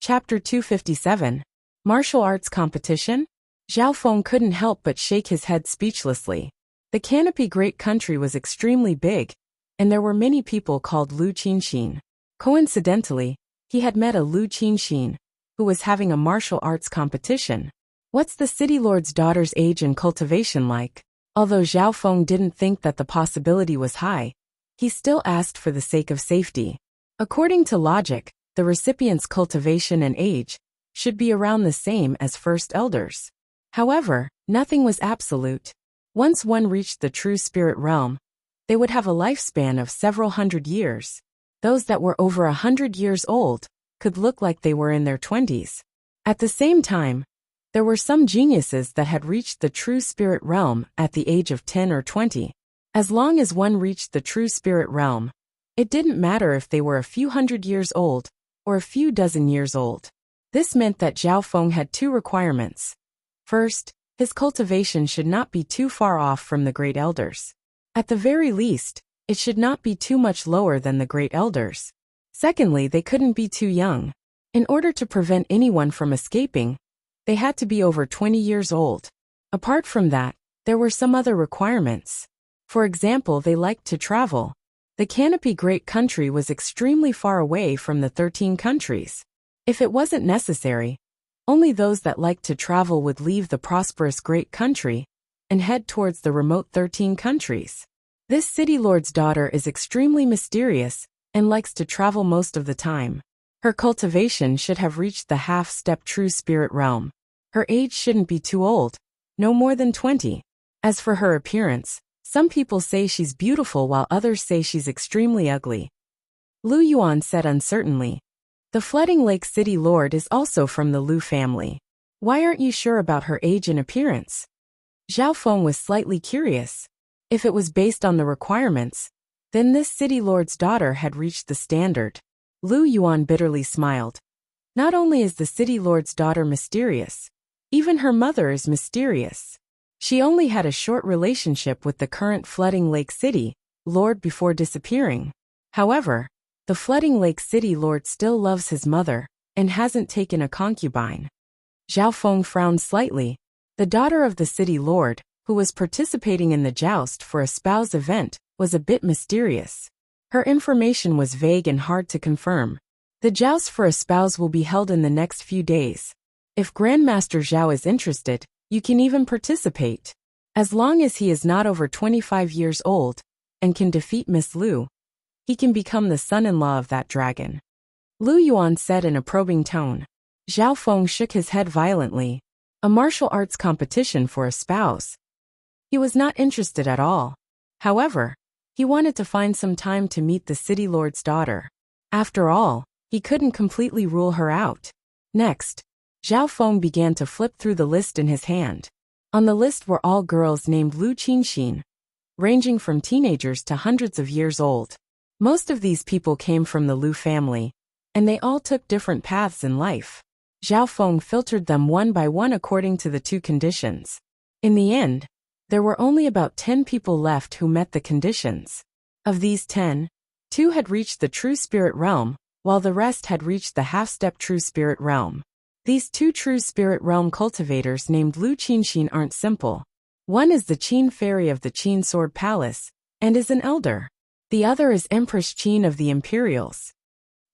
Chapter 257. Martial Arts Competition? Zhao Feng couldn't help but shake his head speechlessly. The Canopy Great Country was extremely big, and there were many people called Lu Qinxin. Coincidentally, he had met a Lu Qinxin, who was having a martial arts competition. What's the city lord's daughter's age and cultivation like? Although Zhao Feng didn't think that the possibility was high, he still asked for the sake of safety. According to logic, the recipient's cultivation and age should be around the same as first elders. However, nothing was absolute. Once one reached the true spirit realm, they would have a lifespan of several hundred years. Those that were over 100 years old could look like they were in their 20s. At the same time, there were some geniuses that had reached the true spirit realm at the age of 10 or 20. As long as one reached the true spirit realm, it didn't matter if they were a few hundred years old or a few dozen years old. This meant that Zhao Feng had two requirements. First, his cultivation should not be too far off from the great elders. At the very least, it should not be too much lower than the great elders. Secondly, they couldn't be too young. In order to prevent anyone from escaping, they had to be over 20 years old. Apart from that, there were some other requirements. For example, they liked to travel. The Canopy Great Country was extremely far away from the 13 countries. If it wasn't necessary, only those that liked to travel would leave the prosperous Great Country and head towards the remote 13 countries. This city lord's daughter is extremely mysterious and likes to travel most of the time. Her cultivation should have reached the half-step true spirit realm. Her age shouldn't be too old, no more than 20. As for her appearance, some people say she's beautiful while others say she's extremely ugly. Lu Yuan said uncertainly. The Flooding Lake City Lord is also from the Lu family. Why aren't you sure about her age and appearance? Zhao Feng was slightly curious. If it was based on the requirements, then this city lord's daughter had reached the standard. Lu Yuan bitterly smiled. Not only is the city lord's daughter mysterious, even her mother is mysterious. She only had a short relationship with the current Flooding Lake City Lord before disappearing. However, the Flooding Lake City Lord still loves his mother and hasn't taken a concubine. Zhao Feng frowned slightly. The daughter of the city lord, who was participating in the joust for a spouse event, was a bit mysterious. Her information was vague and hard to confirm. The joust for a spouse will be held in the next few days. If Grandmaster Zhao is interested, you can even participate. As long as he is not over 25 years old and can defeat Miss Lu, he can become the son-in-law of that dragon. Lu Yuan said in a probing tone. Zhao Feng shook his head violently. A martial arts competition for a spouse. He was not interested at all. However, he wanted to find some time to meet the city lord's daughter. After all, he couldn't completely rule her out. Next, Zhao Feng began to flip through the list in his hand. On the list were all girls named Lu Qinxin, ranging from teenagers to hundreds of years old. Most of these people came from the Lu family, and they all took different paths in life. Zhao Feng filtered them one by one according to the two conditions. In the end, there were only about 10 people left who met the conditions. Of these 10, 2 had reached the true spirit realm, while the rest had reached the half-step true spirit realm. These 2 true spirit realm cultivators named Lu Qinxin aren't simple. One is the Qin fairy of the Qin Sword Palace, and is an elder. The other is Empress Qin of the Imperials.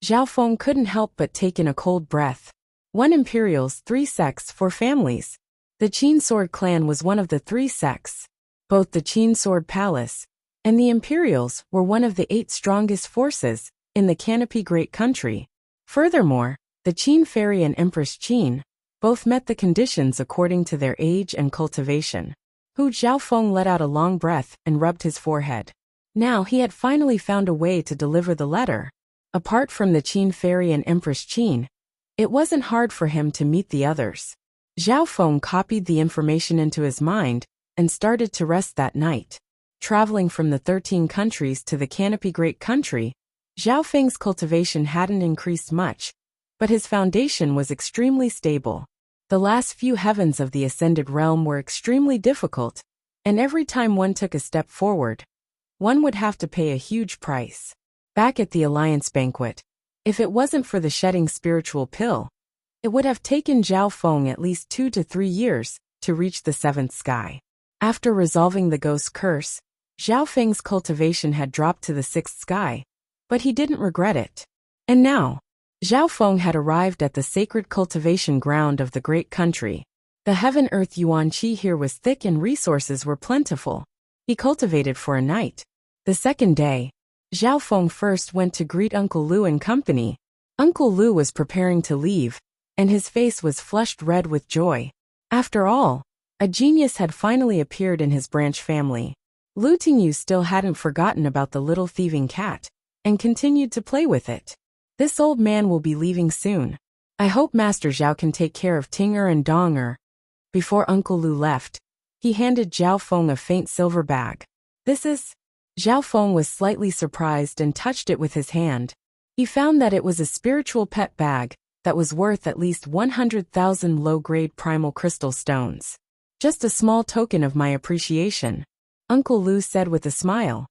Zhao Feng couldn't help but take in a cold breath. 1 Imperials, 3 sects, 4 families. The Qin Sword clan was one of the 3 sects. Both the Qin Sword Palace and the Imperials were one of the 8 strongest forces in the Canopy Great Country. Furthermore, the Qin fairy and Empress Qin both met the conditions according to their age and cultivation. Zhao Feng let out a long breath and rubbed his forehead. Now he had finally found a way to deliver the letter. Apart from the Qin fairy and Empress Qin, it wasn't hard for him to meet the others. Zhao Feng copied the information into his mind and started to rest that night. Traveling from the 13 countries to the Canopy Great Country, Zhao Feng's cultivation hadn't increased much, but his foundation was extremely stable. The last few heavens of the Ascended Realm were extremely difficult, and every time one took a step forward, one would have to pay a huge price. Back at the Alliance banquet, if it wasn't for the shedding spiritual pill, It would have taken Zhao Feng at least 2 to 3 years to reach the seventh sky. After resolving the ghost curse, Zhao Feng's cultivation had dropped to the sixth sky, but he didn't regret it. And now, Zhao Feng had arrived at the sacred cultivation ground of the great country. The heaven-earth yuan qi here was thick and resources were plentiful. He cultivated for a night. The second day, Zhao Feng first went to greet Uncle Lu and company. Uncle Lu was preparing to leave, and his face was flushed red with joy. After all, a genius had finally appeared in his branch family. Lu Tingyu still hadn't forgotten about the little thieving cat, and continued to play with it. This old man will be leaving soon. I hope Master Zhao can take care of Ting and Dong. Before Uncle Lu left, he handed Zhao Feng a faint silver bag. This is... Zhao Feng was slightly surprised and touched it with his hand. He found that it was a spiritual pet bag that was worth at least 100,000 low-grade primal crystal stones. Just a small token of my appreciation, Uncle Lu said with a smile.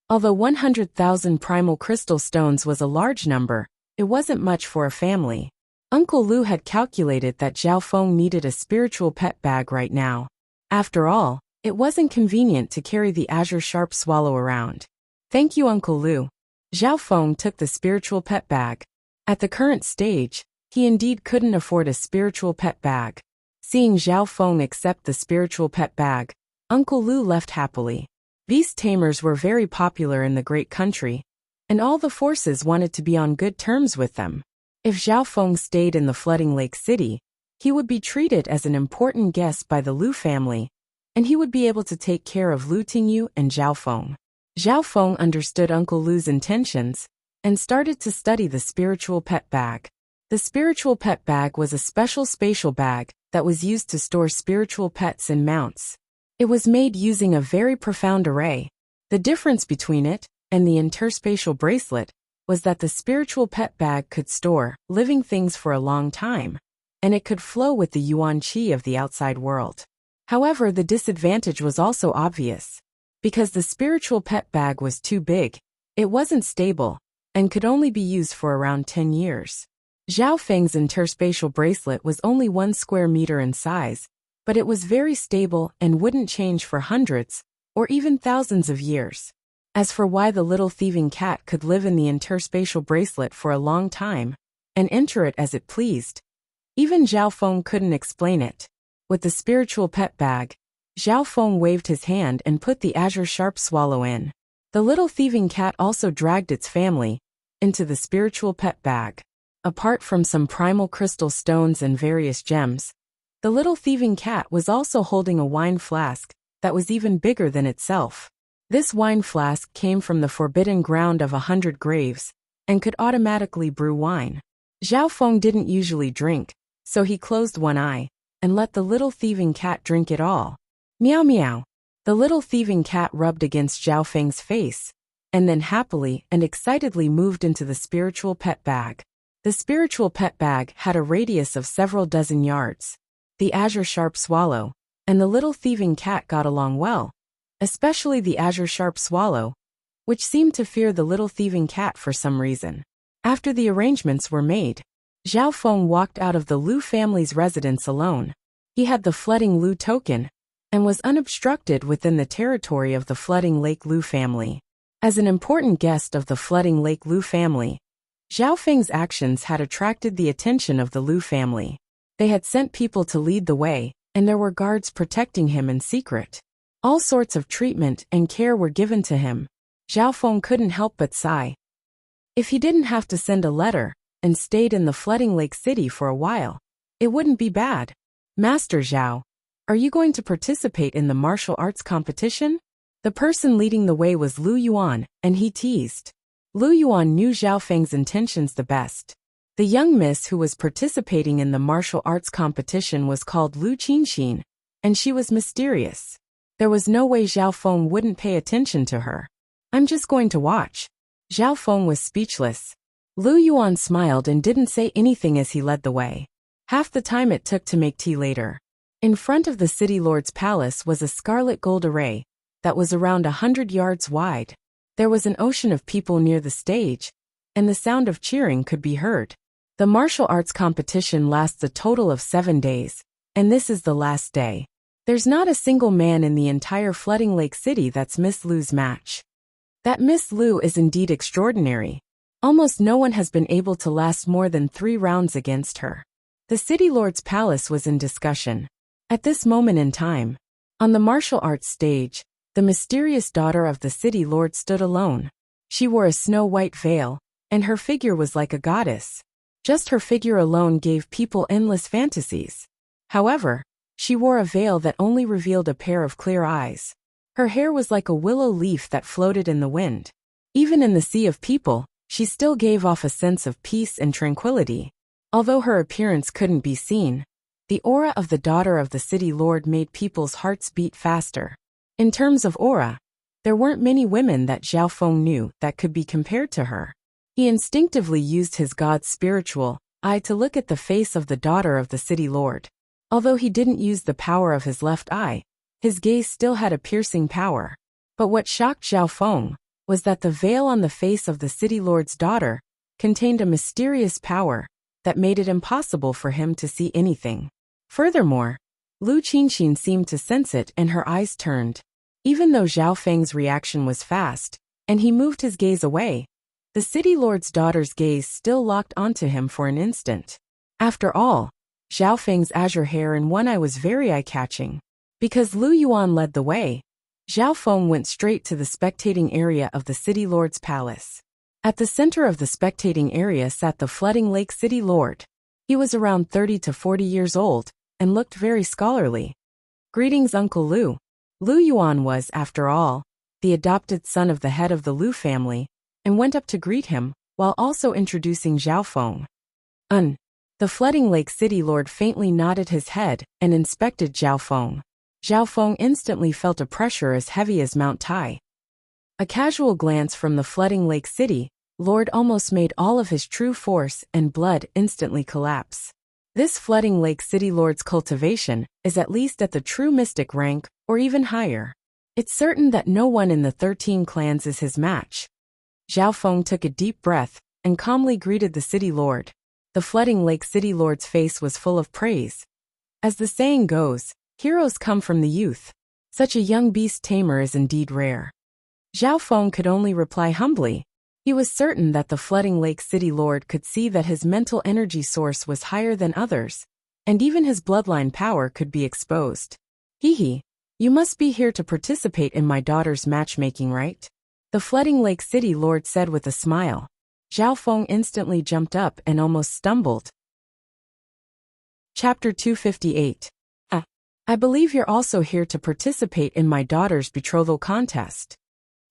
Although 100,000 primal crystal stones was a large number, it wasn't much for a family. Uncle Lu had calculated that Zhao Feng needed a spiritual pet bag right now. After all, it wasn't convenient to carry the azure sharp swallow around. Thank you, Uncle Lu. Zhao Feng took the spiritual pet bag. At the current stage, he indeed couldn't afford a spiritual pet bag. Seeing Zhao Feng accept the spiritual pet bag, Uncle Lu left happily. Beast tamers were very popular in the great country, and all the forces wanted to be on good terms with them. If Zhao Feng stayed in the flooding lake city, he would be treated as an important guest by the Lu family, and he would be able to take care of Lu Tingyu and Zhao Feng. Zhao Feng understood Uncle Lu's intentions and started to study the spiritual pet bag. The spiritual pet bag was a special spatial bag that was used to store spiritual pets and mounts. It was made using a very profound array. The difference between it and the interspatial bracelet was that the spiritual pet bag could store living things for a long time, and it could flow with the yuan qi of the outside world. However, the disadvantage was also obvious. Because the spiritual pet bag was too big, it wasn't stable, and could only be used for around 10 years. Zhao Feng's interspatial bracelet was only 1 square meter in size, but it was very stable and wouldn't change for hundreds, or even thousands of years. As for why the little thieving cat could live in the interspatial bracelet for a long time, and enter it as it pleased, even Zhao Feng couldn't explain it. With the spiritual pet bag, Zhao Feng waved his hand and put the azure sharp swallow in. The little thieving cat also dragged its family into the spiritual pet bag. Apart from some primal crystal stones and various gems, the little thieving cat was also holding a wine flask that was even bigger than itself. This wine flask came from the forbidden ground of 100 graves and could automatically brew wine. Zhao Feng didn't usually drink, so he closed one eye and let the little thieving cat drink it all. Meow meow. The little thieving cat rubbed against Zhao Feng's face, and then happily and excitedly moved into the spiritual pet bag. The spiritual pet bag had a radius of several dozen yards. The azure sharp swallow and the little thieving cat got along well, especially the azure sharp swallow, which seemed to fear the little thieving cat for some reason. After the arrangements were made, Zhao Feng walked out of the Lu family's residence alone. He had the flooding Lu token, and was unobstructed within the territory of the flooding Lake Lu family. As an important guest of the flooding Lake Lu family, Zhao Feng's actions had attracted the attention of the Lu family. They had sent people to lead the way, and there were guards protecting him in secret. All sorts of treatment and care were given to him. Zhao Feng couldn't help but sigh. If he didn't have to send a letter and stayed in the flooding lake city for a while, it wouldn't be bad. Master Zhao, are you going to participate in the martial arts competition? The person leading the way was Lu Yuan, and he teased. Lu Yuan knew Zhao Feng's intentions the best. The young miss who was participating in the martial arts competition was called Lu Qinxin, and she was mysterious. There was no way Zhao Feng wouldn't pay attention to her. I'm just going to watch. Zhao Feng was speechless. Lu Yuan smiled and didn't say anything as he led the way. Half the time it took to make tea later. In front of the city lord's palace was a scarlet gold array that was around 100 yards wide. There was an ocean of people near the stage, and the sound of cheering could be heard. The martial arts competition lasts a total of 7 days, and this is the last day. There's not a single man in the entire Flooding Lake City that's Miss Lu's match. That Miss Lu is indeed extraordinary. Almost no one has been able to last more than 3 rounds against her. The city lord's palace was in discussion. At this moment in time, on the martial arts stage, the mysterious daughter of the city lord stood alone. She wore a snow-white veil, and her figure was like a goddess. Just her figure alone gave people endless fantasies. However, she wore a veil that only revealed a pair of clear eyes. Her hair was like a willow leaf that floated in the wind. Even in the sea of people, she still gave off a sense of peace and tranquility. Although her appearance couldn't be seen, the aura of the daughter of the city lord made people's hearts beat faster. In terms of aura, there weren't many women that Zhao Feng knew that could be compared to her. He instinctively used his god's spiritual eye to look at the face of the daughter of the city lord. Although he didn't use the power of his left eye, his gaze still had a piercing power. But what shocked Zhao Feng was that the veil on the face of the city lord's daughter contained a mysterious power that made it impossible for him to see anything. Furthermore, Lu Qinxin seemed to sense it and her eyes turned. Even though Zhao Feng's reaction was fast, and he moved his gaze away, the city lord's daughter's gaze still locked onto him for an instant. After all, Zhao Feng's azure hair in one eye was very eye-catching. Because Lu Yuan led the way, Zhao Feng went straight to the spectating area of the city lord's palace. At the center of the spectating area sat the Flooding Lake City Lord. He was around 30 to 40 years old, and looked very scholarly. "Greetings, Uncle Lu." Lu Yuan was, after all, the adopted son of the head of the Lu family, and went up to greet him, while also introducing Zhao Feng. The Flooding Lake City Lord faintly nodded his head and inspected Zhao Feng. Zhao Feng instantly felt a pressure as heavy as Mount Tai. A casual glance from the Flooding Lake City Lord almost made all of his true force and blood instantly collapse. This Flooding Lake City Lord's cultivation is at least at the true mystic rank, or even higher. It's certain that no one in the 13 clans is his match. Zhao Feng took a deep breath and calmly greeted the City Lord. The Flooding Lake City Lord's face was full of praise. As the saying goes, heroes come from the youth. Such a young beast tamer is indeed rare. Zhao Feng could only reply humbly. He was certain that the Flooding Lake City Lord could see that his mental energy source was higher than others, and even his bloodline power could be exposed. "Hehe, you must be here to participate in my daughter's matchmaking, right?" The Flooding Lake City Lord said with a smile. Zhao Feng instantly jumped up and almost stumbled. Chapter 258. I believe you're also here to participate in my daughter's betrothal contest.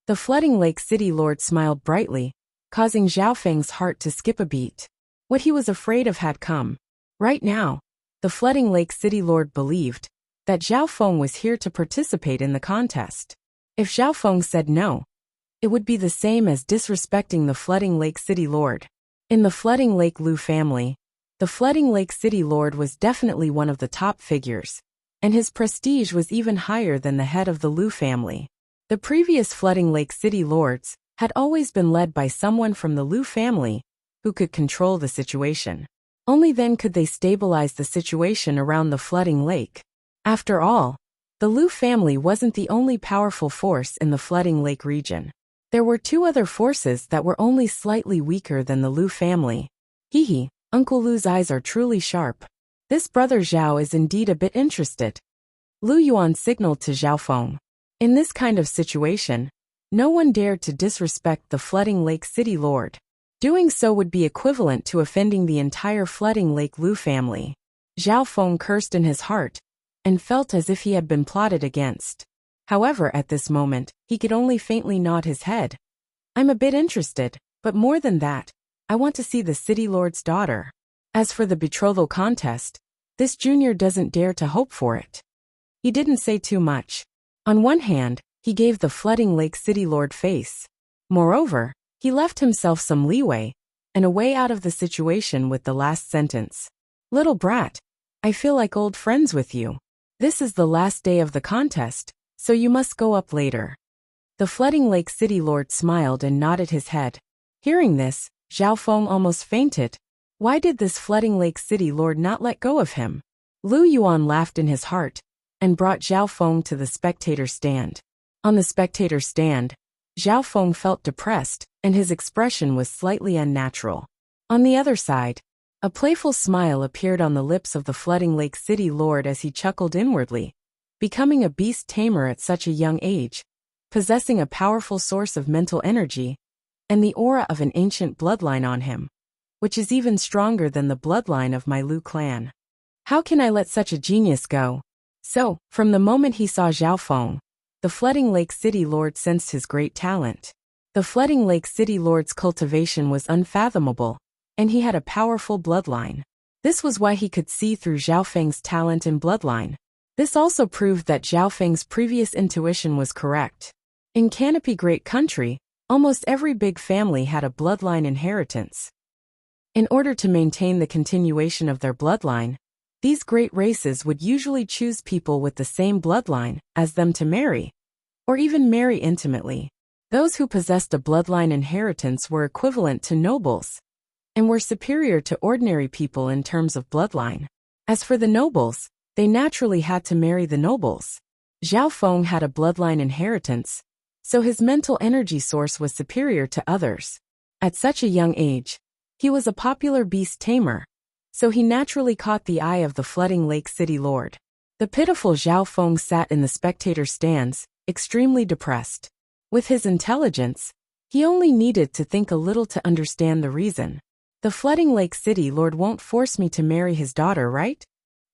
The Flooding Lake City Lord smiled brightly, causing Zhao Feng's heart to skip a beat. What he was afraid of had come. Right now, the Flooding Lake City Lord believed that Zhao Feng was here to participate in the contest. If Zhao Feng said no, it would be the same as disrespecting the Flooding Lake City Lord. In the Flooding Lake Lu family, the Flooding Lake City Lord was definitely one of the top figures, and his prestige was even higher than the head of the Lu family. The previous Flooding Lake City Lords had always been led by someone from the Lu family who could control the situation. Only then could they stabilize the situation around the Flooding Lake. After all, the Lu family wasn't the only powerful force in the Flooding Lake region. There were 2 other forces that were only slightly weaker than the Lu family. Hehe, Uncle Lu's eyes are truly sharp. This brother Zhao is indeed a bit interested. Lu Yuan signaled to Zhao Feng. In this kind of situation, no one dared to disrespect the Flooding Lake City Lord. Doing so would be equivalent to offending the entire Flooding Lake Lu family. Zhao Feng cursed in his heart, and felt as if he had been plotted against. However, at this moment, he could only faintly nod his head. "I'm a bit interested, but more than that, I want to see the City Lord's daughter. As for the betrothal contest, this junior doesn't dare to hope for it." He didn't say too much. On one hand, he gave the Flooding Lake City Lord face. Moreover, he left himself some leeway, and a way out of the situation with the last sentence. "Little brat, I feel like old friends with you. This is the last day of the contest, so you must go up later." The Flooding Lake City Lord smiled and nodded his head. Hearing this, Zhao Feng almost fainted. Why did this flooding lake city lord not let go of him? Lu Yuan laughed in his heart and brought Zhao Feng to the spectator stand. On the spectator stand, Zhao Feng felt depressed, and his expression was slightly unnatural. On the other side, a playful smile appeared on the lips of the flooding lake city lord as he chuckled inwardly. Becoming a beast tamer at such a young age, possessing a powerful source of mental energy, and the aura of an ancient bloodline on him, which is even stronger than the bloodline of my Lu clan. How can I let such a genius go? So, from the moment he saw Zhao Feng, the flooding lake city lord sensed his great talent. The flooding lake city lord's cultivation was unfathomable, and he had a powerful bloodline. This was why he could see through Zhao Feng's talent and bloodline. This also proved that Zhao Feng's previous intuition was correct. In Canopy Great Country, almost every big family had a bloodline inheritance. In order to maintain the continuation of their bloodline, these great races would usually choose people with the same bloodline as them to marry, or even marry intimately. Those who possessed a bloodline inheritance were equivalent to nobles, and were superior to ordinary people in terms of bloodline. As for the nobles, they naturally had to marry the nobles. Zhao Feng had a bloodline inheritance, so his mental energy source was superior to others. At such a young age, he was a popular beast tamer, so he naturally caught the eye of the flooding lake city lord. The pitiful Zhao Feng sat in the spectator stands, extremely depressed. With his intelligence, he only needed to think a little to understand the reason. The flooding lake city lord won't force me to marry his daughter, right?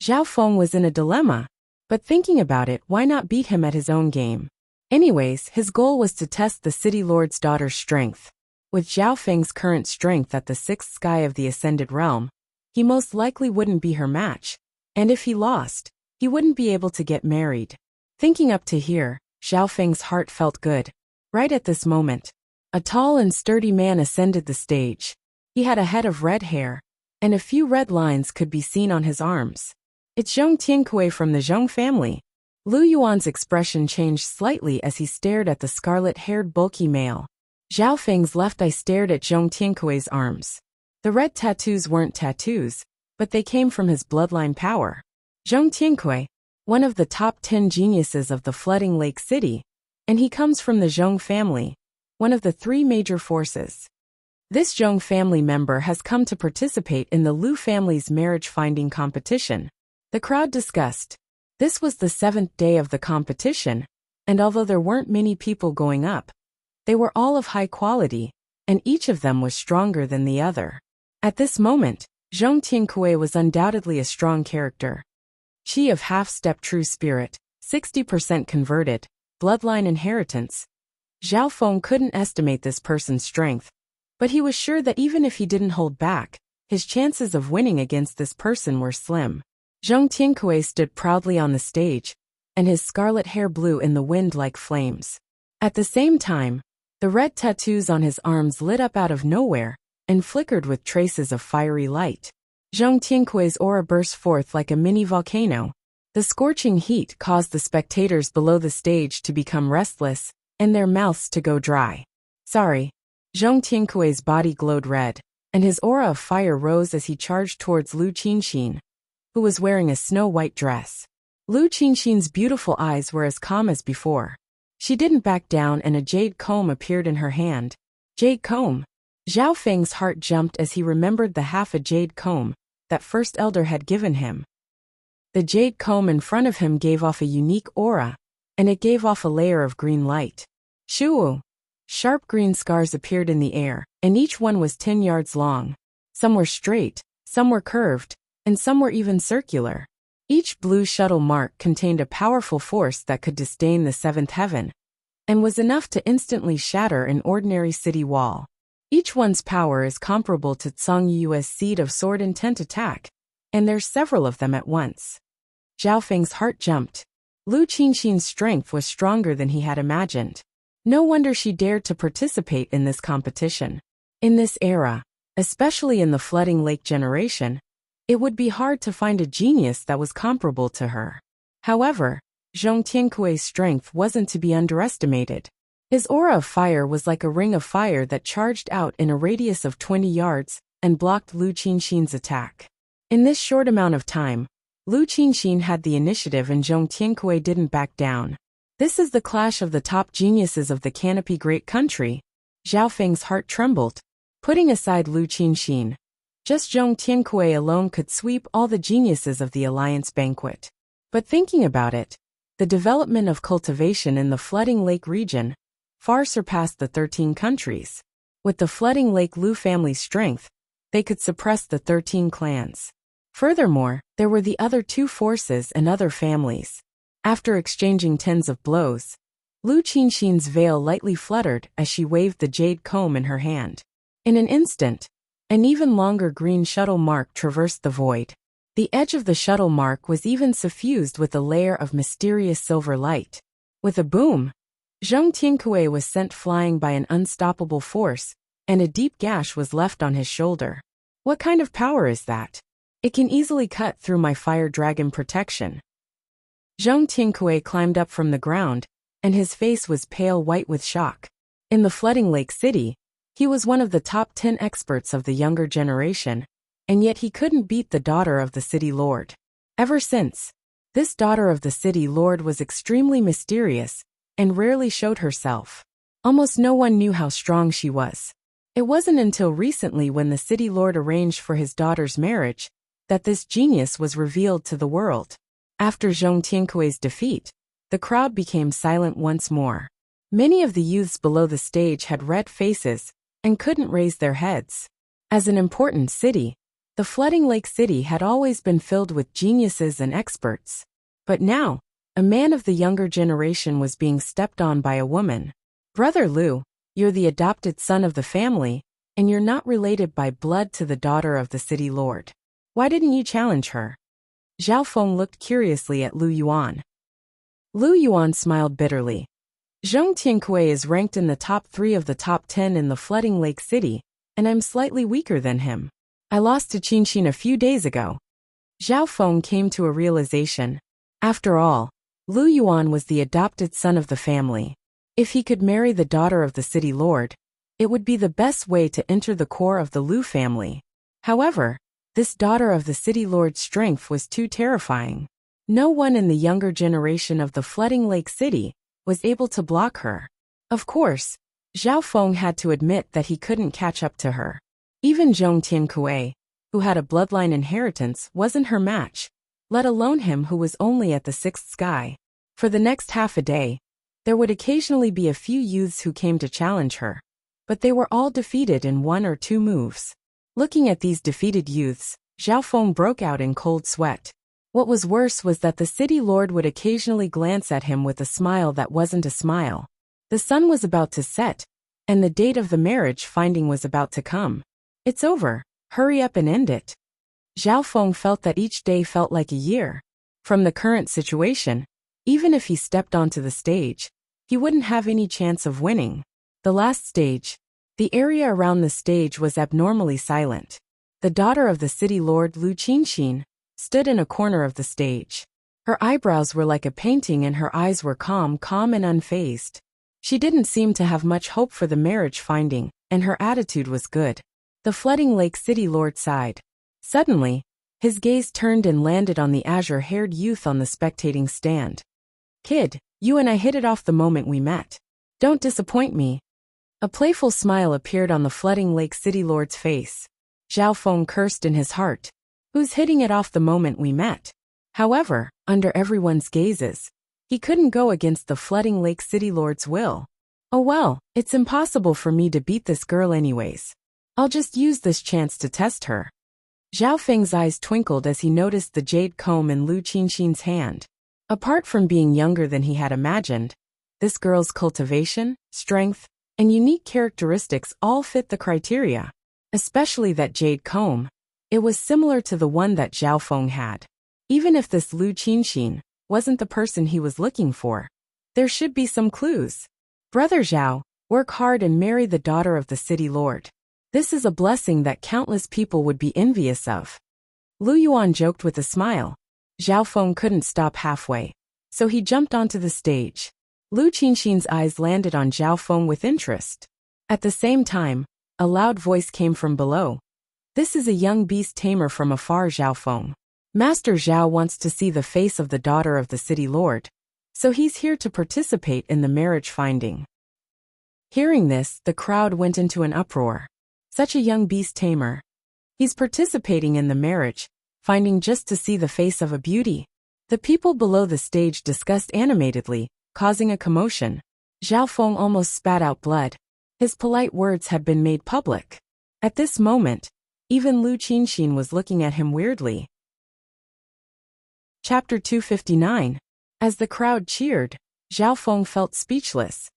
Zhao Feng was in a dilemma, but thinking about it, why not beat him at his own game? Anyways, his goal was to test the city lord's daughter's strength. With Zhao Feng's current strength at the sixth sky of the ascended realm, he most likely wouldn't be her match, and if he lost, he wouldn't be able to get married. Thinking up to here, Zhao Feng's heart felt good. Right at this moment, a tall and sturdy man ascended the stage. He had a head of red hair, and a few red lines could be seen on his arms. It's Zhong Tiankui from the Zhong family. Lu Yuan's expression changed slightly as he stared at the scarlet-haired bulky male. Zhao Feng's left eye stared at Zhong Tiankui's arms. The red tattoos weren't tattoos, but they came from his bloodline power. Zhong Tiankui, one of the top 10 geniuses of the flooding lake city, and he comes from the Zhong family, one of the 3 major forces. This Zhong family member has come to participate in the Lu family's marriage-finding competition. The crowd discussed. This was the 7th day of the competition, and although there weren't many people going up, they were all of high quality, and each of them was stronger than the other. At this moment, Zhong Tiankui was undoubtedly a strong character. Chi of half-step true spirit, 60% converted, bloodline inheritance. Zhao Feng couldn't estimate this person's strength, but he was sure that even if he didn't hold back, his chances of winning against this person were slim. Zhong Tiankui stood proudly on the stage, and his scarlet hair blew in the wind like flames. At the same time, the red tattoos on his arms lit up out of nowhere and flickered with traces of fiery light. Zhong Tiankui's aura burst forth like a mini volcano. The scorching heat caused the spectators below the stage to become restless, and their mouths to go dry. Sorry. Zhong Tiankui's body glowed red, and his aura of fire rose as he charged towards Lu Qinxin, who was wearing a snow-white dress. Lu Qinxin's beautiful eyes were as calm as before. She didn't back down, and a jade comb appeared in her hand. Jade comb. Zhao Feng's heart jumped as he remembered the half a jade comb that First Elder had given him. The jade comb in front of him gave off a unique aura, and it gave off a layer of green light. Shoo! Sharp green scars appeared in the air, and each one was 10 yards long. Some were straight, some were curved, and some were even circular. Each blue shuttle mark contained a powerful force that could disdain the 7th heaven, and was enough to instantly shatter an ordinary city wall. Each one's power is comparable to Tsang Yue's seed of sword intent attack, and there's several of them at once. Zhao Feng's heart jumped. Lu Qinxin's strength was stronger than he had imagined. No wonder she dared to participate in this competition. In this era, especially in the flooding lake generation, it would be hard to find a genius that was comparable to her. However, Zhong Tiankui's strength wasn't to be underestimated. His aura of fire was like a ring of fire that charged out in a radius of 20 yards and blocked Lu Qinxin's attack. In this short amount of time, Lu Qinxin had the initiative and Zhong Tiankui didn't back down. This is the clash of the top geniuses of the Canopy Great Country. Zhao Feng's heart trembled. Putting aside Lu Qinxin, just Zhong Tiankui alone could sweep all the geniuses of the Alliance banquet. But thinking about it, the development of cultivation in the Flooding Lake region far surpassed the 13 countries. With the Flooding Lake Lu family's strength, they could suppress the 13 clans. Furthermore, there were the other two forces and other families. After exchanging tens of blows, Lu Qinxin's veil lightly fluttered as she waved the jade comb in her hand. In an instant, an even longer green shuttle mark traversed the void. The edge of the shuttle mark was even suffused with a layer of mysterious silver light. With a boom, Zhong Tiankui was sent flying by an unstoppable force, and a deep gash was left on his shoulder. What kind of power is that? It can easily cut through my fire dragon protection. Zhong Tiankui climbed up from the ground, and his face was pale white with shock. In the Flooding Lake City, he was one of the top 10 experts of the younger generation, and yet he couldn't beat the daughter of the city lord. Ever since, this daughter of the city lord was extremely mysterious and rarely showed herself. Almost no one knew how strong she was. It wasn't until recently, when the city lord arranged for his daughter's marriage, that this genius was revealed to the world. After Zhong Tiankui's defeat, the crowd became silent once more. Many of the youths below the stage had red faces and couldn't raise their heads. As an important city, the Flooding Lake City had always been filled with geniuses and experts. But now, a man of the younger generation was being stepped on by a woman. Brother Lu, you're the adopted son of the family, and you're not related by blood to the daughter of the city lord. Why didn't you challenge her? Zhao Feng looked curiously at Lu Yuan. Lu Yuan smiled bitterly. Zhong Tiankui is ranked in the top 3 of the top 10 in the Flooding Lake City, and I'm slightly weaker than him. I lost to Qinxin a few days ago. Zhao Feng came to a realization. After all, Lu Yuan was the adopted son of the family. If he could marry the daughter of the city lord, it would be the best way to enter the core of the Lu family. However, this daughter of the city lord's strength was too terrifying. No one in the younger generation of the Flooding Lake City was able to block her. Of course, Zhao Feng had to admit that he couldn't catch up to her. Even Zhong Tiankui, who had a bloodline inheritance, wasn't her match, let alone him who was only at the 6th sky. For the next half a day, there would occasionally be a few youths who came to challenge her, but they were all defeated in 1 or 2 moves. Looking at these defeated youths, Zhao Feng broke out in cold sweat. What was worse was that the city lord would occasionally glance at him with a smile that wasn't a smile. The sun was about to set, and the date of the marriage finding was about to come. It's over, hurry up and end it. Zhao Feng felt that each day felt like a year. From the current situation, even if he stepped onto the stage, he wouldn't have any chance of winning. The last stage. The area around the stage was abnormally silent. The daughter of the city lord, Lu Qinxin, stood in a corner of the stage. Her eyebrows were like a painting and her eyes were calm and unfazed. She didn't seem to have much hope for the marriage finding, and her attitude was good. The Flooding Lake city lord sighed. Suddenly, his gaze turned and landed on the azure-haired youth on the spectating stand. Kid, you and I hit it off the moment we met. Don't disappoint me. A playful smile appeared on the Flooding Lake city lord's face. Zhao Feng cursed in his heart. Who's hitting it off the moment we met? However, under everyone's gazes, he couldn't go against the Flooding Lake city lord's will. Oh well, it's impossible for me to beat this girl anyways. I'll just use this chance to test her. Zhao Feng's eyes twinkled as he noticed the jade comb in Lu Qinxin's hand. Apart from being younger than he had imagined, this girl's cultivation, strength, and unique characteristics all fit the criteria. Especially that jade comb. It was similar to the one that Zhao Feng had. Even if this Lu Qinxin wasn't the person he was looking for, there should be some clues. Brother Zhao, work hard and marry the daughter of the city lord. This is a blessing that countless people would be envious of. Lu Yuan joked with a smile. Zhao Feng couldn't stop halfway, so he jumped onto the stage. Lu Qinxin's eyes landed on Zhao Feng with interest. At the same time, a loud voice came from below. This is a young beast tamer from afar, Zhao Feng. Master Zhao wants to see the face of the daughter of the city lord, so he's here to participate in the marriage finding. Hearing this, the crowd went into an uproar. Such a young beast tamer. He's participating in the marriage finding just to see the face of a beauty. The people below the stage discussed animatedly, causing a commotion. Zhao Feng almost spat out blood. His polite words had been made public. At this moment, even Lu Qinxin was looking at him weirdly. Chapter 259. As the crowd cheered, Zhao Feng felt speechless.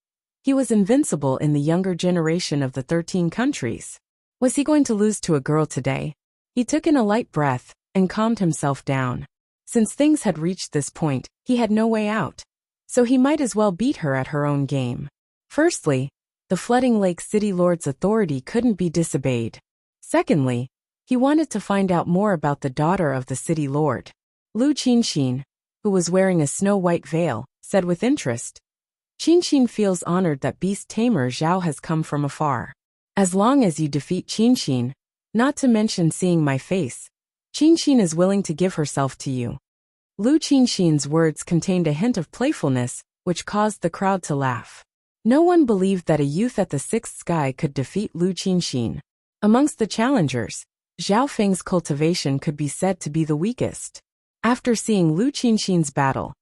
He was invincible in the younger generation of the 13 countries. Was he going to lose to a girl today? He took in a light breath and calmed himself down. Since things had reached this point, he had no way out. So he might as well beat her at her own game. Firstly, the Flooding Lake City Lord's authority couldn't be disobeyed. Secondly, he wanted to find out more about the daughter of the city lord. Lu Qinxin, who was wearing a snow-white veil, said with interest. Qinxin feels honored that beast tamer Zhao has come from afar. As long as you defeat Qinxin, not to mention seeing my face, Qinxin is willing to give herself to you. Lu Qinxin's words contained a hint of playfulness, which caused the crowd to laugh. No one believed that a youth at the sixth sky could defeat Lu Qinxin. Amongst the challengers, Zhao Feng's cultivation could be said to be the weakest. After seeing Lu Qinxin's battle,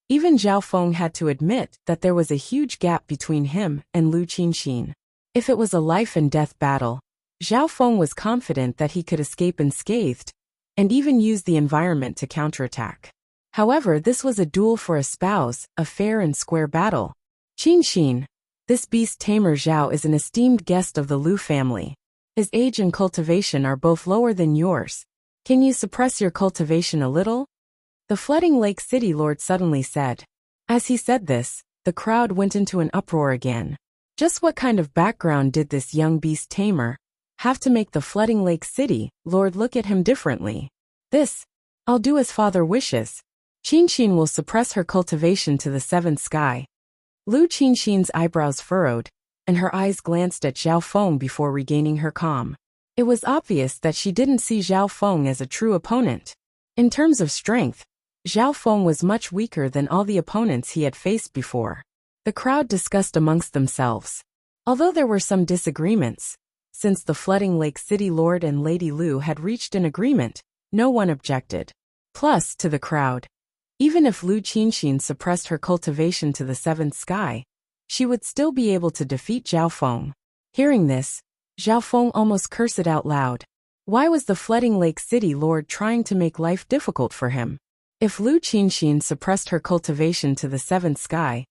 even Zhao Feng had to admit that there was a huge gap between him and Lu Qinxin. If it was a life-and-death battle, Zhao Feng was confident that he could escape unscathed, and even use the environment to counterattack. However, this was a duel for a spouse, a fair and square battle. Qinxin, this beast tamer Zhao is an esteemed guest of the Lu family. His age and cultivation are both lower than yours. Can you suppress your cultivation a little? The Flooding Lake City Lord suddenly said. As he said this, the crowd went into an uproar again. Just what kind of background did this young beast tamer have to make the Flooding Lake City Lord look at him differently? I'll do as father wishes. Qinxin will suppress her cultivation to the seventh sky. Lu Qinxin's eyebrows furrowed, and her eyes glanced at Zhao Feng before regaining her calm. It was obvious that she didn't see Zhao Feng as a true opponent. In terms of strength, Zhao Feng was much weaker than all the opponents he had faced before. The crowd discussed amongst themselves. Although there were some disagreements, since the Flooding Lake City Lord and Lady Lu had reached an agreement, no one objected. Plus, to the crowd, even if Lu Qinxin suppressed her cultivation to the seventh sky, she would still be able to defeat Zhao Feng. Hearing this, Zhao Feng almost cursed out loud. Why was the Flooding Lake City Lord trying to make life difficult for him? If Lu Qinxin suppressed her cultivation to the seventh sky,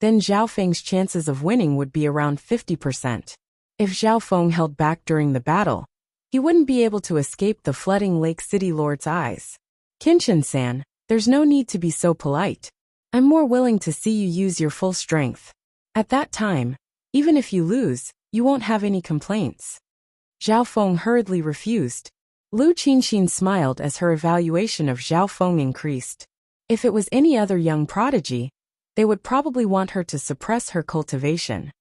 then Zhao Feng's chances of winning would be around 50%. If Zhao Feng held back during the battle, he wouldn't be able to escape the Flooding Lake City Lord's eyes. Qinxin-san, there's no need to be so polite. I'm more willing to see you use your full strength. At that time, even if you lose, you won't have any complaints. Zhao Feng hurriedly refused. Lu Qinxin smiled as her evaluation of Zhao Feng increased. If it was any other young prodigy, they would probably want her to suppress her cultivation.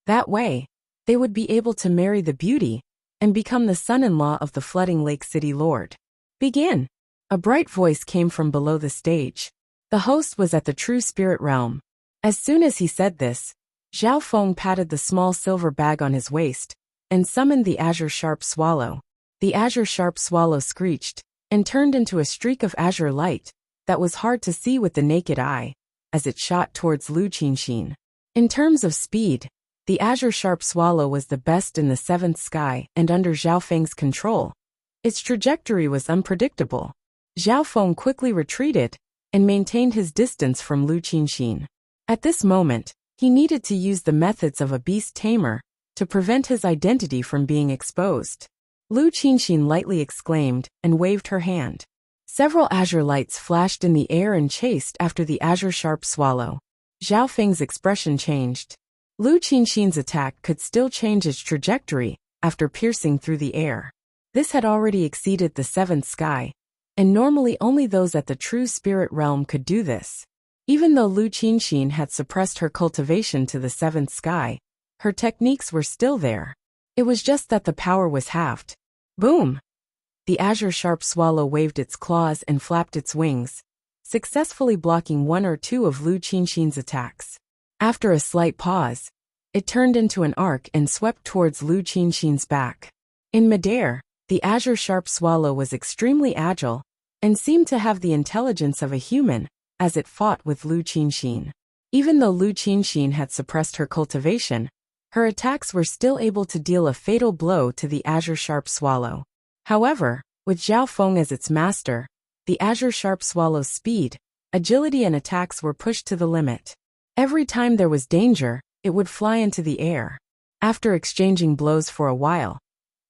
That way, they would be able to marry the beauty and become the son-in-law of the Flooding Lake City Lord. Begin! A bright voice came from below the stage. The host was at the True Spirit Realm. As soon as he said this, Zhao Feng patted the small silver bag on his waist and summoned the Azure Sharp Swallow. The Azure Sharp Swallow screeched and turned into a streak of azure light that was hard to see with the naked eye as it shot towards Lu Qinxin. In terms of speed, the Azure Sharp Swallow was the best in the seventh sky and under Zhao Feng's control. Its trajectory was unpredictable. Zhao Feng quickly retreated and maintained his distance from Lu Qinxin. At this moment, he needed to use the methods of a beast tamer to prevent his identity from being exposed. Lu Qinxin lightly exclaimed and waved her hand. Several azure lights flashed in the air and chased after the Azure Sharp Swallow. Zhao Feng's expression changed. Lu Qinxin's attack could still change its trajectory after piercing through the air. This had already exceeded the seventh sky, and normally only those at the True Spirit Realm could do this. Even though Lu Qinxin had suppressed her cultivation to the seventh sky, her techniques were still there. It was just that the power was halved. Boom! The azure sharp swallow waved its claws and flapped its wings, successfully blocking one or two of Lu Qinxin's attacks. After a slight pause, it turned into an arc and swept towards Lu Qinxin's back. In midair, the azure sharp swallow was extremely agile and seemed to have the intelligence of a human as it fought with Lu Qinxin. Even though Lu Qinxin had suppressed her cultivation, her attacks were still able to deal a fatal blow to the azure sharp swallow. However, with Zhao Feng as its master, the azure sharp swallow's speed, agility and attacks were pushed to the limit. Every time there was danger, it would fly into the air. After exchanging blows for a while,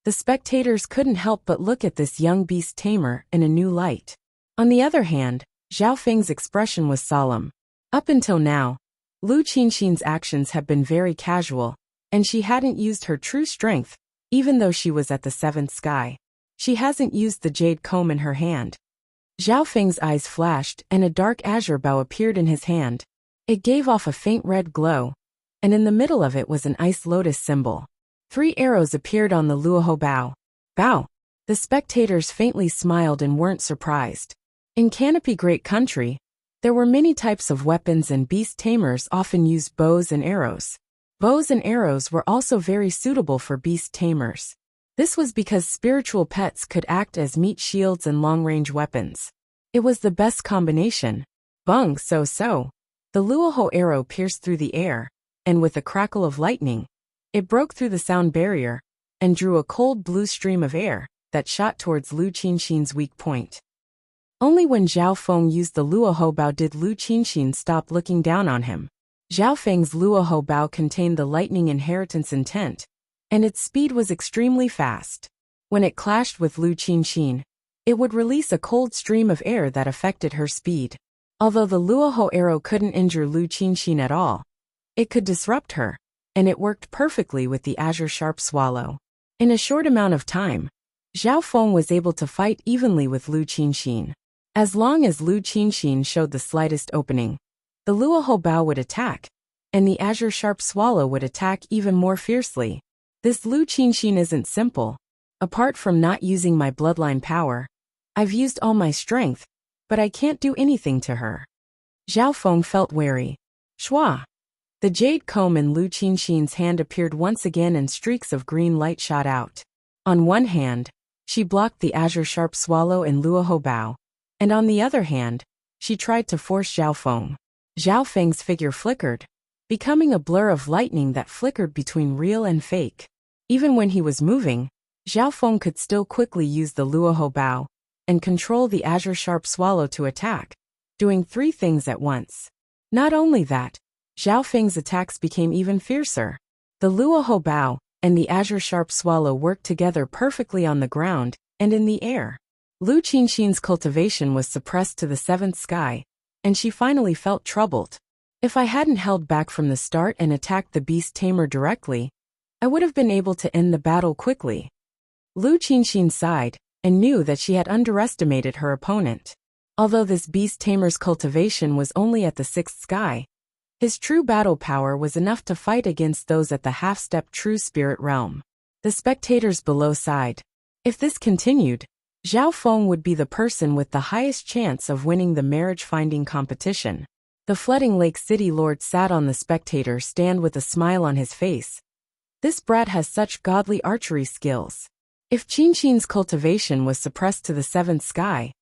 the spectators couldn't help but look at this young beast tamer in a new light. On the other hand, Zhao Feng's expression was solemn. Up until now, Lu Qinxin's actions had been very casual, and she hadn't used her true strength, even though she was at the seventh sky. She hasn't used the jade comb in her hand. Zhao Feng's eyes flashed and a dark azure bow appeared in his hand. It gave off a faint red glow, and in the middle of it was an ice lotus symbol. 3 arrows appeared on the Luoho bow. Bow! The spectators faintly smiled and weren't surprised. In Canopy Great Country, there were many types of weapons and beast tamers often used bows and arrows. Bows and arrows were also very suitable for beast tamers. This was because spiritual pets could act as meat shields and long-range weapons. It was the best combination. Bung so. The Luoho arrow pierced through the air, and with a crackle of lightning, it broke through the sound barrier and drew a cold blue stream of air that shot towards Lu Qinxin's weak point. Only when Zhao Feng used the Luoho bow did Lu Qinxin stop looking down on him. Zhao Feng's Luoho bow contained the lightning inheritance intent, and its speed was extremely fast. When it clashed with Lu Qinxin, it would release a cold stream of air that affected her speed. Although the Luoho arrow couldn't injure Lu Qinxin at all, it could disrupt her, and it worked perfectly with the azure sharp swallow. In a short amount of time, Zhao Feng was able to fight evenly with Lu Qinxin. As long as Lu Qinxin showed the slightest opening, the Luoho bow would attack, and the azure sharp swallow would attack even more fiercely. This Lu Qinxin isn't simple. Apart from not using my bloodline power, I've used all my strength, but I can't do anything to her. Zhao Feng felt wary. Shua! The jade comb in Lu Qinxin's hand appeared once again and streaks of green light shot out. On one hand, she blocked the azure sharp swallow and Luoho bow, and on the other hand, she tried to force Zhao Feng. Zhao Feng's figure flickered, becoming a blur of lightning that flickered between real and fake. Even when he was moving, Zhao Feng could still quickly use the Luoho bow and control the azure sharp swallow to attack, doing 3 things at once. Not only that, Zhao Feng's attacks became even fiercer. The Luoho bow and the azure sharp swallow worked together perfectly on the ground and in the air. Lu Qinxin's cultivation was suppressed to the 7th sky, and she finally felt troubled. If I hadn't held back from the start and attacked the beast tamer directly, I would have been able to end the battle quickly. Lu Qinxin sighed and knew that she had underestimated her opponent. Although this beast tamer's cultivation was only at the 6th sky, his true battle power was enough to fight against those at the half-step true spirit realm. The spectators below sighed. If this continued, Zhao Feng would be the person with the highest chance of winning the marriage-finding competition. The Flooding Lake City Lord sat on the spectator stand with a smile on his face. This brat has such godly archery skills. If Qinxin's cultivation was suppressed to the 7th sky,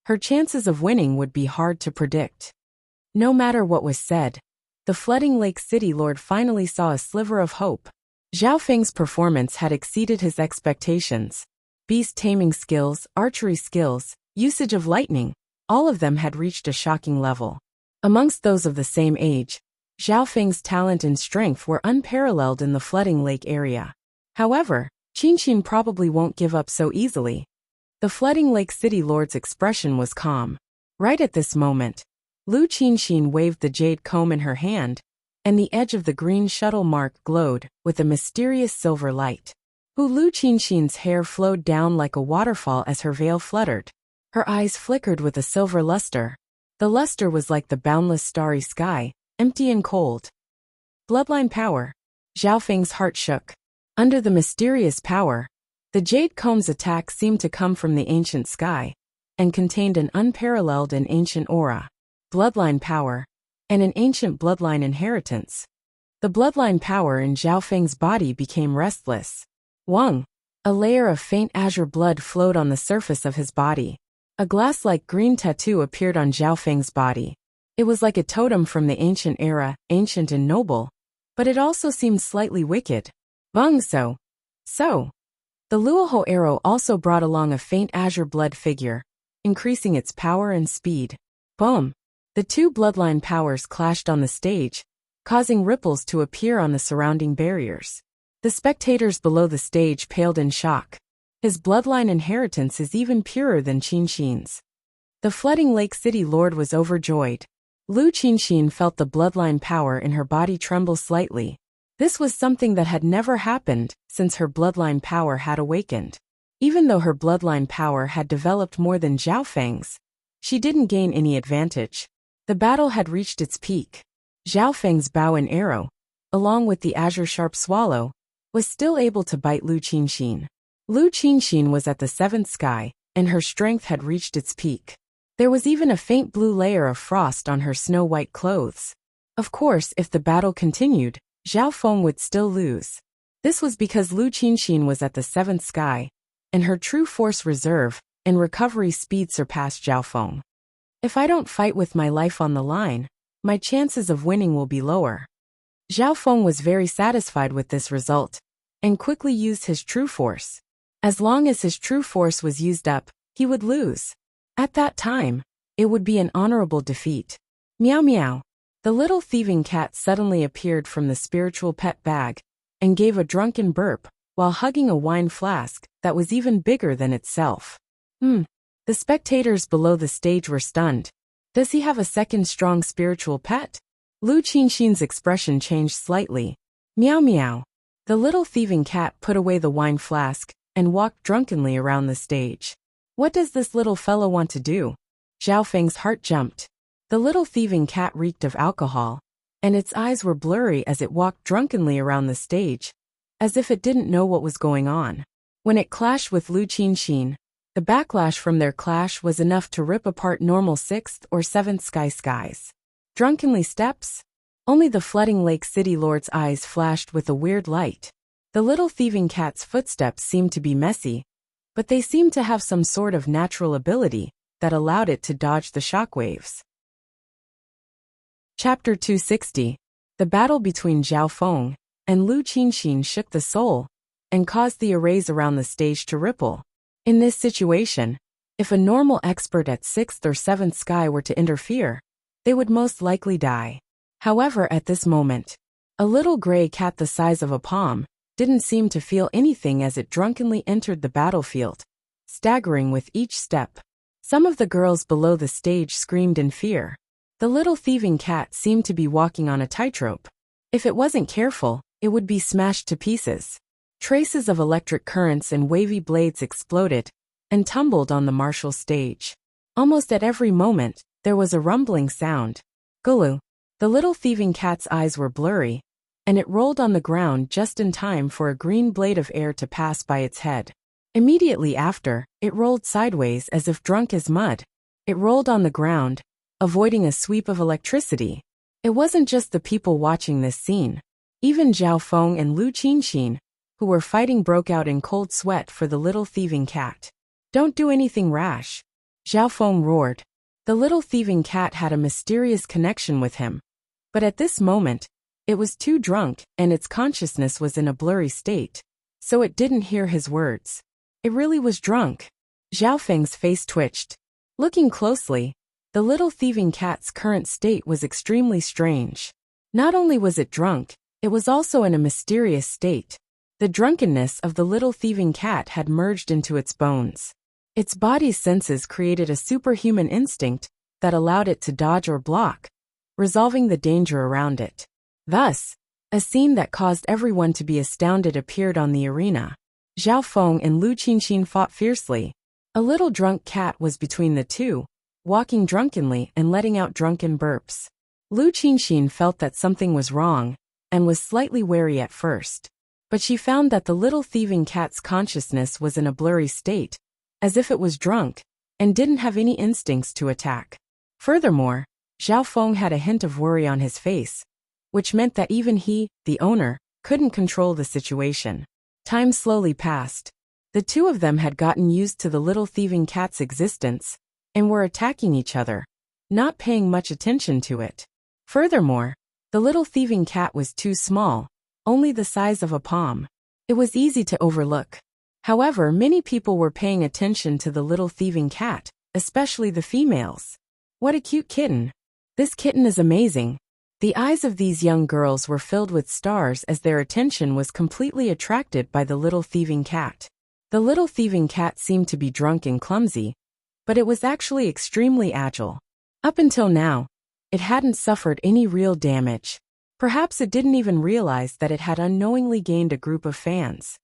her chances of winning would be hard to predict. No matter what was said, the Flooding Lake City Lord finally saw a sliver of hope. Zhao Feng's performance had exceeded his expectations. Beast taming skills, archery skills, usage of lightning, all of them had reached a shocking level. Amongst those of the same age, Zhao Feng's talent and strength were unparalleled in the Flooding Lake area. However, Qinxin probably won't give up so easily. The Flooding Lake City Lord's expression was calm. Right at this moment, Lu Qinxin waved the jade comb in her hand, and the edge of the green shuttle mark glowed with a mysterious silver light. Lu Qinxin's hair flowed down like a waterfall as her veil fluttered. Her eyes flickered with a silver luster. The luster was like the boundless starry sky, empty and cold. Bloodline power. Zhao Feng's heart shook. Under the mysterious power, The Jade Comb's attack seemed to come from the ancient sky, and contained an unparalleled and ancient aura, bloodline power, and an ancient bloodline inheritance. The bloodline power in Zhao Feng's body became restless. Wang. A layer of faint azure blood flowed on the surface of his body. A glass-like green tattoo appeared on Zhao Feng's body. It was like a totem from the ancient era, ancient and noble, but it also seemed slightly wicked. Bung so. The Luoho arrow also brought along a faint azure blood figure, increasing its power and speed. Boom! The two bloodline powers clashed on the stage, causing ripples to appear on the surrounding barriers. The spectators below the stage paled in shock. His bloodline inheritance is even purer than Qinxin's. The flooding Lake City Lord was overjoyed. Lu Qinxin felt the bloodline power in her body tremble slightly. This was something that had never happened since her bloodline power had awakened. Even though her bloodline power had developed more than Zhao Feng's, she didn't gain any advantage. The battle had reached its peak. Zhao Feng's bow and arrow, along with the azure sharp swallow, was still able to bite Lu Qinxin. Lu Qinxin was at the seventh sky, and her strength had reached its peak. There was even a faint blue layer of frost on her snow-white clothes. Of course, if the battle continued, Zhao Feng would still lose. This was because Lu Qinxin was at the seventh sky, and her true force reserve and recovery speed surpassed Zhao Feng. If I don't fight with my life on the line, my chances of winning will be lower. Zhao Feng was very satisfied with this result, and quickly used his true force. As long as his true force was used up, he would lose. At that time, it would be an honorable defeat. Meow meow. The little thieving cat suddenly appeared from the spiritual pet bag, and gave a drunken burp, while hugging a wine flask that was even bigger than itself. The spectators below the stage were stunned. Does he have a second strong spiritual pet? Lu Qinxin's expression changed slightly. Meow meow. The little thieving cat put away the wine flask and walked drunkenly around the stage. What does this little fellow want to do? Zhao Feng's heart jumped. The little thieving cat reeked of alcohol, and its eyes were blurry as it walked drunkenly around the stage, as if it didn't know what was going on. When it clashed with Lu Qinxin, the backlash from their clash was enough to rip apart normal 6th or 7th skies. Drunkenly steps? Only the flooding Lake City Lord's eyes flashed with a weird light. The little thieving cat's footsteps seemed to be messy, but they seemed to have some sort of natural ability that allowed it to dodge the shockwaves. Chapter 260. The battle between Zhao Feng and Lu Qinxin shook the soul and caused the arrays around the stage to ripple. In this situation, if a normal expert at 6th or 7th sky were to interfere, they would most likely die. However, at this moment, a little gray cat the size of a palm didn't seem to feel anything as it drunkenly entered the battlefield, staggering with each step. Some of the girls below the stage screamed in fear. The little thieving cat seemed to be walking on a tightrope. If it wasn't careful, it would be smashed to pieces. Traces of electric currents and wavy blades exploded and tumbled on the martial stage. Almost at every moment, there was a rumbling sound. Gulu. The little thieving cat's eyes were blurry, and it rolled on the ground just in time for a green blade of air to pass by its head. Immediately after, it rolled sideways as if drunk as mud. It rolled on the ground, avoiding a sweep of electricity. It wasn't just the people watching this scene. Even Zhao Feng and Lu Qinxin, who were fighting, broke out in cold sweat for the little thieving cat. Don't do anything rash. Zhao Feng roared. The little thieving cat had a mysterious connection with him. But at this moment, it was too drunk and its consciousness was in a blurry state, so it didn't hear his words. It really was drunk. Zhao Feng's face twitched. Looking closely, the little thieving cat's current state was extremely strange. Not only was it drunk, it was also in a mysterious state. The drunkenness of the little thieving cat had merged into its bones. Its body's senses created a superhuman instinct that allowed it to dodge or block, resolving the danger around it. Thus, a scene that caused everyone to be astounded appeared on the arena. Zhao Feng and Lu Qinxin fought fiercely. A little drunk cat was between the two, walking drunkenly and letting out drunken burps. Lu Qinxin felt that something was wrong, and was slightly wary at first. but she found that the little thieving cat's consciousness was in a blurry state, as if it was drunk, and didn't have any instincts to attack. Furthermore, Zhao Feng had a hint of worry on his face, which meant that even he, the owner, couldn't control the situation. Time slowly passed. The two of them had gotten used to the little thieving cat's existence, and were attacking each other, not paying much attention to it. Furthermore, the little thieving cat was too small, only the size of a palm. It was easy to overlook. However, many people were paying attention to the little thieving cat, especially the females. What a cute kitten. This kitten is amazing. The eyes of these young girls were filled with stars as their attention was completely attracted by the little thieving cat. The little thieving cat seemed to be drunk and clumsy, but it was actually extremely agile. Up until now, it hadn't suffered any real damage. Perhaps it didn't even realize that it had unknowingly gained a group of fans.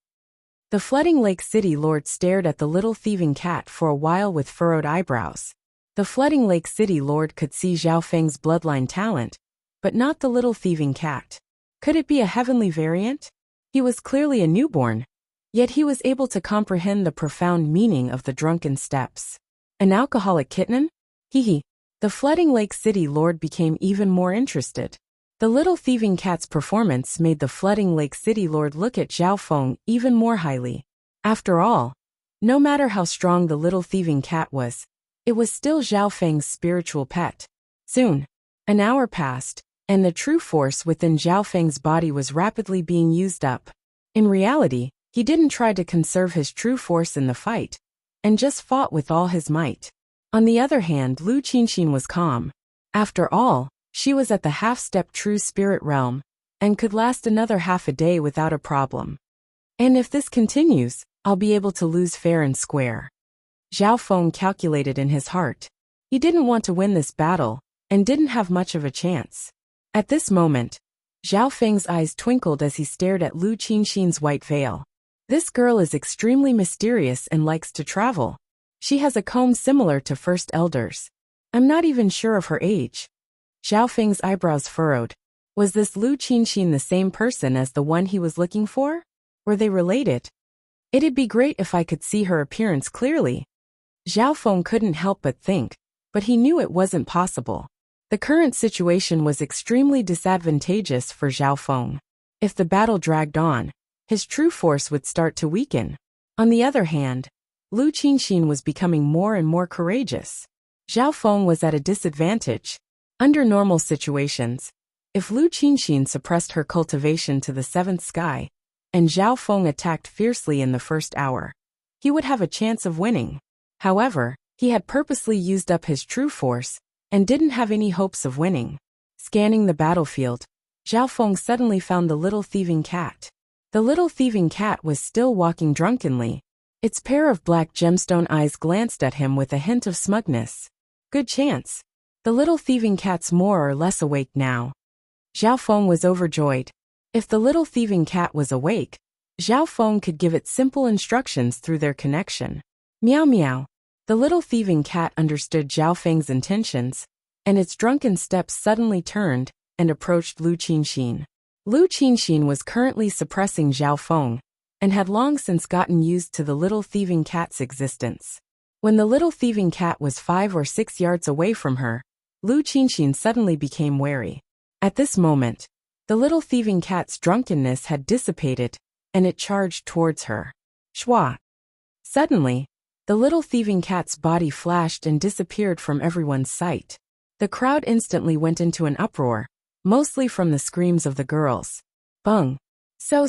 The Flooding Lake City Lord stared at the little thieving cat for a while with furrowed eyebrows. The Flooding Lake City Lord could see Zhao Feng's bloodline talent, but not the little thieving cat. Could it be a heavenly variant? He was clearly a newborn, yet he was able to comprehend the profound meaning of the drunken steps. An alcoholic kitten? Hee. The Flooding Lake City Lord became even more interested. The little thieving cat's performance made the Flooding Lake City Lord look at Zhao Feng even more highly. After all, no matter how strong the little thieving cat was, it was still Zhao Feng's spiritual pet. Soon, an hour passed, and the true force within Zhao Feng's body was rapidly being used up. In reality, he didn't try to conserve his true force in the fight, and just fought with all his might. On the other hand, Lu Qinxin was calm. After all, she was at the half-step true spirit realm, and could last another half a day without a problem. And if this continues, I'll be able to lose fair and square. Zhao Feng calculated in his heart. He didn't want to win this battle, and didn't have much of a chance. At this moment, Zhao Feng's eyes twinkled as he stared at Lu Qinxin's white veil. This girl is extremely mysterious and likes to travel. She has a comb similar to First Elders. I'm not even sure of her age. Zhao Feng's eyebrows furrowed. Was this Lu Qinxin the same person as the one he was looking for? Were they related? It'd be great if I could see her appearance clearly. Zhao Feng couldn't help but think, but he knew it wasn't possible. The current situation was extremely disadvantageous for Zhao Feng. If the battle dragged on, his true force would start to weaken. On the other hand, Lu Qinxin was becoming more and more courageous. Zhao Feng was at a disadvantage. Under normal situations, if Lu Qinxin suppressed her cultivation to the seventh sky, and Zhao Feng attacked fiercely in the first hour, he would have a chance of winning. However, he had purposely used up his true force, and didn't have any hopes of winning. Scanning the battlefield, Zhao Feng suddenly found the little thieving cat. The little thieving cat was still walking drunkenly. Its pair of black gemstone eyes glanced at him with a hint of smugness. Good chance. The little thieving cat's more or less awake now. Zhao Feng was overjoyed. If the little thieving cat was awake, Zhao Feng could give it simple instructions through their connection. Meow meow. The little thieving cat understood Zhao Feng's intentions, and its drunken steps suddenly turned and approached Lu Qinxin. Lu Qinxin was currently suppressing Zhao Feng, and had long since gotten used to the little thieving cat's existence. When the little thieving cat was 5 or 6 yards away from her, Lu Qinxin suddenly became wary. At this moment, the little thieving cat's drunkenness had dissipated, and it charged towards her. Shwa! Suddenly, the little thieving cat's body flashed and disappeared from everyone's sight. The crowd instantly went into an uproar, mostly from the screams of the girls. Bung! So.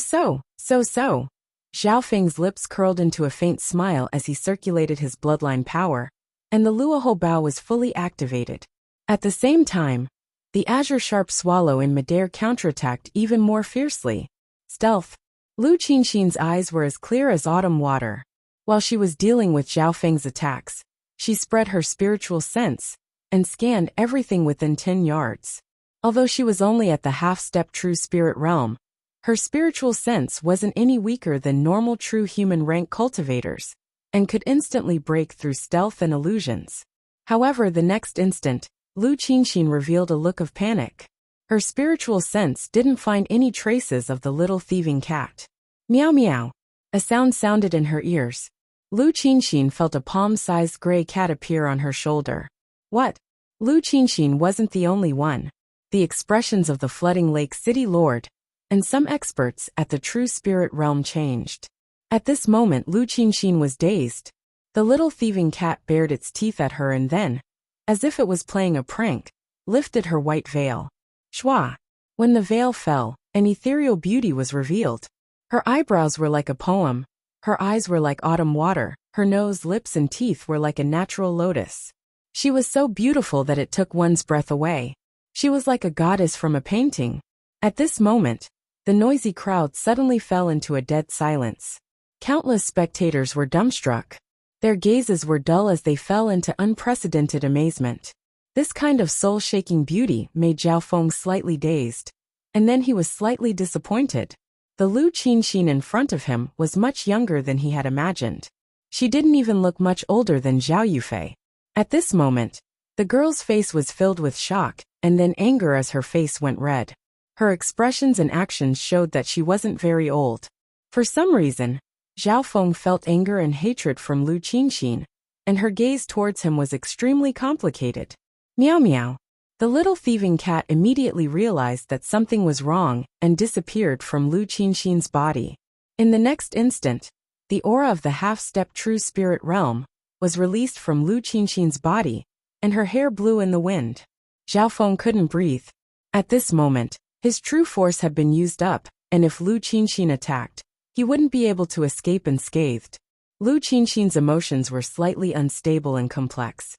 Zhao Feng's lips curled into a faint smile as he circulated his bloodline power, and the Luoho Bao was fully activated. At the same time, the Azure Sharp Swallow in midair counterattacked even more fiercely. Stealth. Lu Qinxin's eyes were as clear as autumn water. While she was dealing with Zhao Feng's attacks, she spread her spiritual sense, and scanned everything within 10 yards. Although she was only at the half-step true spirit realm, her spiritual sense wasn't any weaker than normal true human rank cultivators, and could instantly break through stealth and illusions. However, the next instant, Lu Qinxin revealed a look of panic. Her spiritual sense didn't find any traces of the little thieving cat. Meow meow. A sound sounded in her ears. Lu Qinxin felt a palm-sized gray cat appear on her shoulder. What? Lu Qinxin wasn't the only one. The expressions of the flooding lake city lord and some experts at the true spirit realm changed. At this moment Lu Qinxin was dazed. The little thieving cat bared its teeth at her and then, as if it was playing a prank, lifted her white veil. Shwa! When the veil fell, an ethereal beauty was revealed. Her eyebrows were like a poem, her eyes were like autumn water, her nose, lips and teeth were like a natural lotus. She was so beautiful that it took one's breath away. She was like a goddess from a painting. At this moment, the noisy crowd suddenly fell into a dead silence. Countless spectators were dumbstruck. Their gazes were dull as they fell into unprecedented amazement. This kind of soul-shaking beauty made Zhao Feng slightly dazed. And then he was slightly disappointed. The Lu Qinxin in front of him was much younger than he had imagined. She didn't even look much older than Zhao Yufei. At this moment, the girl's face was filled with shock, and then anger as her face went red. Her expressions and actions showed that she wasn't very old. For some reason, Zhao Feng felt anger and hatred from Lu Qinxin, and her gaze towards him was extremely complicated. Meow meow. The little thieving cat immediately realized that something was wrong and disappeared from Lu Qinxin's body. In the next instant, the aura of the half-step true spirit realm was released from Lu Qinxin's body, and her hair blew in the wind. Zhao Feng couldn't breathe. At this moment, his true force had been used up, and if Lu Qinxin attacked, he wouldn't be able to escape unscathed. Lu Qinxin's emotions were slightly unstable and complex.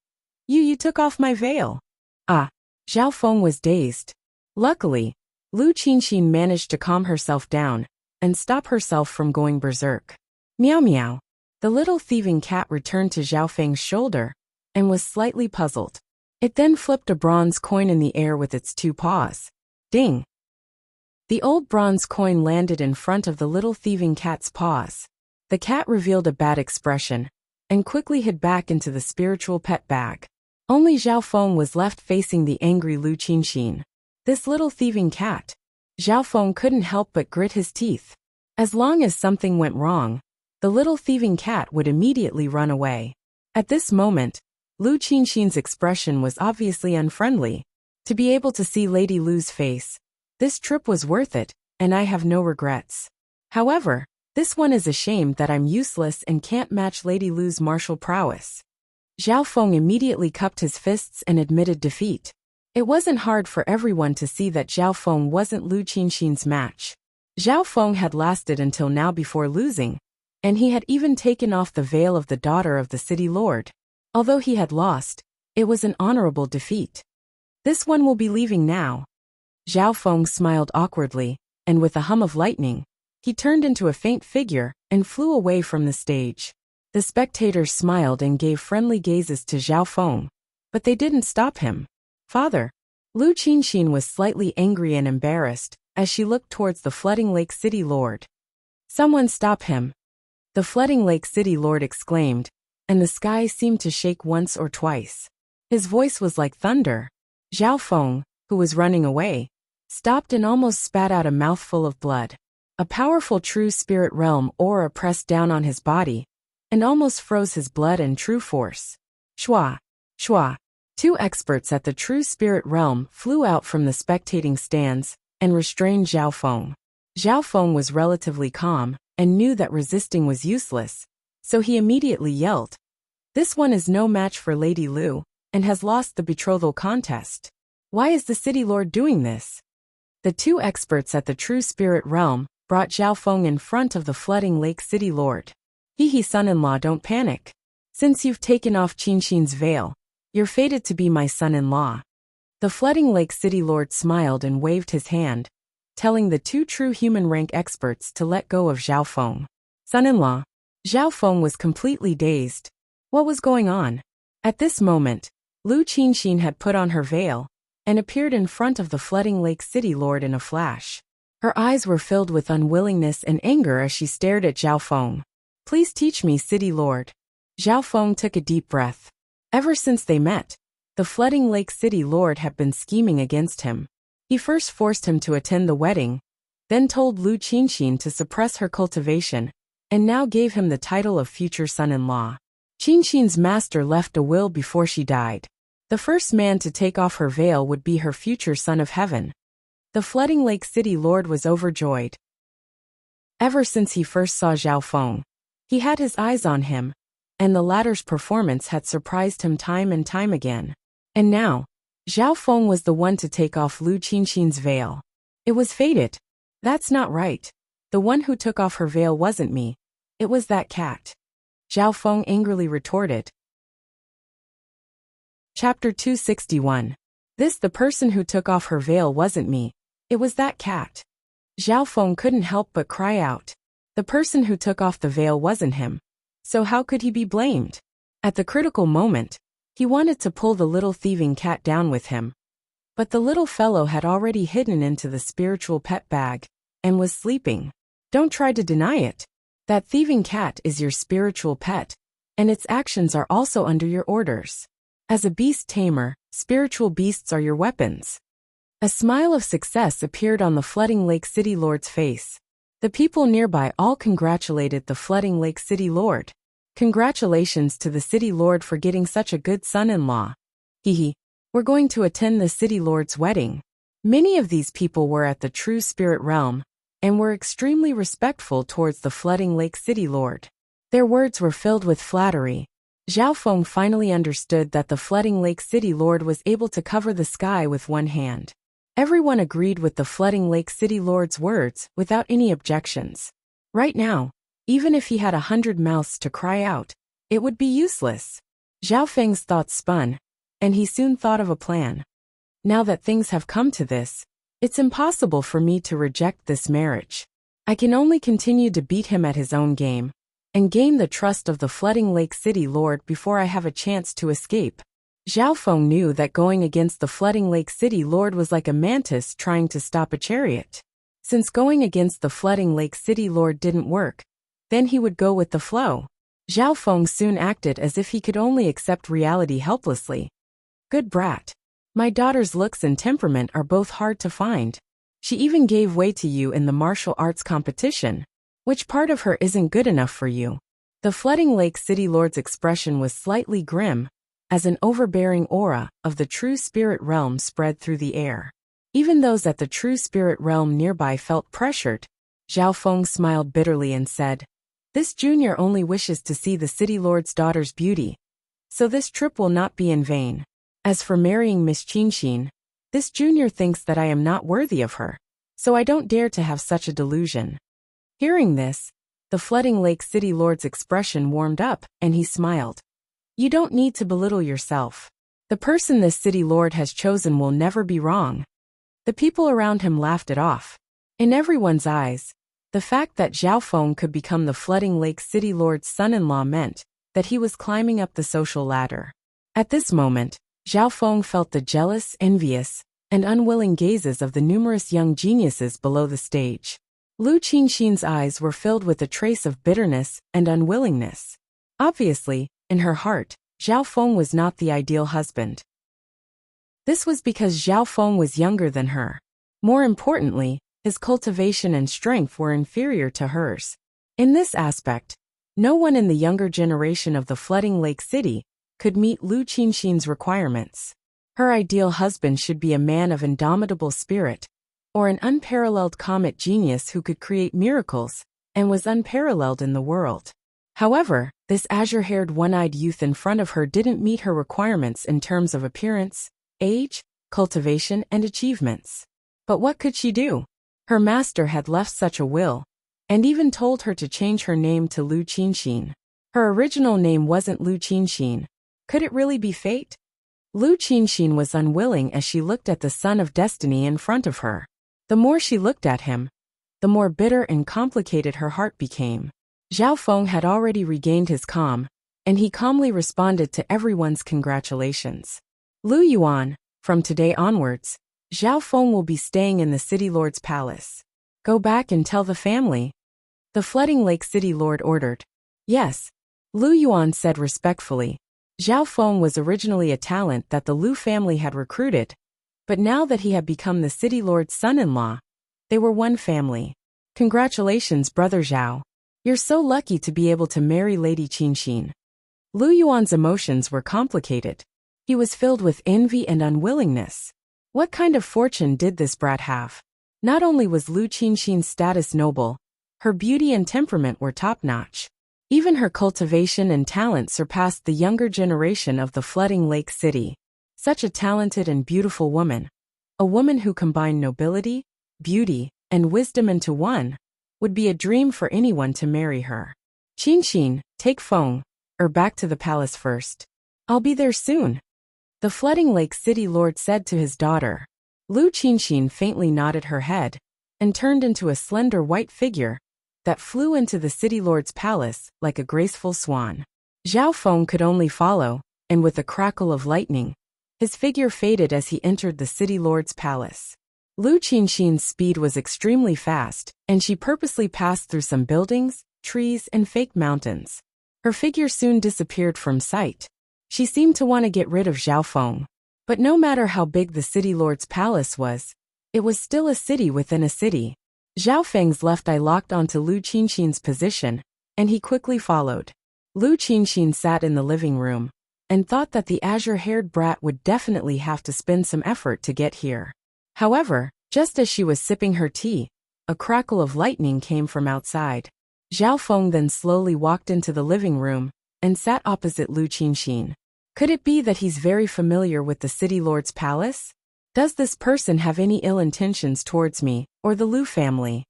You took off my veil. Ah. Zhao Feng was dazed. Luckily, Lu Qinxin managed to calm herself down and stop herself from going berserk. Meow meow. The little thieving cat returned to Zhao Feng's shoulder and was slightly puzzled. It then flipped a bronze coin in the air with its two paws. Ding! The old bronze coin landed in front of the little thieving cat's paws. The cat revealed a bad expression and quickly hid back into the spiritual pet bag. Only Zhao Feng was left facing the angry Lu Qinxin. This little thieving cat. Zhao Feng couldn't help but grit his teeth. As long as something went wrong, the little thieving cat would immediately run away. At this moment, Lu Qinxin's expression was obviously unfriendly. To be able to see Lady Lu's face, this trip was worth it, and I have no regrets. However, this one is ashamed that I'm useless and can't match Lady Lu's martial prowess. Zhao Feng immediately cupped his fists and admitted defeat. It wasn't hard for everyone to see that Zhao Feng wasn't Lu Qinxin's match. Zhao Feng had lasted until now before losing, and he had even taken off the veil of the daughter of the city lord. Although he had lost, it was an honorable defeat. This one will be leaving now. Zhao Feng smiled awkwardly, and with a hum of lightning, he turned into a faint figure and flew away from the stage. The spectators smiled and gave friendly gazes to Zhao Feng, but they didn't stop him. Father. Lu Qinxin was slightly angry and embarrassed as she looked towards the flooding lake city lord. Someone stop him. The flooding lake city lord exclaimed, and the sky seemed to shake once or twice. His voice was like thunder. Zhao Feng, who was running away, stopped and almost spat out a mouthful of blood. A powerful true spirit realm aura pressed down on his body and almost froze his blood and true force. Shwa! Shwa! Two experts at the true spirit realm flew out from the spectating stands and restrained Zhao Feng. Zhao Feng was relatively calm and knew that resisting was useless, so he immediately yelled, "This one is no match for Lady Lu, and has lost the betrothal contest. Why is the city lord doing this?" The two experts at the true spirit realm brought Zhao Feng in front of the flooding lake city lord. He son-in-law, don't panic. Since you've taken off Qinxin's veil, you're fated to be my son-in-law. The flooding lake city lord smiled and waved his hand, telling the two true human rank experts to let go of Zhao Feng. Son-in-law. Zhao Feng was completely dazed. What was going on? At this moment, Lu Qinxin had put on her veil and appeared in front of the flooding lake city lord in a flash. Her eyes were filled with unwillingness and anger as she stared at Zhao Feng. Please teach me, city lord. Zhao Feng took a deep breath. Ever since they met, the flooding lake city lord had been scheming against him. He first forced him to attend the wedding, then told Lu Qinxin to suppress her cultivation, and now gave him the title of future son-in-law. Qinxin's master left a will before she died. The first man to take off her veil would be her future son of heaven. The Flooding Lake City Lord was overjoyed. Ever since he first saw Zhao Feng, he had his eyes on him, and the latter's performance had surprised him time and time again. And now, Zhao Feng was the one to take off Lu Qinxin's veil. It was fated. That's not right. The one who took off her veil wasn't me. It was that cat. Zhao Feng angrily retorted. Chapter 261. The person who took off her veil wasn't me. It was that cat. Zhao Feng couldn't help but cry out. The person who took off the veil wasn't him. So how could he be blamed? At the critical moment, he wanted to pull the little thieving cat down with him. But the little fellow had already hidden into the spiritual pet bag, and was sleeping. Don't try to deny it. That thieving cat is your spiritual pet, and its actions are also under your orders. As a beast tamer, spiritual beasts are your weapons. A smile of success appeared on the Flooding Lake City Lord's face. The people nearby all congratulated the Flooding Lake City Lord. Congratulations to the City Lord for getting such a good son-in-law. Hehe. We're going to attend the City Lord's wedding. Many of these people were at the True Spirit Realm, and were extremely respectful towards the Flooding Lake City Lord. Their words were filled with flattery. Zhao Feng finally understood that the Flooding Lake City Lord was able to cover the sky with one hand. Everyone agreed with the Flooding Lake City Lord's words without any objections. Right now, even if he had 100 mouths to cry out, it would be useless. Zhao Feng's thoughts spun, and he soon thought of a plan. Now that things have come to this, it's impossible for me to reject this marriage. I can only continue to beat him at his own game, and gain the trust of the Flooding Lake City Lord before I have a chance to escape. Zhao Feng knew that going against the Flooding Lake City Lord was like a mantis trying to stop a chariot. Since going against the Flooding Lake City Lord didn't work, then he would go with the flow. Zhao Feng soon acted as if he could only accept reality helplessly. Good brat. My daughter's looks and temperament are both hard to find. She even gave way to you in the martial arts competition. Which part of her isn't good enough for you? The Flooding Lake City Lord's expression was slightly grim, as an overbearing aura of the True Spirit Realm spread through the air. Even those at the True Spirit Realm nearby felt pressured. Zhao Feng smiled bitterly and said, "This junior only wishes to see the City Lord's daughter's beauty, so this trip will not be in vain. As for marrying Miss Qinxin, this junior thinks that I am not worthy of her, so I don't dare to have such a delusion." Hearing this, the Flooding Lake City Lord's expression warmed up, and he smiled. You don't need to belittle yourself. The person this City Lord has chosen will never be wrong. The people around him laughed it off. In everyone's eyes, the fact that Zhao Feng could become the Flooding Lake City Lord's son-in-law meant that he was climbing up the social ladder. At this moment, Zhao Feng felt the jealous, envious, and unwilling gazes of the numerous young geniuses below the stage. Lu Qinxin's eyes were filled with a trace of bitterness and unwillingness. Obviously, in her heart, Zhao Feng was not the ideal husband. This was because Zhao Feng was younger than her. More importantly, his cultivation and strength were inferior to hers. In this aspect, no one in the younger generation of the Flooding Lake City could meet Lu Qinxin's requirements. Her ideal husband should be a man of indomitable spirit, or an unparalleled comet genius who could create miracles, and was unparalleled in the world. However, this azure-haired one-eyed youth in front of her didn't meet her requirements in terms of appearance, age, cultivation, and achievements. But what could she do? Her master had left such a will, and even told her to change her name to Lu Qinxin. Her original name wasn't Lu Qinxin. Could it really be fate? Lu Qinxin was unwilling as she looked at the son of destiny in front of her. The more she looked at him, the more bitter and complicated her heart became. Zhao Feng had already regained his calm, and he calmly responded to everyone's congratulations. Lu Yuan, from today onwards, Zhao Feng will be staying in the City Lord's palace. Go back and tell the family. The Flooding Lake City Lord ordered. Yes, Lu Yuan said respectfully. Zhao Feng was originally a talent that the Lu family had recruited, but now that he had become the City Lord's son-in-law, They were one family. Congratulations, Brother Zhao. You're so lucky to be able to marry Lady Qinxin. Lu Yuan's emotions were complicated. He was filled with envy and unwillingness. What kind of fortune did this brat have? Not only was Lu Qinxin's status noble, her beauty and temperament were top-notch. Even her cultivation and talent surpassed the younger generation of the Flooding Lake City. Such a talented and beautiful woman. A woman who combined nobility, beauty, and wisdom into one, would be a dream for anyone to marry her. Qinxin, take Feng, back to the palace first. I'll be there soon. The Flooding Lake City Lord said to his daughter. Lu Qinxin faintly nodded her head, and turned into a slender white figure that flew into the City Lord's palace like a graceful swan. Zhao Feng could only follow, and with a crackle of lightning, his figure faded as he entered the City Lord's palace. Lu Qinxin's speed was extremely fast, and she purposely passed through some buildings, trees, and fake mountains. Her figure soon disappeared from sight. She seemed to want to get rid of Zhao Feng. But no matter how big the City Lord's palace was, it was still a city within a city. Zhao Feng's left eye locked onto Lu Qinxin's position, and he quickly followed. Lu Qinxin sat in the living room, and thought that the azure-haired brat would definitely have to spend some effort to get here. However, just as she was sipping her tea, a crackle of lightning came from outside. Zhao Feng then slowly walked into the living room, and sat opposite Lu Qinxin. Could it be that he's very familiar with the City Lord's palace? Does this person have any ill intentions towards me, or the Lu family?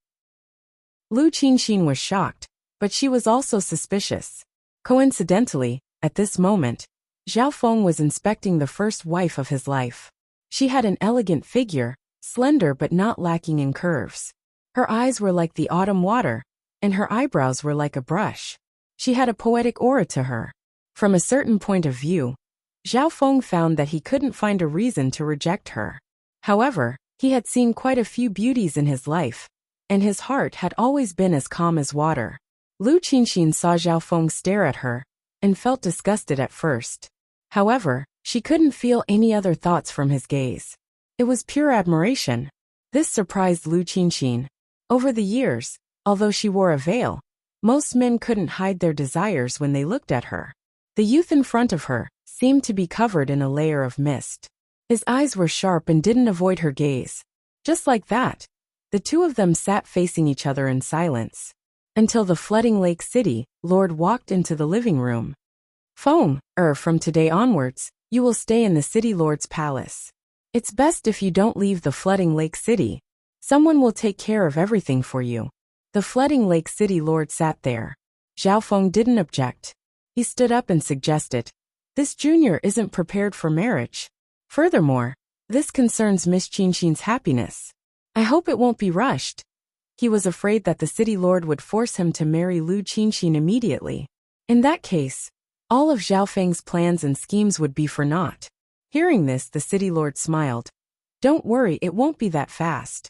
Lu Qinxin was shocked, but she was also suspicious. Coincidentally, at this moment, Zhao Feng was inspecting the first wife of his life. She had an elegant figure, slender but not lacking in curves. Her eyes were like the autumn water, and her eyebrows were like a brush. She had a poetic aura to her. From a certain point of view, Zhao Feng found that he couldn't find a reason to reject her. However, he had seen quite a few beauties in his life, and his heart had always been as calm as water. Lu Qinxin saw Zhao Feng stare at her, and felt disgusted at first. However, she couldn't feel any other thoughts from his gaze. It was pure admiration. This surprised Lu Qinxin. Over the years, although she wore a veil, most men couldn't hide their desires when they looked at her. The youth in front of her seemed to be covered in a layer of mist. His eyes were sharp and didn't avoid her gaze. Just like that, the two of them sat facing each other in silence. Until the Flooding Lake City Lord walked into the living room. Feng, from today onwards, you will stay in the City Lord's palace. It's best if you don't leave the Flooding Lake City. Someone will take care of everything for you. The Flooding Lake City Lord sat there. Zhao Feng didn't object. He stood up and suggested, this junior isn't prepared for marriage. Furthermore, this concerns Miss Qinxin's happiness. I hope it won't be rushed. He was afraid that the City Lord would force him to marry Lu Qinxin immediately. In that case, all of Zhao Feng's plans and schemes would be for naught. Hearing this, the City Lord smiled. Don't worry, it won't be that fast.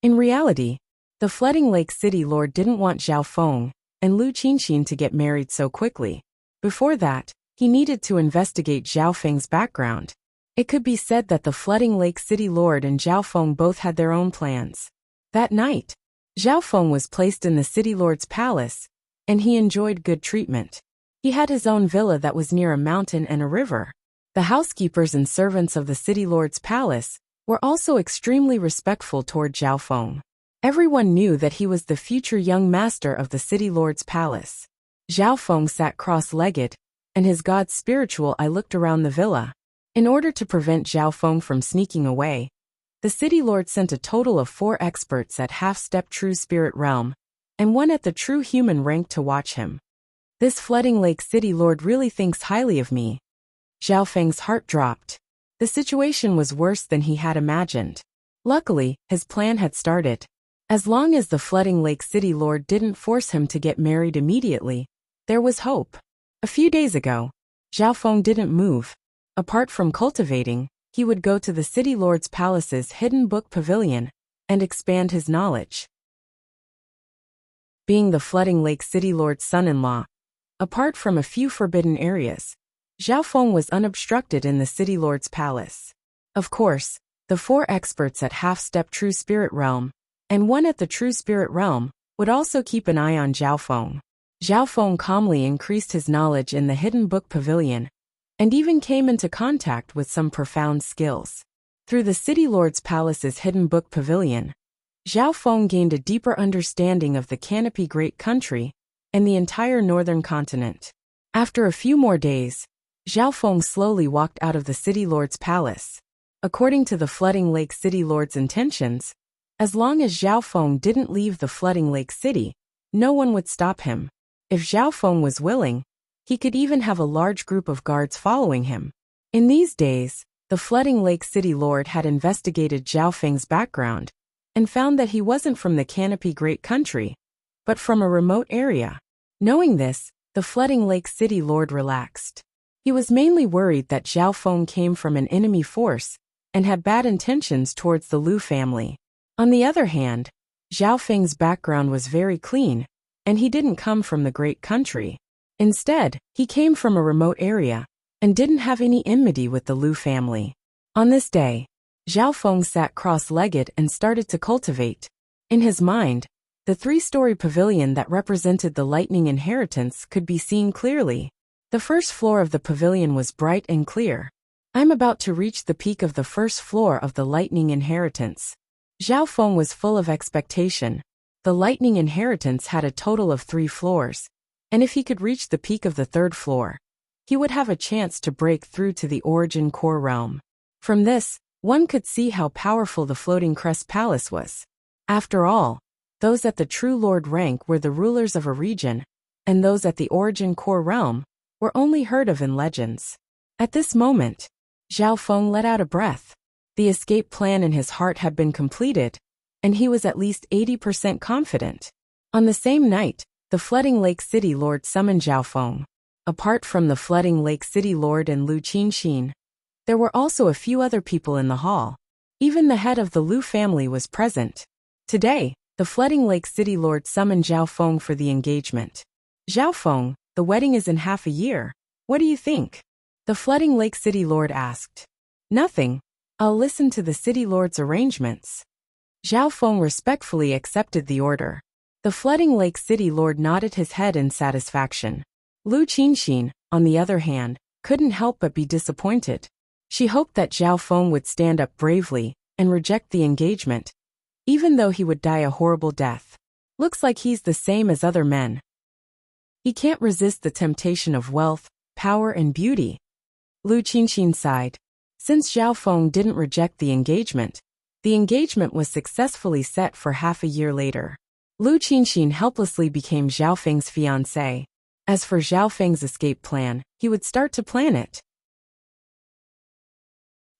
In reality, the Flooding Lake City Lord didn't want Zhao Feng and Lu Qinxin to get married so quickly. Before that, he needed to investigate Zhao Feng's background. It could be said that the Flooding Lake City Lord and Zhao Feng both had their own plans. That night, Zhao Feng was placed in the City Lord's palace, and he enjoyed good treatment. He had his own villa that was near a mountain and a river. The housekeepers and servants of the City Lord's palace were also extremely respectful toward Zhao Feng. Everyone knew that he was the future young master of the City Lord's palace. Zhao Feng sat cross-legged, and his god's spiritual eye looked around the villa. In order to prevent Zhao Feng from sneaking away, the City Lord sent a total of 4 experts at half-step true spirit realm, and 1 at the true human rank to watch him. This Flooding Lake City Lord really thinks highly of me. Zhao Feng's heart dropped. The situation was worse than he had imagined. Luckily, his plan had started. As long as the Flooding Lake City Lord didn't force him to get married immediately, there was hope. A few days ago, Zhao Feng didn't move. Apart from cultivating, he would go to the City Lord's palace's hidden book pavilion and expand his knowledge. Being the Flooding Lake City Lord's son-in-law, apart from a few forbidden areas, Zhao Feng was unobstructed in the City Lord's palace. Of course, the 4 experts at half-step true spirit realm and one at the True Spirit Realm, would also keep an eye on Zhao Feng. Zhao Feng calmly increased his knowledge in the Hidden Book Pavilion, and even came into contact with some profound skills. Through the City Lord's Palace's Hidden Book Pavilion, Zhao Feng gained a deeper understanding of the Canopy Great Country and the entire northern continent. After a few more days, Zhao Feng slowly walked out of the City Lord's palace. According to the Flooding Lake City Lord's intentions, as long as Zhao Feng didn't leave the Flooding Lake City, no one would stop him. If Zhao Feng was willing, he could even have a large group of guards following him. In these days, the Flooding Lake City Lord had investigated Zhao Feng's background and found that he wasn't from the Canopy Great Country, but from a remote area. Knowing this, the Flooding Lake City Lord relaxed. He was mainly worried that Zhao Feng came from an enemy force and had bad intentions towards the Lu family. On the other hand, Zhao Feng's background was very clean, and he didn't come from the Great Country. Instead, he came from a remote area and didn't have any enmity with the Lu family. On this day, Zhao Feng sat cross-legged and started to cultivate. In his mind, the three-story pavilion that represented the Lightning Inheritance could be seen clearly. The first floor of the pavilion was bright and clear. I'm about to reach the peak of the first floor of the Lightning Inheritance. Zhao Feng was full of expectation. The Lightning Inheritance had a total of 3 floors, and if he could reach the peak of the 3rd floor, he would have a chance to break through to the Origin Core Realm. From this, one could see how powerful the Floating Crest Palace was. After all, those at the True Lord rank were the rulers of a region, and those at the Origin Core Realm were only heard of in legends. At this moment, Zhao Feng let out a breath. The escape plan in his heart had been completed, and he was at least 80% confident. On the same night, the Flooding Lake City Lord summoned Zhao Feng. Apart from the Flooding Lake City Lord and Lu Qinxin, there were also a few other people in the hall. Even the head of the Lu family was present. Today, the Flooding Lake City Lord summoned Zhao Feng for the engagement. Zhao Feng, the wedding is in half a year. What do you think? The Flooding Lake City Lord asked. Nothing. I'll listen to the City Lord's arrangements. Zhao Feng respectfully accepted the order. The Flooding Lake City Lord nodded his head in satisfaction. Lu Qinxin, on the other hand, couldn't help but be disappointed. She hoped that Zhao Feng would stand up bravely and reject the engagement, even though he would die a horrible death. Looks like he's the same as other men. He can't resist the temptation of wealth, power, and beauty. Lu Qinxin sighed. Since Zhao Feng didn't reject the engagement was successfully set for half a year later. Lu Qinxin helplessly became Zhao Feng's fiancé. As for Zhao Feng's escape plan, he would start to plan it.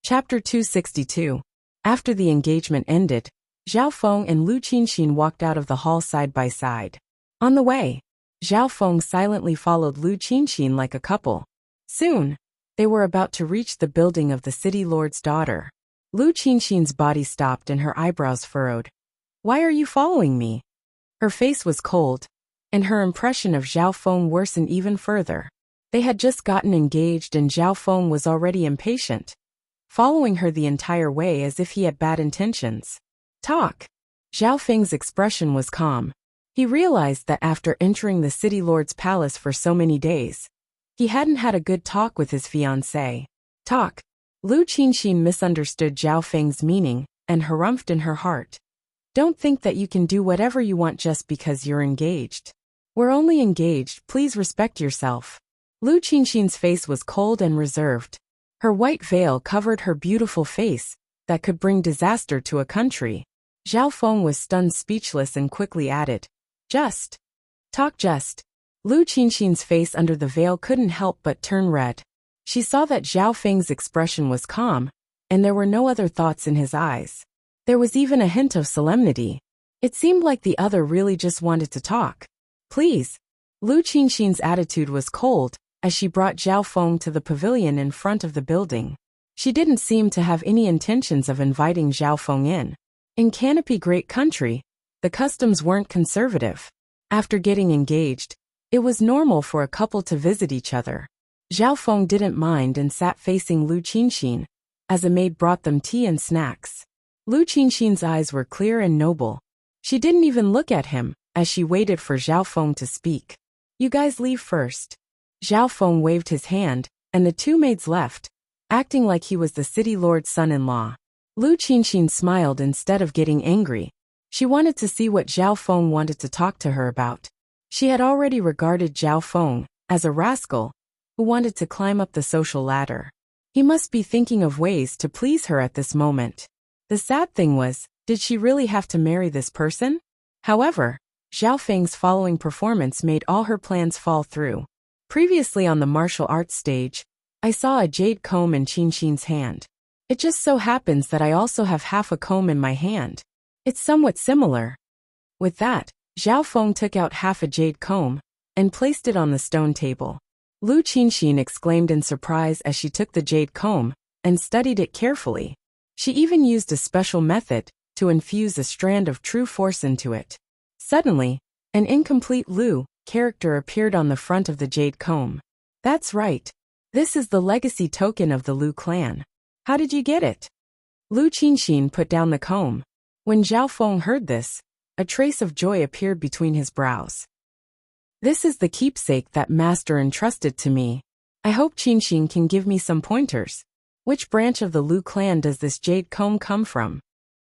Chapter 262. After the engagement ended, Zhao Feng and Lu Qinxin walked out of the hall side by side. On the way, Zhao Feng silently followed Lu Qinxin like a couple. Soon, they were about to reach the building of the City Lord's daughter. Lu Qinxin's body stopped and her eyebrows furrowed. Why are you following me? Her face was cold, and her impression of Zhao Feng worsened even further. They had just gotten engaged and Zhao Feng was already impatient, following her the entire way as if he had bad intentions. Talk. Zhao Feng's expression was calm. He realized that after entering the City Lord's palace for so many days, he hadn't had a good talk with his fiancée. Talk. Lu Qinxin misunderstood Zhao Feng's meaning and harumphed in her heart. Don't think that you can do whatever you want just because you're engaged. We're only engaged, please respect yourself. Lu Qinxin's face was cold and reserved. Her white veil covered her beautiful face that could bring disaster to a country. Zhao Feng was stunned speechless and quickly added, Just. Talk just. Lu Qinxin's face under the veil couldn't help but turn red. She saw that Zhao Feng's expression was calm, and there were no other thoughts in his eyes. There was even a hint of solemnity. It seemed like the other really just wanted to talk. Please. Lu Qinxin's attitude was cold as she brought Zhao Feng to the pavilion in front of the building. She didn't seem to have any intentions of inviting Zhao Feng in. In Canopy Great Country, the customs weren't conservative. After getting engaged, it was normal for a couple to visit each other. Zhao Feng didn't mind and sat facing Lu Qinxin, as a maid brought them tea and snacks. Lu Qinxin's eyes were clear and noble. She didn't even look at him, as she waited for Zhao Feng to speak. You guys leave first. Zhao Feng waved his hand, and the two maids left, acting like he was the city lord's son-in-law. Lu Qinxin smiled instead of getting angry. She wanted to see what Zhao Feng wanted to talk to her about. She had already regarded Zhao Feng as a rascal who wanted to climb up the social ladder. He must be thinking of ways to please her at this moment. The sad thing was, did she really have to marry this person? However, Zhao Feng's following performance made all her plans fall through. Previously on the martial arts stage, I saw a jade comb in Qinxin's hand. It just so happens that I also have half a comb in my hand. It's somewhat similar. With that, Zhao Feng took out half a jade comb and placed it on the stone table. Lu Qinxin exclaimed in surprise as she took the jade comb and studied it carefully. She even used a special method to infuse a strand of true force into it. Suddenly, an incomplete Lu character appeared on the front of the jade comb. That's right. This is the legacy token of the Lu clan. How did you get it? Lu Qinxin put down the comb. When Zhao Feng heard this, a trace of joy appeared between his brows. This is the keepsake that master entrusted to me. I hope Qinxin can give me some pointers. Which branch of the Lu clan does this jade comb come from?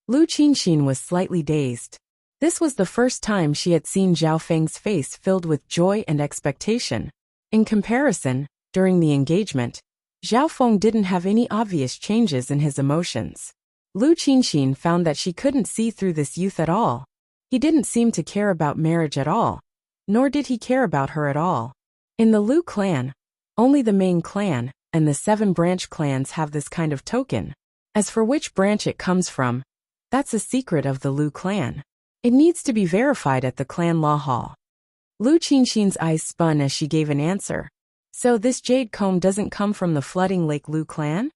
Lu Qinxin was slightly dazed. This was the first time she had seen Zhao Feng's face filled with joy and expectation. In comparison, during the engagement, Zhao Feng didn't have any obvious changes in his emotions. Lu Qinxin found that she couldn't see through this youth at all. He didn't seem to care about marriage at all, nor did he care about her at all. In the Lu clan, only the main clan and the 7 branch clans have this kind of token. As for which branch it comes from, that's a secret of the Lu clan. It needs to be verified at the clan law hall. Lu Qinxin's eyes spun as she gave an answer. So this jade comb doesn't come from the Flooding Lake Lu clan?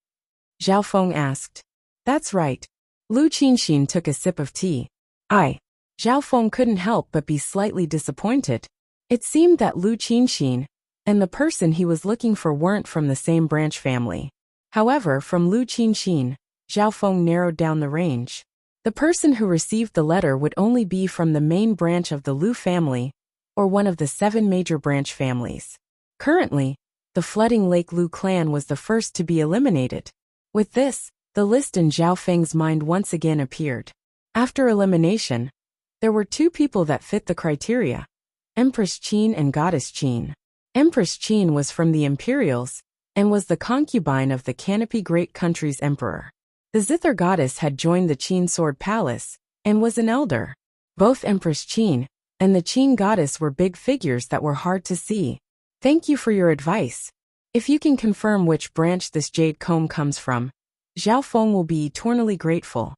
Zhao Feng asked. That's right. Lu Qinxin took a sip of tea. Zhao Feng couldn't help but be slightly disappointed. It seemed that Lu Qinxin and the person he was looking for weren't from the same branch family. However, from Lu Qinxin, Zhao Feng narrowed down the range. The person who received the letter would only be from the main branch of the Lu family, or one of the 7 major branch families. Currently, the Flooding Lake Lu clan was the first to be eliminated. With this, the list in Zhao Feng's mind once again appeared. After elimination, there were 2 people that fit the criteria: Empress Qin and Goddess Qin. Empress Qin was from the Imperials, and was the concubine of the Canopy Great Country's emperor. The Zither goddess had joined the Qin Sword Palace, and was an elder. Both Empress Qin and the Qin goddess were big figures that were hard to see. Thank you for your advice. If you can confirm which branch this jade comb comes from, Zhao Feng will be eternally grateful.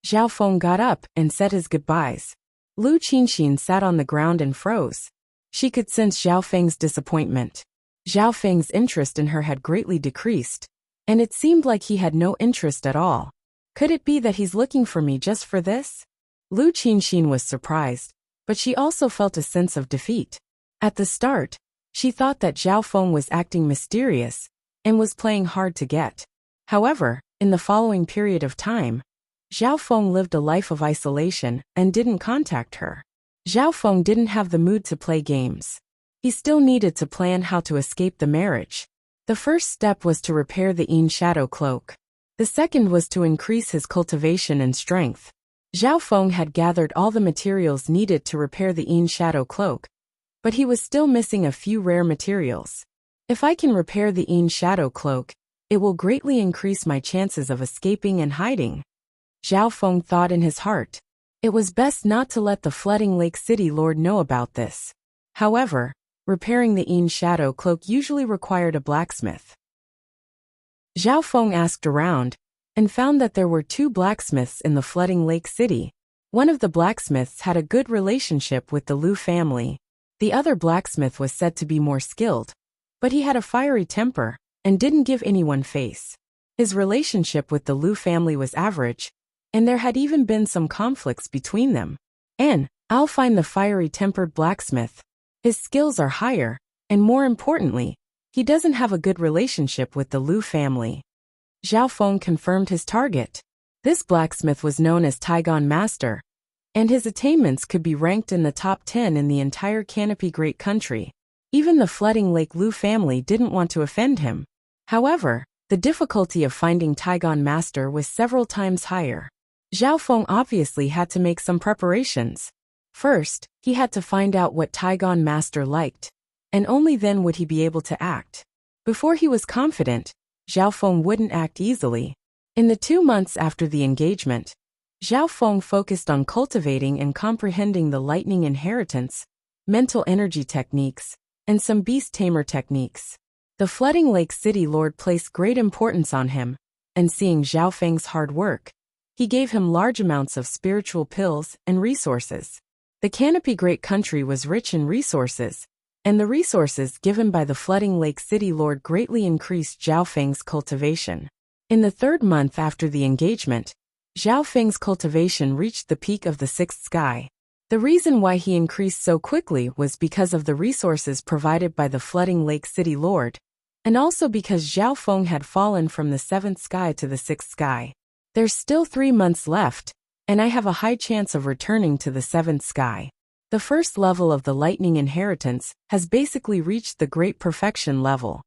Zhao Feng got up and said his goodbyes. Lu Qinxin sat on the ground and froze. She could sense Zhao Feng's disappointment. Zhao Feng's interest in her had greatly decreased, and it seemed like he had no interest at all. Could it be that he's looking for me just for this? Lu Qinxin was surprised, but she also felt a sense of defeat. At the start, she thought that Zhao Feng was acting mysterious and was playing hard to get. However, in the following period of time, Zhao Feng lived a life of isolation and didn't contact her. Zhao Feng didn't have the mood to play games. He still needed to plan how to escape the marriage. The first step was to repair the Yin shadow cloak. The second was to increase his cultivation and strength. Zhao Feng had gathered all the materials needed to repair the Yin shadow cloak, but he was still missing a few rare materials. If I can repair the Yin shadow cloak, it will greatly increase my chances of escaping and hiding. Zhao Feng thought in his heart. It was best not to let the Flooding Lake City Lord know about this. However, repairing the Yin shadow cloak usually required a blacksmith. Zhao Feng asked around, and found that there were 2 blacksmiths in the Flooding Lake City. One of the blacksmiths had a good relationship with the Lu family. The other blacksmith was said to be more skilled, but he had a fiery temper, and didn't give anyone face. His relationship with the Lu family was average, and there had even been some conflicts between them. I'll find the fiery-tempered blacksmith. His skills are higher, and more importantly, he doesn't have a good relationship with the Lu family. Zhao Feng confirmed his target. This blacksmith was known as Taigon Master, and his attainments could be ranked in the top 10 in the entire Canopy Great Country. Even the Flooding Lake Lu family didn't want to offend him. However, the difficulty of finding Taigon Master was several times higher. Zhao Feng obviously had to make some preparations. First, he had to find out what Taigon Master liked, and only then would he be able to act. Before he was confident, Zhao Feng wouldn't act easily. In the 2 months after the engagement, Zhao Feng focused on cultivating and comprehending the lightning inheritance, mental energy techniques, and some beast tamer techniques. The Flooding Lake City Lord placed great importance on him, and seeing Zhao Feng's hard work, he gave him large amounts of spiritual pills and resources. The Canopy Great Country was rich in resources, and the resources given by the Flooding Lake City Lord greatly increased Zhao Feng's cultivation. In the 3rd month after the engagement, Zhao Feng's cultivation reached the peak of the 6th sky. The reason why he increased so quickly was because of the resources provided by the Flooding Lake City Lord, and also because Zhao Feng had fallen from the 7th sky to the 6th sky. There's still 3 months left, and I have a high chance of returning to the 7th sky. The first level of the lightning inheritance has basically reached the great perfection level.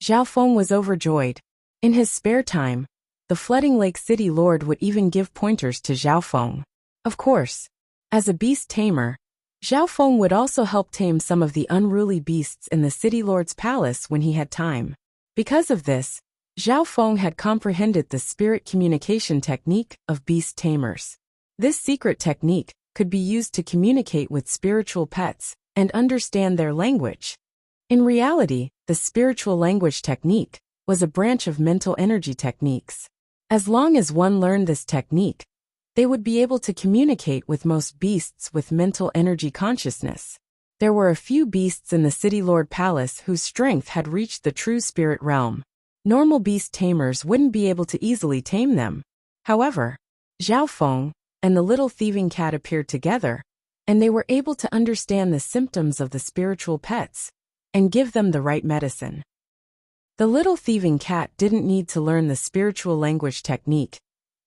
Zhao Feng was overjoyed. In his spare time, the Flooding Lake City Lord would even give pointers to Zhao Feng. Of course, as a beast tamer, Zhao Feng would also help tame some of the unruly beasts in the City Lord's palace when he had time. Because of this, Zhao Feng had comprehended the spirit communication technique of beast tamers. This secret technique could be used to communicate with spiritual pets and understand their language. In reality, the spiritual language technique was a branch of mental energy techniques. As long as one learned this technique, they would be able to communicate with most beasts with mental energy consciousness. There were a few beasts in the City Lord Palace whose strength had reached the true spirit realm. Normal beast tamers wouldn't be able to easily tame them. However, Zhao Feng and the little thieving cat appeared together, and they were able to understand the symptoms of the spiritual pets and give them the right medicine. The little thieving cat didn't need to learn the spiritual language technique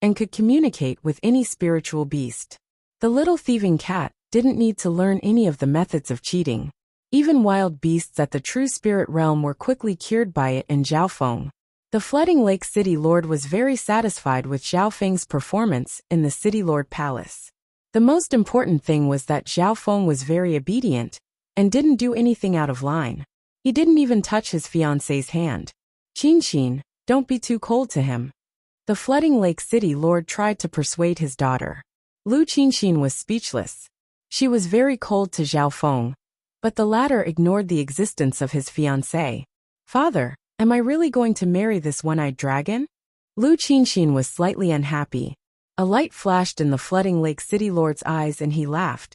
and could communicate with any spiritual beast. The little thieving cat didn't need to learn any of the methods of cheating. Even wild beasts at the true spirit realm were quickly cured by it in Zhao Feng. The Flooding Lake City Lord was very satisfied with Zhao Feng's performance in the City Lord Palace. The most important thing was that Zhao Feng was very obedient and didn't do anything out of line. He didn't even touch his fiancée's hand. Qin, don't be too cold to him. The Flooding Lake City Lord tried to persuade his daughter. Lu Qin was speechless. She was very cold to Zhao Feng, but the latter ignored the existence of his fiancée. Father, am I really going to marry this one-eyed dragon? Lu Qin was slightly unhappy. A light flashed in the Flooding Lake City Lord's eyes and he laughed.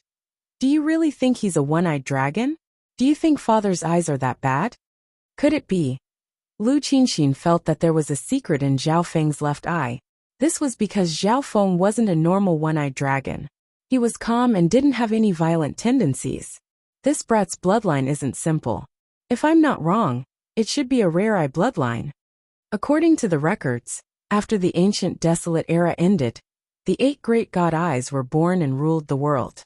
Do you really think he's a one-eyed dragon? Do you think father's eyes are that bad? Could it be? Lu Qin felt that there was a secret in Zhao Feng's left eye. This was because Zhao Feng wasn't a normal one-eyed dragon. He was calm and didn't have any violent tendencies. This brat's bloodline isn't simple. If I'm not wrong, it should be a rare-eye bloodline. According to the records, after the ancient desolate era ended, the 8 great god eyes were born and ruled the world.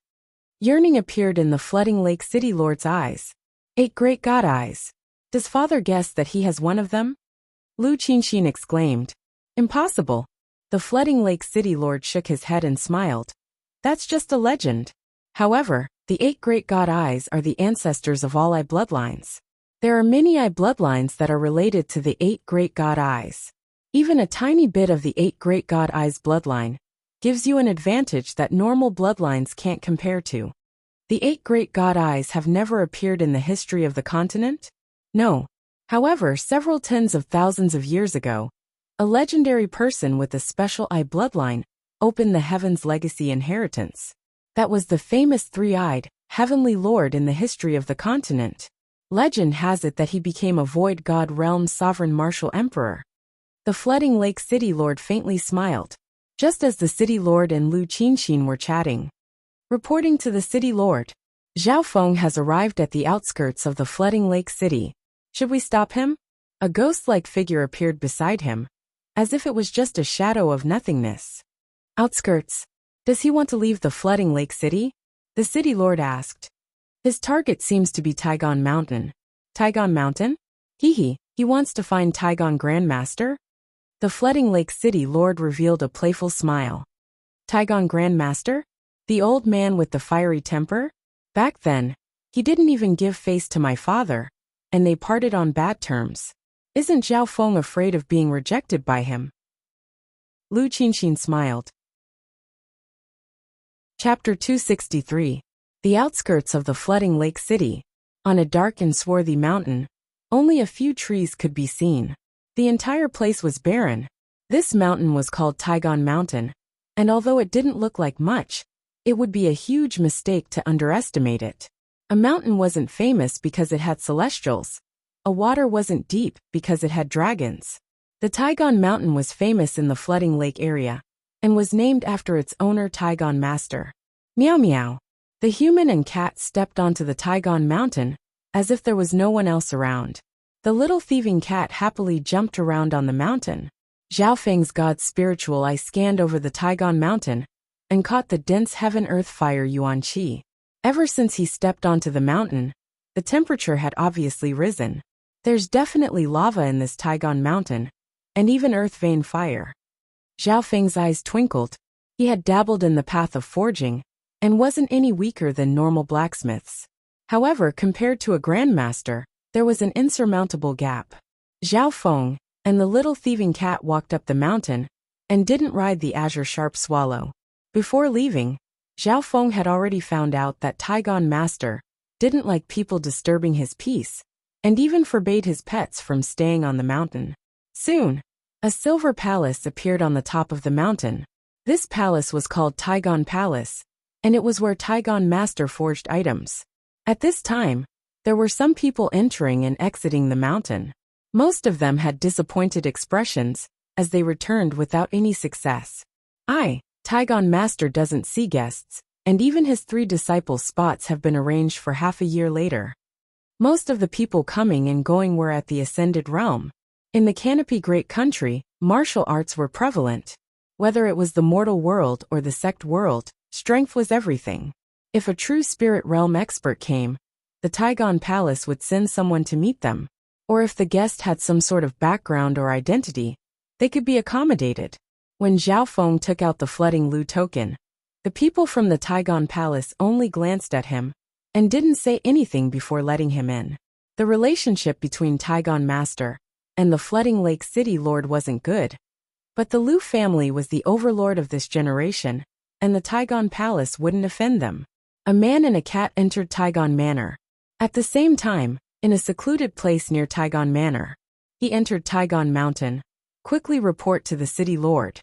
Yearning appeared in the Flooding Lake City Lord's eyes. 8 great god eyes. Does father guess that he has one of them? Lu Qin exclaimed. Impossible. The Flooding Lake City Lord shook his head and smiled. That's just a legend. However, the 8 great god eyes are the ancestors of all eye bloodlines. There are many eye bloodlines that are related to the 8 great god eyes. Even a tiny bit of the 8 great god eyes bloodline gives you an advantage that normal bloodlines can't compare to. The 8 great god eyes have never appeared in the history of the continent? No. However, several tens of thousands of years ago, a legendary person with a special eye bloodline opened the Heaven's Legacy inheritance. That was the famous 3-eyed, heavenly lord in the history of the continent. Legend has it that he became a void god realm sovereign martial emperor. The Flooding Lake City Lord faintly smiled, just as the City Lord and Lu Qin were chatting. Reporting to the City Lord, Zhao Feng has arrived at the outskirts of the Flooding Lake City. Should we stop him? A ghost-like figure appeared beside him, as if it was just a shadow of nothingness. Outskirts. Does he want to leave the flooding lake city? The city lord asked. His target seems to be Taigon Mountain. Taigon Mountain? He wants to find Taigon Grandmaster? The flooding lake city lord revealed a playful smile. Taigon Grandmaster? The old man with the fiery temper? Back then, he didn't even give face to my father, and they parted on bad terms. Isn't Zhao Feng afraid of being rejected by him? Lu Qinxin smiled. Chapter 263. The outskirts of the flooding lake city. On a dark and swarthy mountain, only a few trees could be seen. The entire place was barren. This mountain was called Taigon Mountain, and although it didn't look like much, it would be a huge mistake to underestimate it. A mountain wasn't famous because it had celestials. A water wasn't deep because it had dragons. The Taigon Mountain was famous in the flooding lake area, and was named after its owner Taigon Master. Meow meow. The human and cat stepped onto the Taigon Mountain, as if there was no one else around. The little thieving cat happily jumped around on the mountain. Zhao Feng's god's spiritual eye scanned over the Taigon Mountain, and caught the dense heaven-earth fire yuan qi. Ever since he stepped onto the mountain, the temperature had obviously risen. There's definitely lava in this Taigon Mountain, and even earth vein fire. Zhao Feng's eyes twinkled. He had dabbled in the path of forging, and wasn't any weaker than normal blacksmiths. However, compared to a grandmaster, there was an insurmountable gap. Zhao Feng and the little thieving cat walked up the mountain, and didn't ride the azure sharp swallow. Before leaving, Zhao Feng had already found out that Taigon Master didn't like people disturbing his peace, and even forbade his pets from staying on the mountain. Soon, a silver palace appeared on the top of the mountain. This palace was called Taigon Palace, and it was where Taigon Master forged items. At this time, there were some people entering and exiting the mountain. Most of them had disappointed expressions, as they returned without any success. Taigon Master doesn't see guests, and even his 3 disciples' spots have been arranged for half a year later. Most of the people coming and going were at the Ascended Realm. In the Canopy Great Country, martial arts were prevalent. Whether it was the mortal world or the sect world, strength was everything. If a true spirit realm expert came, the Taigon Palace would send someone to meet them. Or if the guest had some sort of background or identity, they could be accommodated. When Zhao Feng took out the flooding Lu token, the people from the Taigon Palace only glanced at him, and didn't say anything before letting him in. The relationship between Taigon Master and the flooding lake city lord wasn't good. But the Lu family was the overlord of this generation, and the Taigon Palace wouldn't offend them. A man and a cat entered Taigon Manor. At the same time, in a secluded place near Taigon Manor, he entered Taigon Mountain. Quickly report to the city lord.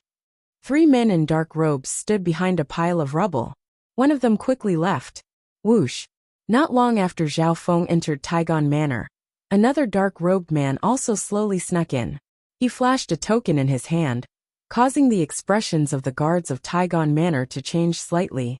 3 men in dark robes stood behind a pile of rubble. One of them quickly left. Whoosh. Not long after Zhao Feng entered Taigon Manor, another dark-robed man also slowly snuck in. He flashed a token in his hand, causing the expressions of the guards of Taigon Manor to change slightly.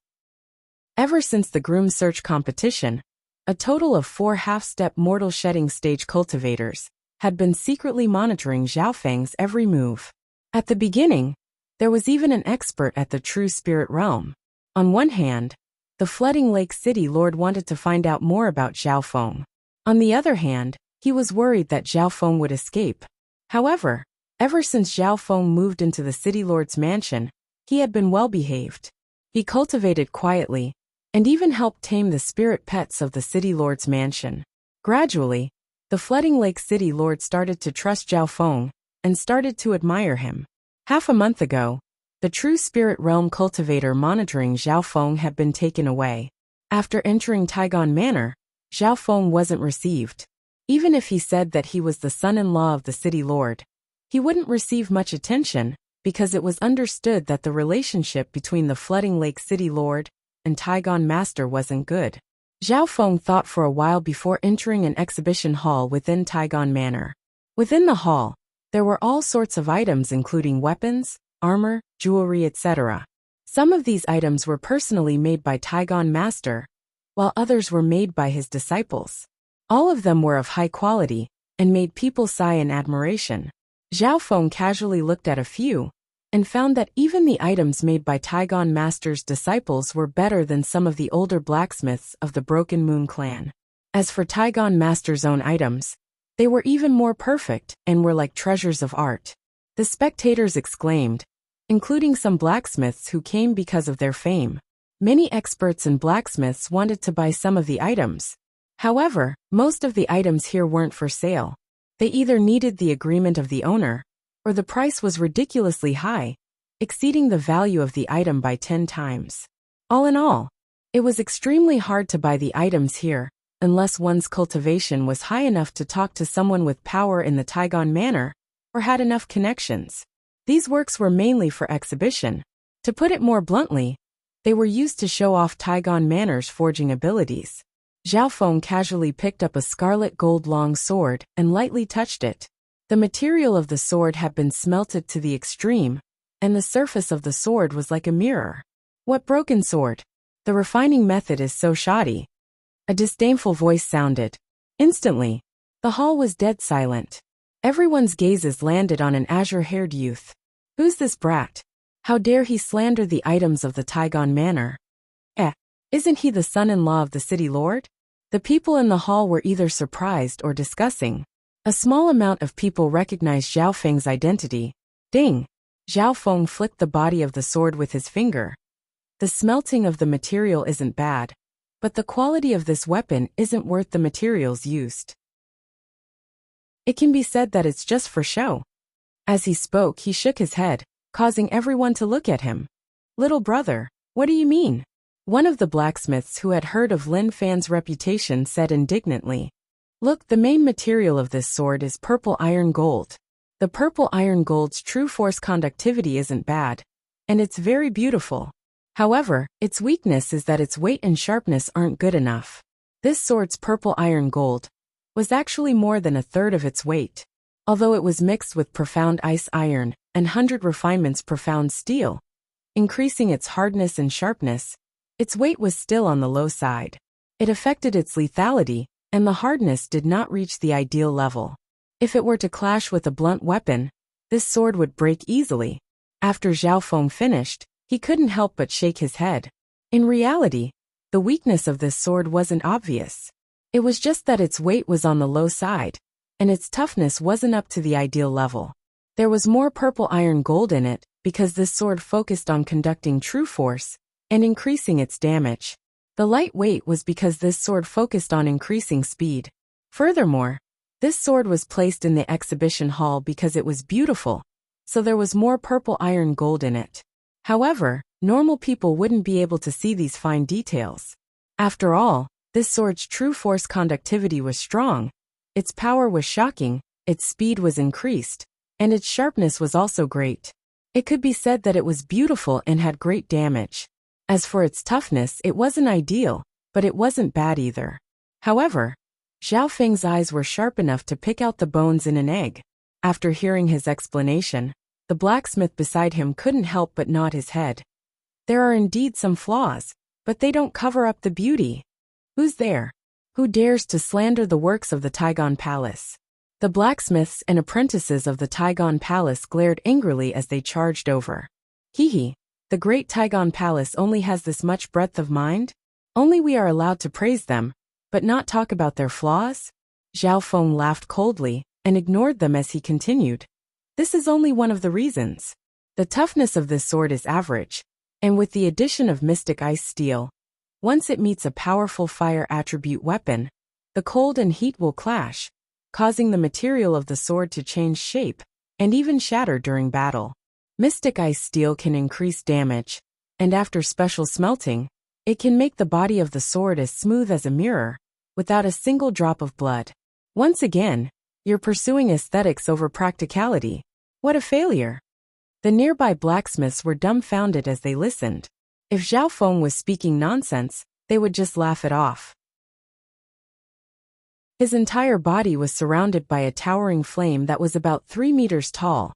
Ever since the groom search competition, a total of 4 half-step mortal shedding stage cultivators had been secretly monitoring Zhao Feng's every move. At the beginning, there was even an expert at the true spirit realm. On one hand, the flooding lake city lord wanted to find out more about Zhao Feng. On the other hand, he was worried that Zhao Feng would escape. However, ever since Zhao Feng moved into the city lord's mansion, he had been well-behaved. He cultivated quietly, and even helped tame the spirit pets of the city lord's mansion. Gradually, the flooding lake city lord started to trust Zhao Feng, and started to admire him. Half a month ago, the true spirit realm cultivator monitoring Zhao Feng had been taken away. After entering Taigon Manor, Zhao Feng wasn't received. Even if he said that he was the son-in-law of the city lord, he wouldn't receive much attention, because it was understood that the relationship between the flooding lake city lord and Taigon Master wasn't good. Zhao Feng thought for a while before entering an exhibition hall within Taigon Manor. Within the hall, there were all sorts of items including weapons, armor, jewelry, etc. Some of these items were personally made by Taigon Master, while others were made by his disciples. All of them were of high quality, and made people sigh in admiration. Zhao Feng casually looked at a few, and found that even the items made by Taigon Master's disciples were better than some of the older blacksmiths of the Broken Moon clan. As for Taigon Master's own items, they were even more perfect and were like treasures of art. The spectators exclaimed, including some blacksmiths who came because of their fame. Many experts and blacksmiths wanted to buy some of the items. However, most of the items here weren't for sale. They either needed the agreement of the owner, or the price was ridiculously high, exceeding the value of the item by 10 times. All in all, it was extremely hard to buy the items here, unless one's cultivation was high enough to talk to someone with power in the Taigon Manor, or had enough connections. These works were mainly for exhibition. To put it more bluntly, they were used to show off Taigon Manor's forging abilities. Zhao Feng casually picked up a scarlet gold long sword and lightly touched it. The material of the sword had been smelted to the extreme, and the surface of the sword was like a mirror. What broken sword? The refining method is so shoddy. A disdainful voice sounded. Instantly, the hall was dead silent. Everyone's gazes landed on an azure-haired youth. Who's this brat? How dare he slander the items of the Taigon Manor? Isn't he the son-in-law of the city lord? The people in the hall were either surprised or discussing. A small amount of people recognized Zhao Feng's identity. Ding! Zhao Feng flicked the body of the sword with his finger. The smelting of the material isn't bad, but the quality of this weapon isn't worth the materials used. It can be said that it's just for show. As he spoke, he shook his head, causing everyone to look at him. Little brother, what do you mean? One of the blacksmiths who had heard of Lin Fan's reputation said indignantly. Look, the main material of this sword is purple iron gold. The purple iron gold's true force conductivity isn't bad, and it's very beautiful. However, its weakness is that its weight and sharpness aren't good enough. This sword's purple iron gold was actually more than a third of its weight. Although it was mixed with profound ice iron and 100 refinements profound steel, increasing its hardness and sharpness, its weight was still on the low side. It affected its lethality, and the hardness did not reach the ideal level. If it were to clash with a blunt weapon, this sword would break easily. After Zhao Feng finished, he couldn't help but shake his head. In reality, the weakness of this sword wasn't obvious. It was just that its weight was on the low side, and its toughness wasn't up to the ideal level. There was more purple iron gold in it, because this sword focused on conducting true force and increasing its damage. The light weight was because this sword focused on increasing speed. Furthermore, this sword was placed in the exhibition hall because it was beautiful, so there was more purple iron gold in it. However, normal people wouldn't be able to see these fine details. After all, this sword's true force conductivity was strong, its power was shocking, its speed was increased, and its sharpness was also great. It could be said that it was beautiful and had great damage. As for its toughness, it wasn't ideal, but it wasn't bad either. However, Zhao Feng's eyes were sharp enough to pick out the bones in an egg. After hearing his explanation, the blacksmith beside him couldn't help but nod his head. There are indeed some flaws, but they don't cover up the beauty. Who's there? Who dares to slander the works of the Taigon Palace? The blacksmiths and apprentices of the Taigon Palace glared angrily as they charged over. Hee. The great Taigon Palace only has this much breadth of mind? Only we are allowed to praise them, but not talk about their flaws? Zhao Feng laughed coldly and ignored them as he continued. This is only one of the reasons. The toughness of this sword is average, and with the addition of Mystic Ice Steel, once it meets a powerful fire attribute weapon, the cold and heat will clash, causing the material of the sword to change shape and even shatter during battle. Mystic Ice Steel can increase damage, and after special smelting, it can make the body of the sword as smooth as a mirror, without a single drop of blood. Once again, you're pursuing aesthetics over practicality. What a failure! The nearby blacksmiths were dumbfounded as they listened. If Zhao Feng was speaking nonsense, they would just laugh it off. His entire body was surrounded by a towering flame that was about 3 meters tall,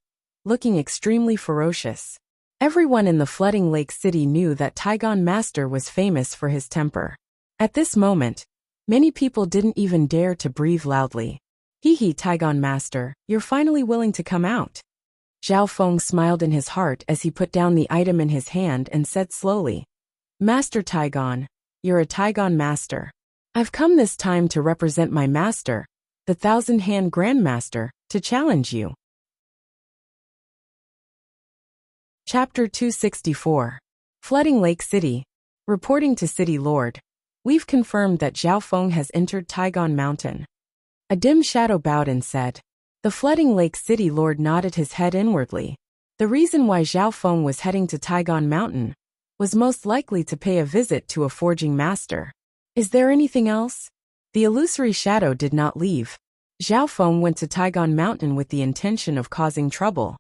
looking extremely ferocious. Everyone in the flooding lake city knew that Taigon Master was famous for his temper. At this moment, many people didn't even dare to breathe loudly. Hee, Taigon Master, you're finally willing to come out. Zhao Feng smiled in his heart as he put down the item in his hand and said slowly, Master Taigon, you're a Taigon master. I've come this time to represent my master, the Thousand-Hand Grandmaster, to challenge you. Chapter 264. Flooding Lake City. Reporting to City Lord. We've confirmed that Zhao Feng has entered Taigon Mountain. A dim shadow bowed and said. The Flooding Lake City Lord nodded his head inwardly. The reason why Zhao Feng was heading to Taigon Mountain was most likely to pay a visit to a forging master. Is there anything else? The illusory shadow did not leave. Zhao Feng went to Taigon Mountain with the intention of causing trouble.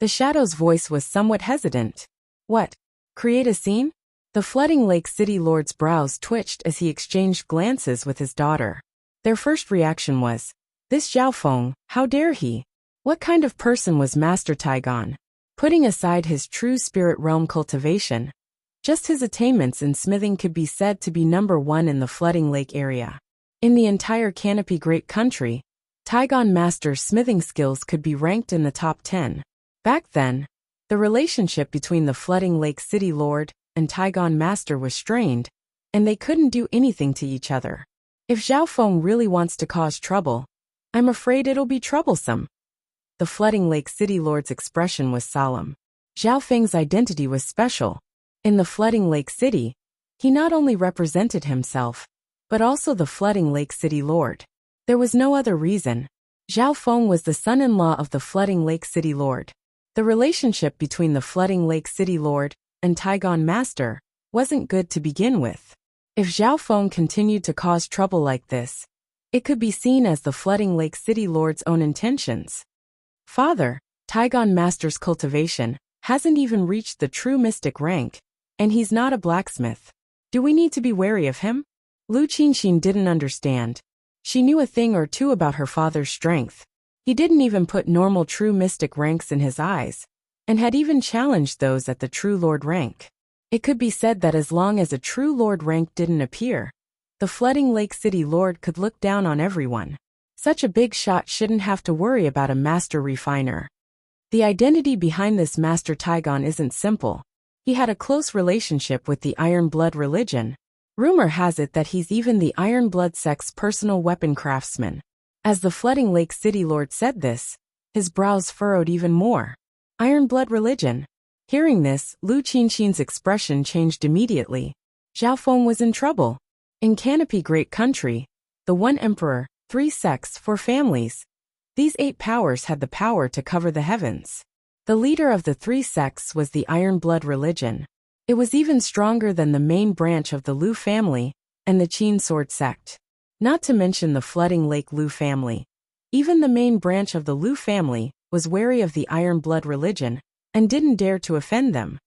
The shadow's voice was somewhat hesitant. What? Create a scene? The Flooding Lake City Lord's brows twitched as he exchanged glances with his daughter. Their first reaction was, this Zhao Feng, how dare he? What kind of person was Master Taigon? Putting aside his true spirit realm cultivation, just his attainments in smithing could be said to be number one in the Flooding Lake area. In the entire Canopy Great Country, Taigon Master's smithing skills could be ranked in the top 10. Back then, the relationship between the Flooding Lake City Lord and Taigon Master was strained, and they couldn't do anything to each other. If Zhao Feng really wants to cause trouble, I'm afraid it'll be troublesome. The Flooding Lake City Lord's expression was solemn. Zhao Feng's identity was special. In the Flooding Lake City, he not only represented himself, but also the Flooding Lake City Lord. There was no other reason. Zhao Feng was the son-in-law of the Flooding Lake City Lord. The relationship between the Flooding Lake City Lord and Taigon Master wasn't good to begin with. If Zhao Feng continued to cause trouble like this, it could be seen as the Flooding Lake City Lord's own intentions. Father, Taigon Master's cultivation hasn't even reached the true mystic rank, and he's not a blacksmith. Do we need to be wary of him? Lu Qinxin didn't understand. She knew a thing or two about her father's strength. He didn't even put normal true mystic ranks in his eyes, and had even challenged those at the true lord rank. It could be said that as long as a true lord rank didn't appear, the Flooding Lake City Lord could look down on everyone. Such a big shot shouldn't have to worry about a master refiner. The identity behind this Master Taigon isn't simple. He had a close relationship with the Iron Blood religion. Rumor has it that he's even the Iron Blood sect's personal weapon craftsman. As the Flooding Lake City Lord said this, his brows furrowed even more. Iron Blood religion. Hearing this, Lu Qinxin's expression changed immediately. Zhao Feng was in trouble. In Canopy Great Country, the one emperor, 3 sects, 4 families. These 8 powers had the power to cover the heavens. The leader of the 3 sects was the Iron Blood religion. It was even stronger than the main branch of the Lu family and the Qin Sword sect. Not to mention the Flooding Lake Lu family. Even the main branch of the Lu family was wary of the Iron Blood religion and didn't dare to offend them.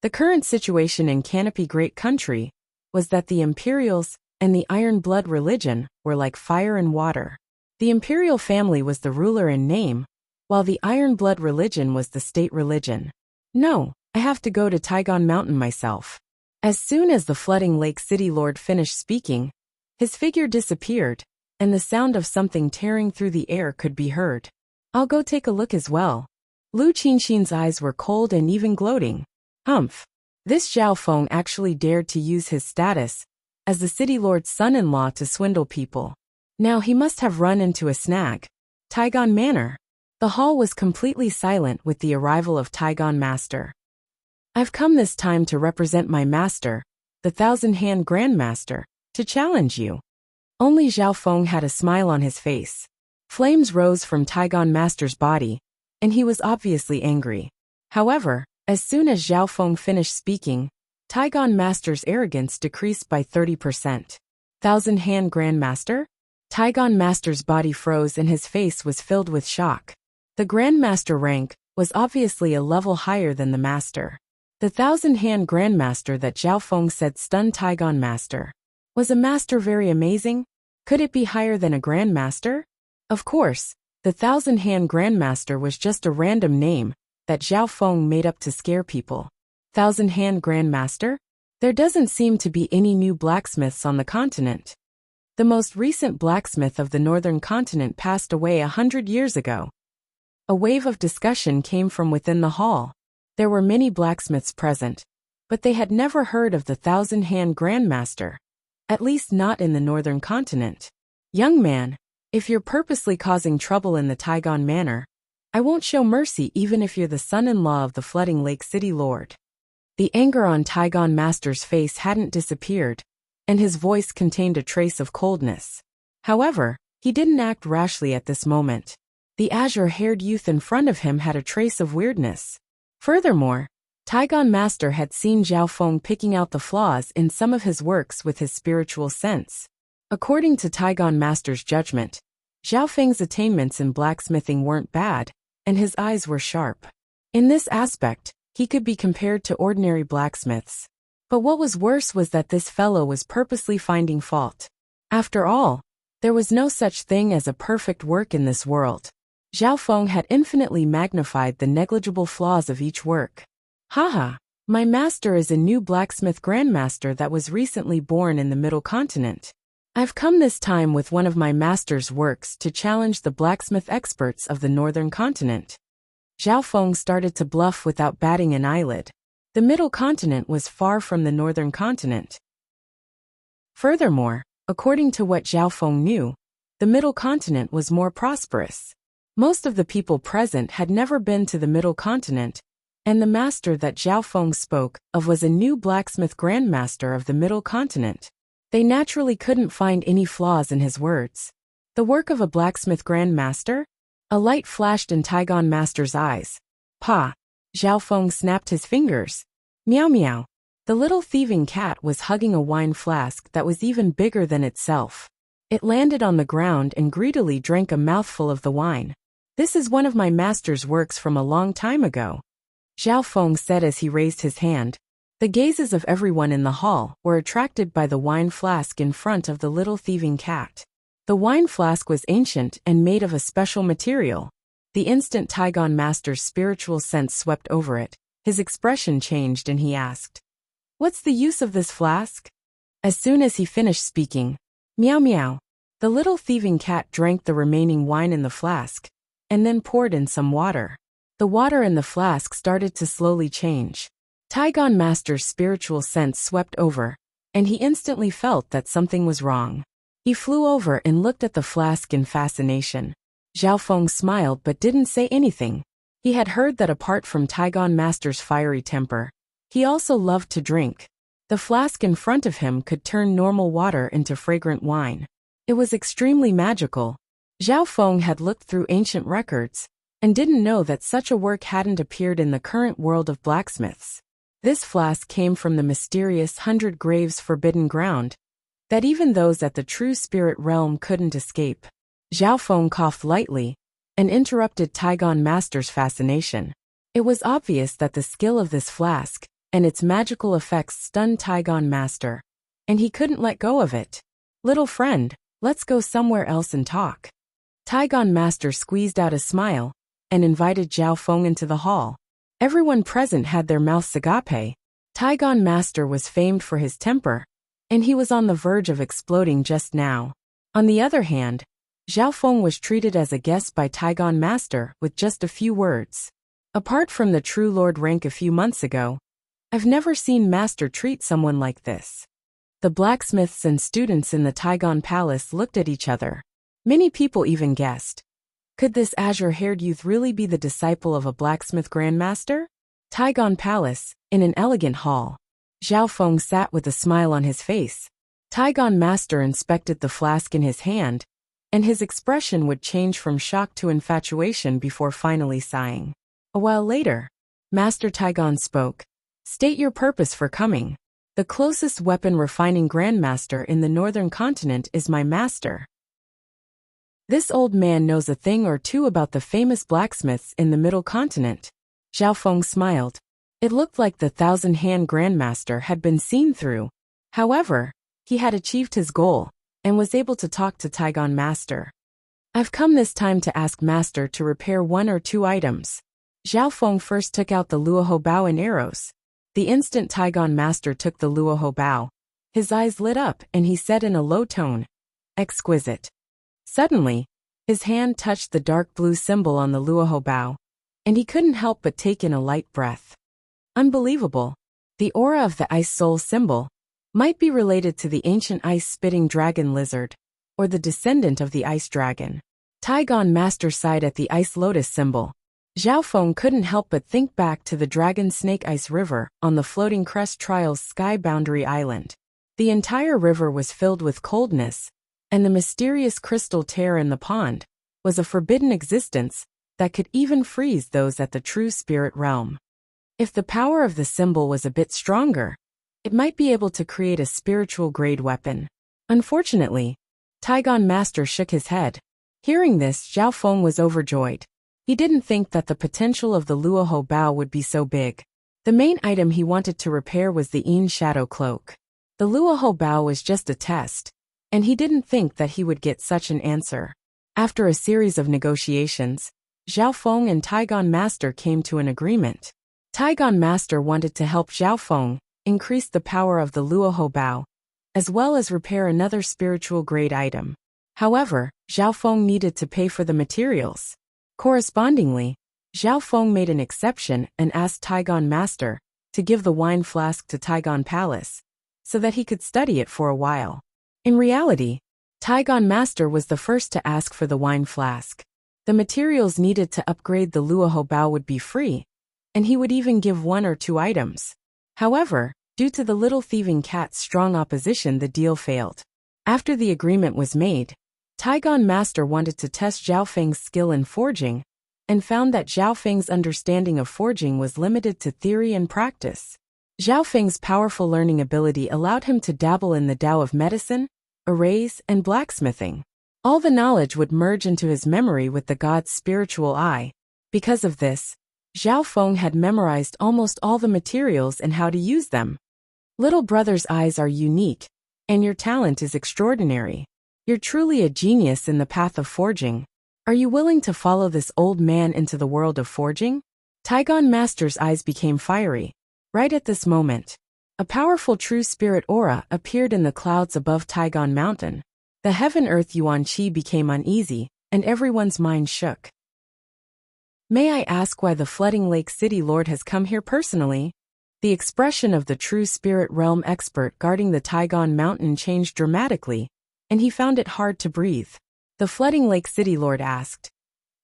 The current situation in Canopy Great Country was that the Imperials and the Iron Blood religion were like fire and water. The Imperial family was the ruler in name, while the Iron Blood religion was the state religion. No, I have to go to Taigon Mountain myself. As soon as the Flooding Lake City Lord finished speaking, his figure disappeared, and the sound of something tearing through the air could be heard. I'll go take a look as well. Lu Qinxin's eyes were cold and even gloating. Humph. This Zhao Feng actually dared to use his status as the City Lord's son-in-law to swindle people. Now he must have run into a snag. Taigon Manor. The hall was completely silent with the arrival of Taigon Master. I've come this time to represent my master, the Thousand-Hand Grandmaster, to challenge you. Only Zhao Feng had a smile on his face. Flames rose from Taigon Master's body, and he was obviously angry. However, as soon as Zhao Feng finished speaking, Taigon Master's arrogance decreased by 30%. Thousand-Hand Grandmaster? Taigon Master's body froze and his face was filled with shock. The Grandmaster rank was obviously a level higher than the Master. The Thousand-Hand Grandmaster that Zhao Feng said stunned Taigon Master. Was a Master very amazing? Could it be higher than a Grandmaster? Of course, the Thousand-Hand Grandmaster was just a random name that Zhao Feng made up to scare people. Thousand-Hand Grandmaster? There doesn't seem to be any new blacksmiths on the continent. The most recent blacksmith of the northern continent passed away 100 years ago. A wave of discussion came from within the hall. There were many blacksmiths present, but they had never heard of the thousand-hand grandmaster, at least not in the northern continent. Young man, if you're purposely causing trouble in the Taigon Manor, I won't show mercy even if you're the son-in-law of the flooding Lake City Lord. The anger on Taigon Master's face hadn't disappeared, and his voice contained a trace of coldness. However, he didn't act rashly at this moment. The azure-haired youth in front of him had a trace of weirdness. Furthermore, Taigon Master had seen Zhao Feng picking out the flaws in some of his works with his spiritual sense. According to Taigon Master's judgment, Zhao Feng's attainments in blacksmithing weren't bad, and his eyes were sharp. In this aspect, he could be compared to ordinary blacksmiths. But what was worse was that this fellow was purposely finding fault. After all, there was no such thing as a perfect work in this world. Zhao Feng had infinitely magnified the negligible flaws of each work. Haha, my master is a new blacksmith grandmaster that was recently born in the Middle Continent. I've come this time with one of my master's works to challenge the blacksmith experts of the Northern Continent. Zhao Feng started to bluff without batting an eyelid. The Middle Continent was far from the Northern Continent. Furthermore, according to what Zhao Feng knew, the Middle Continent was more prosperous. Most of the people present had never been to the Middle Continent, and the master that Zhao Feng spoke of was a new blacksmith grandmaster of the Middle Continent. They naturally couldn't find any flaws in his words. The work of a blacksmith grandmaster? A light flashed in Taigon Master's eyes. Pa! Zhao Feng snapped his fingers. Meow meow. The little thieving cat was hugging a wine flask that was even bigger than itself. It landed on the ground and greedily drank a mouthful of the wine. This is one of my master's works from a long time ago, Zhao Feng said as he raised his hand. The gazes of everyone in the hall were attracted by the wine flask in front of the little thieving cat. The wine flask was ancient and made of a special material. The instant Taigon Master's spiritual sense swept over it, his expression changed and he asked, "What's the use of this flask?" As soon as he finished speaking, meow meow, the little thieving cat drank the remaining wine in the flask, and then poured in some water. The water in the flask started to slowly change. Taigon Master's spiritual sense swept over, and he instantly felt that something was wrong. He flew over and looked at the flask in fascination. Zhao Feng smiled but didn't say anything. He had heard that apart from Taigon Master's fiery temper, he also loved to drink. The flask in front of him could turn normal water into fragrant wine. It was extremely magical. Zhao Feng had looked through ancient records, and didn't know that such a work hadn't appeared in the current world of blacksmiths. This flask came from the mysterious 100 Graves forbidden ground, that even those at the true spirit realm couldn't escape. Zhao Feng coughed lightly, and interrupted Taigon Master's fascination. It was obvious that the skill of this flask, and its magical effects stunned Taigon Master, and he couldn't let go of it. Little friend, let's go somewhere else and talk. Taigon Master squeezed out a smile, and invited Zhao Feng into the hall. Everyone present had their mouths agape. Taigon Master was famed for his temper, and he was on the verge of exploding just now. On the other hand, Zhao Feng was treated as a guest by Taigon Master with just a few words. Apart from the True Lord rank a few months ago, I've never seen Master treat someone like this. The blacksmiths and students in the Taigon Palace looked at each other. Many people even guessed. Could this azure-haired youth really be the disciple of a blacksmith grandmaster? Taigon Palace, in an elegant hall. Zhao Feng sat with a smile on his face. Taigon Master inspected the flask in his hand, and his expression would change from shock to infatuation before finally sighing. A while later, Master Taigon spoke. State your purpose for coming. The closest weapon refining grandmaster in the Northern Continent is my master. This old man knows a thing or two about the famous blacksmiths in the Middle Continent. Zhao Feng smiled. It looked like the thousand-hand grandmaster had been seen through. However, he had achieved his goal, and was able to talk to Taigon Master. I've come this time to ask Master to repair 1 or 2 items. Zhao Feng first took out the Luoho bow and arrows. The instant Taigon Master took the Luoho bow, his eyes lit up and he said in a low tone, "Exquisite." Suddenly, His hand touched the dark blue symbol on the Luoho bow, and he couldn't help but take in a light breath. Unbelievable. The aura of the ice soul symbol might be related to the ancient ice-spitting dragon lizard, or the descendant of the ice dragon. Taigon Master sighed at the ice lotus symbol. Zhao Feng couldn't help but think back to the dragon snake ice river on the floating crest trials sky boundary island. The entire river was filled with coldness, and the mysterious crystal tear in the pond was a forbidden existence that could even freeze those at the true spirit realm. If the power of the symbol was a bit stronger, it might be able to create a spiritual grade weapon. Unfortunately, Taigon Master shook his head. Hearing this, Zhao Feng was overjoyed. He didn't think that the potential of the Luoho bow would be so big. The main item he wanted to repair was the Yin Shadow Cloak. The Luoho bow was just a test, and he didn't think that he would get such an answer. After a series of negotiations, Zhao Feng and Taigon Master came to an agreement. Taigon Master wanted to help Zhao Feng increase the power of the Luoho bow, as well as repair another spiritual grade item. However, Zhao Feng needed to pay for the materials. Correspondingly, Zhao Feng made an exception and asked Taigon Master to give the wine flask to Taigon Palace, so that he could study it for a while. In reality, Taigon Master was the first to ask for the wine flask. The materials needed to upgrade the Luoho bow would be free, and he would even give 1 or 2 items. However, due to the little thieving cat's strong opposition, the deal failed. After the agreement was made, Taigon Master wanted to test Zhao Feng's skill in forging, and found that Zhao Feng's understanding of forging was limited to theory and practice. Zhao Feng's powerful learning ability allowed him to dabble in the Tao of medicine, arrays, and blacksmithing. All the knowledge would merge into his memory with the god's spiritual eye. Because of this, Zhao Feng had memorized almost all the materials and how to use them. Little brother's eyes are unique, and your talent is extraordinary. You're truly a genius in the path of forging. Are you willing to follow this old man into the world of forging? Taigon Master's eyes became fiery. Right at this moment, a powerful true spirit aura appeared in the clouds above Taigon Mountain. The heaven-earth yuan qi became uneasy, and everyone's mind shook. May I ask why the Flooding Lake City Lord has come here personally? The expression of the true spirit realm expert guarding the Taigon Mountain changed dramatically, and he found it hard to breathe. The Flooding Lake City Lord asked,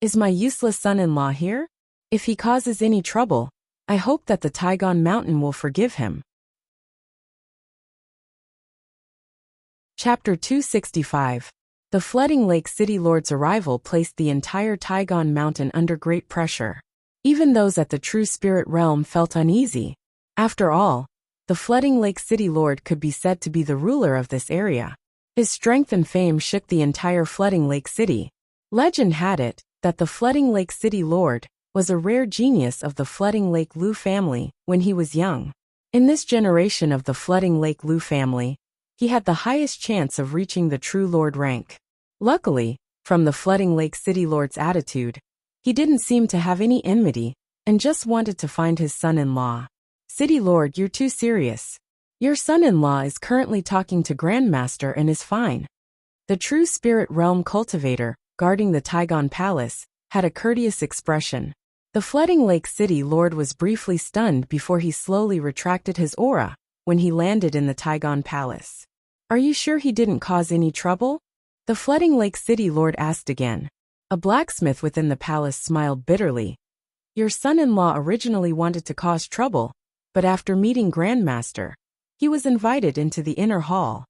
"Is my useless son-in-law here? If he causes any trouble, I hope that the Taigon Mountain will forgive him." Chapter 265. The Flooding Lake City Lord's arrival placed the entire Taigon Mountain under great pressure. Even those at the true spirit realm felt uneasy. After all, the Flooding Lake City Lord could be said to be the ruler of this area. His strength and fame shook the entire Flooding Lake City. Legend had it that the Flooding Lake City Lord was a rare genius of the Flooding Lake Lu family when he was young. In this generation of the Flooding Lake Lu family, he had the highest chance of reaching the true Lord rank. Luckily, from the Flooding Lake City Lord's attitude, he didn't seem to have any enmity and just wanted to find his son-in-law. "City Lord, you're too serious. Your son-in-law is currently talking to Grandmaster and is fine." The true spirit realm cultivator, guarding the Taigon Palace, had a courteous expression. The Flooding Lake City Lord was briefly stunned before he slowly retracted his aura when he landed in the Taigon Palace. "Are you sure he didn't cause any trouble?" The Flooding Lake City Lord asked again. A blacksmith within the palace smiled bitterly. "Your son-in-law originally wanted to cause trouble, but after meeting Grandmaster, he was invited into the inner hall."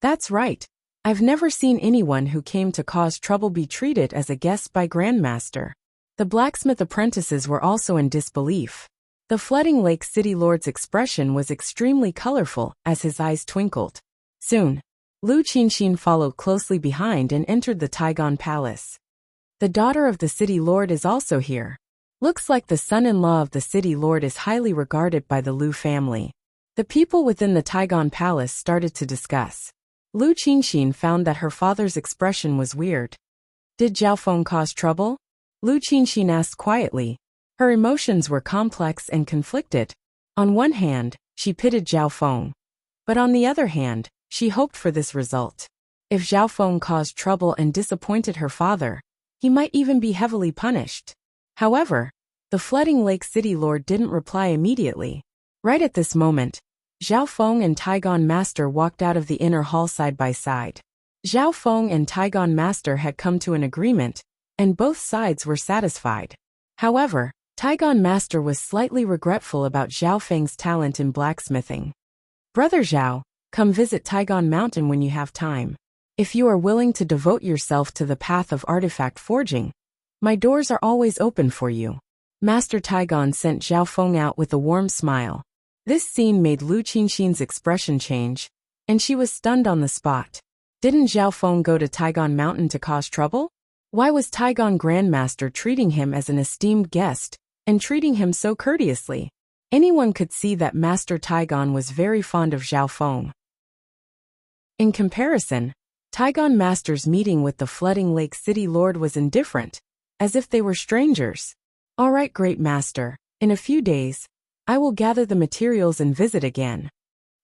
"That's right. I've never seen anyone who came to cause trouble be treated as a guest by Grandmaster." The blacksmith apprentices were also in disbelief. The Flooding Lake City Lord's expression was extremely colorful as his eyes twinkled. Soon, Lu Qinxin followed closely behind and entered the Taigon Palace. "The daughter of the City Lord is also here. Looks like the son-in-law of the City Lord is highly regarded by the Lu family." The people within the Taigon Palace started to discuss. Lu Qinxin found that her father's expression was weird. "Did Zhao Feng cause trouble?" Lu Qinxin asked quietly. Her emotions were complex and conflicted. On one hand, she pitied Zhao Feng, but on the other hand, she hoped for this result. If Zhao Feng caused trouble and disappointed her father, he might even be heavily punished. However, the Flooding Lake City Lord didn't reply immediately. Right at this moment, Zhao Feng and Taigon Master walked out of the inner hall side by side. Zhao Feng and Taigon Master had come to an agreement, and both sides were satisfied. However, Taigon Master was slightly regretful about Zhao Feng's talent in blacksmithing. Brother Zhao, come visit Taigon Mountain when you have time. If you are willing to devote yourself to the path of artifact forging, my doors are always open for you. Master Taigon sent Zhao Feng out with a warm smile. This scene made Lu Qinxin's expression change, and she was stunned on the spot. Didn't Zhao Feng go to Taigon Mountain to cause trouble? Why was Taigon Grandmaster treating him as an esteemed guest, and treating him so courteously? Anyone could see that Master Taigon was very fond of Zhao Feng. In comparison, Taigon Master's meeting with the Flooding Lake City Lord was indifferent, as if they were strangers. All right, Great Master, in a few days, I will gather the materials and visit again.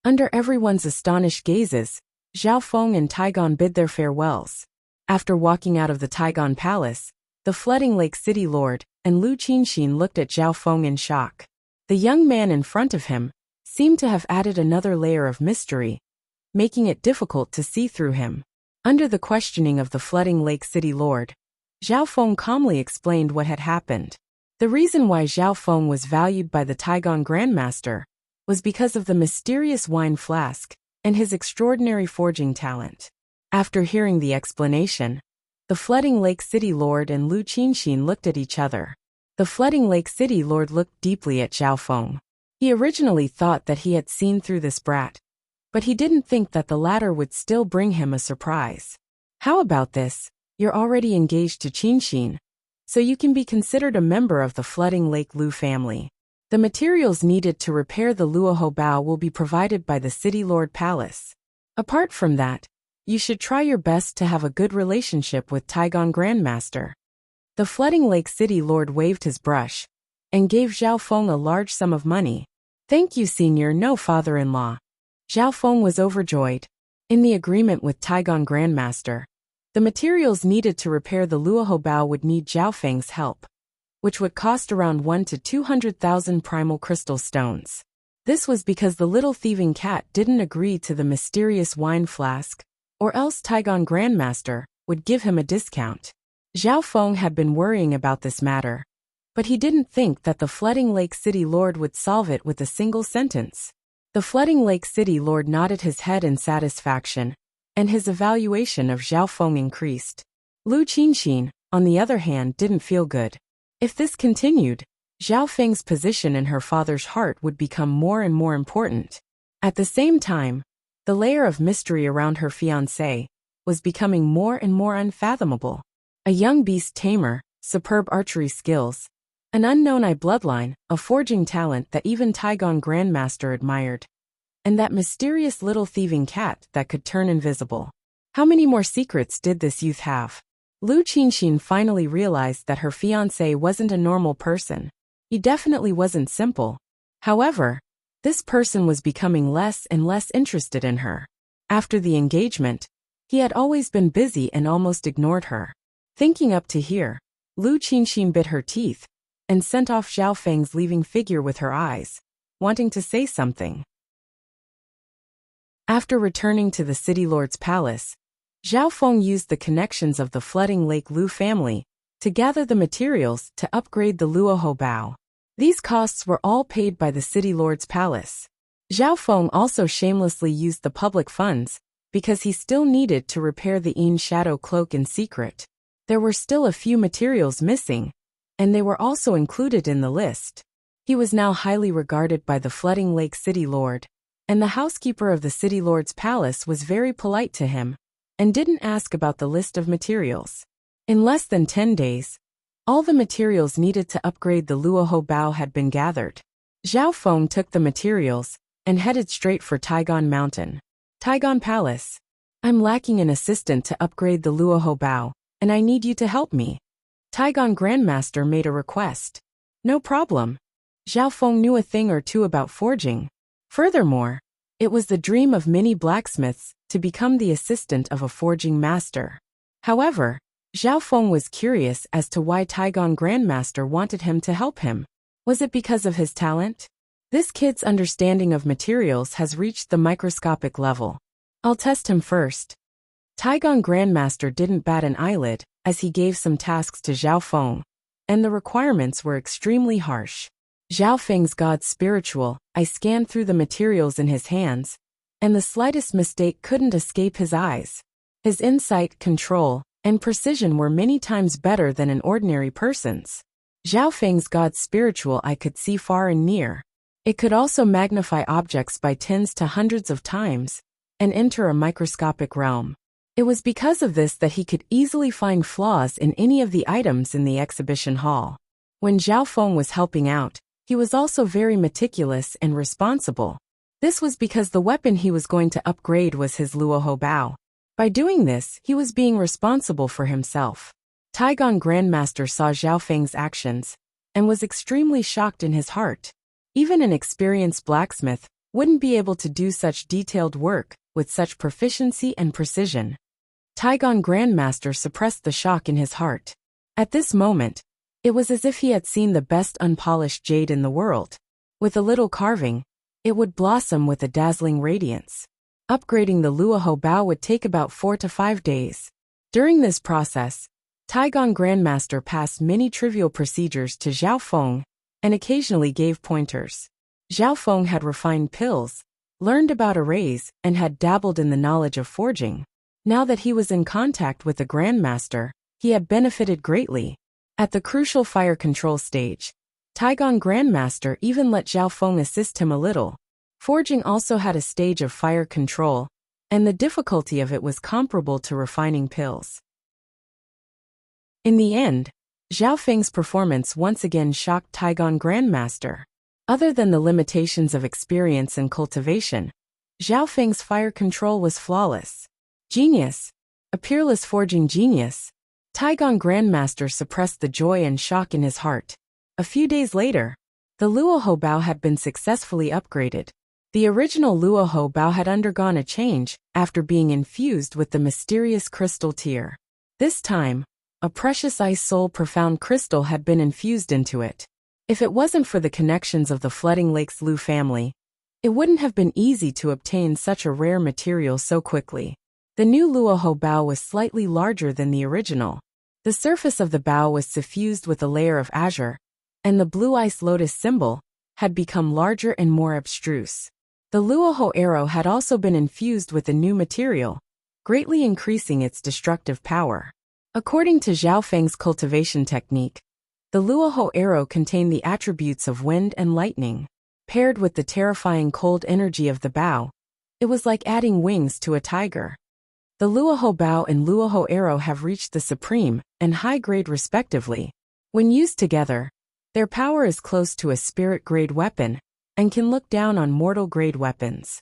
Under everyone's astonished gazes, Zhao Feng and Taigon bid their farewells. After walking out of the Taigon Palace, the Flooding Lake City Lord and Lu Qinxin looked at Zhao Feng in shock. The young man in front of him seemed to have added another layer of mystery, making it difficult to see through him. Under the questioning of the Flooding Lake City Lord, Zhao Feng calmly explained what had happened. The reason why Zhao Feng was valued by the Taigon Grandmaster was because of the mysterious wine flask and his extraordinary forging talent. After hearing the explanation, the Flooding Lake City Lord and Lu Qinxin looked at each other. The Flooding Lake City Lord looked deeply at Zhao Feng. He originally thought that he had seen through this brat, but he didn't think that the latter would still bring him a surprise. How about this? You're already engaged to Qinxin, so you can be considered a member of the Flooding Lake Lu family. The materials needed to repair the Luoho Bao will be provided by the City Lord Palace. Apart from that, you should try your best to have a good relationship with Taigon Grandmaster. The Flooding Lake City Lord waved his brush and gave Zhao Feng a large sum of money. Thank you, Senior, no father-in-law. Zhao Feng was overjoyed. In the agreement with Taigon Grandmaster, the materials needed to repair the Luoho Bao would need Zhao Feng's help, which would cost around 1 to 200,000 primal crystal stones. This was because the little thieving cat didn't agree to the mysterious wine flask, or else Taigon Grandmaster would give him a discount. Zhao Feng had been worrying about this matter, but he didn't think that the Flooding Lake City Lord would solve it with a single sentence. The Flooding Lake City Lord nodded his head in satisfaction, and his evaluation of Zhao Feng increased. Lu Qinxin, on the other hand, didn't feel good. If this continued, Zhao Feng's position in her father's heart would become more and more important. At the same time, the layer of mystery around her fiancé was becoming more and more unfathomable. A young beast tamer, superb archery skills, an unknown bloodline, a forging talent that even Taigon Grandmaster admired, and that mysterious little thieving cat that could turn invisible. How many more secrets did this youth have? Lu Qinxin finally realized that her fiancé wasn't a normal person. He definitely wasn't simple. However, this person was becoming less and less interested in her. After the engagement, he had always been busy and almost ignored her. Thinking up to here, Lu Qinxin bit her teeth and sent off Zhao Feng's leaving figure with her eyes, wanting to say something. After returning to the City Lord's palace, Zhao Feng used the connections of the Flooding Lake Lu family to gather the materials to upgrade the Luoho Bao. These costs were all paid by the City Lord's palace. Zhao Feng also shamelessly used the public funds because he still needed to repair the Yin Shadow Cloak in secret. There were still a few materials missing, and they were also included in the list. He was now highly regarded by the Flooding Lake City Lord, and the housekeeper of the City Lord's palace was very polite to him and didn't ask about the list of materials. In less than 10 days, all the materials needed to upgrade the Luoho Bao had been gathered. Zhao Feng took the materials and headed straight for Taigon Mountain. Taigon Palace. I'm lacking an assistant to upgrade the Luoho Bao, and I need you to help me. Taigon Grandmaster made a request. No problem. Zhao Feng knew a thing or two about forging. Furthermore, it was the dream of many blacksmiths to become the assistant of a forging master. However, Zhao Feng was curious as to why Taigon Grandmaster wanted him to help him. Was it because of his talent? This kid's understanding of materials has reached the microscopic level. I'll test him first. Taigon Grandmaster didn't bat an eyelid as he gave some tasks to Zhao Feng, and the requirements were extremely harsh. Zhao Feng's god spiritual eye scanned through the materials in his hands, and the slightest mistake couldn't escape his eyes. His insight, control, and precision were many times better than an ordinary person's. Zhao Feng's god spiritual eye could see far and near. It could also magnify objects by tens to hundreds of times and enter a microscopic realm. It was because of this that he could easily find flaws in any of the items in the exhibition hall. When Zhao Feng was helping out, he was also very meticulous and responsible. This was because the weapon he was going to upgrade was his Luoho Bao. By doing this, he was being responsible for himself. Taigon Grandmaster saw Zhao Feng's actions and was extremely shocked in his heart. Even an experienced blacksmith wouldn't be able to do such detailed work with such proficiency and precision. Taigon Grandmaster suppressed the shock in his heart. At this moment, it was as if he had seen the best unpolished jade in the world. With a little carving, it would blossom with a dazzling radiance. Upgrading the Luoho Bao would take about 4 to 5 days. During this process, Taigon Grandmaster passed many trivial procedures to Zhao Feng and occasionally gave pointers. Zhao Feng had refined pills, learned about arrays, and had dabbled in the knowledge of forging. Now that he was in contact with the Grandmaster, he had benefited greatly. At the crucial fire control stage, Taigon Grandmaster even let Zhao Feng assist him a little. Forging also had a stage of fire control, and the difficulty of it was comparable to refining pills. In the end, Zhao Feng's performance once again shocked Taigon Grandmaster. Other than the limitations of experience and cultivation, Zhao Feng's fire control was flawless. Genius, a peerless forging genius. Taigon Grandmaster suppressed the joy and shock in his heart. A few days later, the Luoho Bao had been successfully upgraded. The original Luoho Bao had undergone a change after being infused with the mysterious crystal tear. This time, a precious ice soul profound crystal had been infused into it. If it wasn't for the connections of the Flooding Lake's Lu family, it wouldn't have been easy to obtain such a rare material so quickly. The new Luoho Bao was slightly larger than the original. The surface of the bao was suffused with a layer of azure, and the blue ice lotus symbol had become larger and more abstruse. The Luoho arrow had also been infused with a new material, greatly increasing its destructive power. According to Zhao Feng's cultivation technique, the Luoho arrow contained the attributes of wind and lightning. Paired with the terrifying cold energy of the bao, it was like adding wings to a tiger. The Luoho Bao and Luoho Arrow have reached the supreme and high grade respectively. When used together, their power is close to a spirit-grade weapon and can look down on mortal-grade weapons.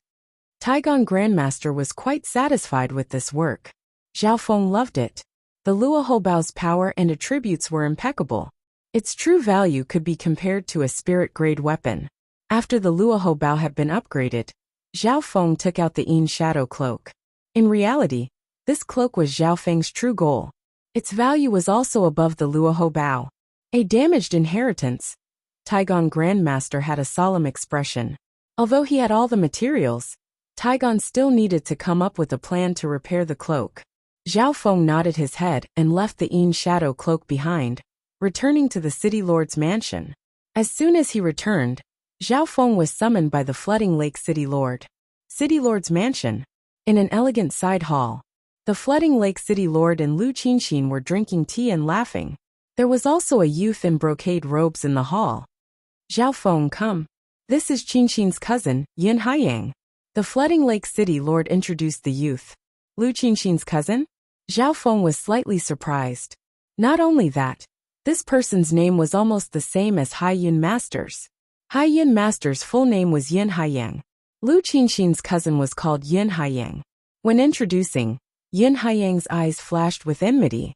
Taigon Grandmaster was quite satisfied with this work. Zhao Feng loved it. The Luoho Bao's power and attributes were impeccable. Its true value could be compared to a spirit-grade weapon. After the Luoho Bao had been upgraded, Zhao Feng took out the Yin Shadow Cloak. In reality, this cloak was Zhao Feng's true goal. Its value was also above the Luoho Bao. A damaged inheritance. Taigon Grandmaster had a solemn expression. Although he had all the materials, Taigon still needed to come up with a plan to repair the cloak. Zhao Feng nodded his head and left the Yin Shadow Cloak behind, returning to the City Lord's mansion. As soon as he returned, Zhao Feng was summoned by the Flooding Lake City Lord. City Lord's mansion. In an elegant side hall, the Flooding Lake City Lord and Lu Qinxin were drinking tea and laughing. There was also a youth in brocade robes in the hall. Zhao Feng, come. This is Qinxin's cousin, Yin Haiyang. The Flooding Lake City Lord introduced the youth. Lu Qinxin's cousin? Zhao Feng was slightly surprised. Not only that, this person's name was almost the same as Hai Yun Master's. Hai Yun Master's full name was Yin Haiyang. Lu Qinxin's cousin was called Yin Haiyang. When introducing, Yin Haiyang's eyes flashed with enmity.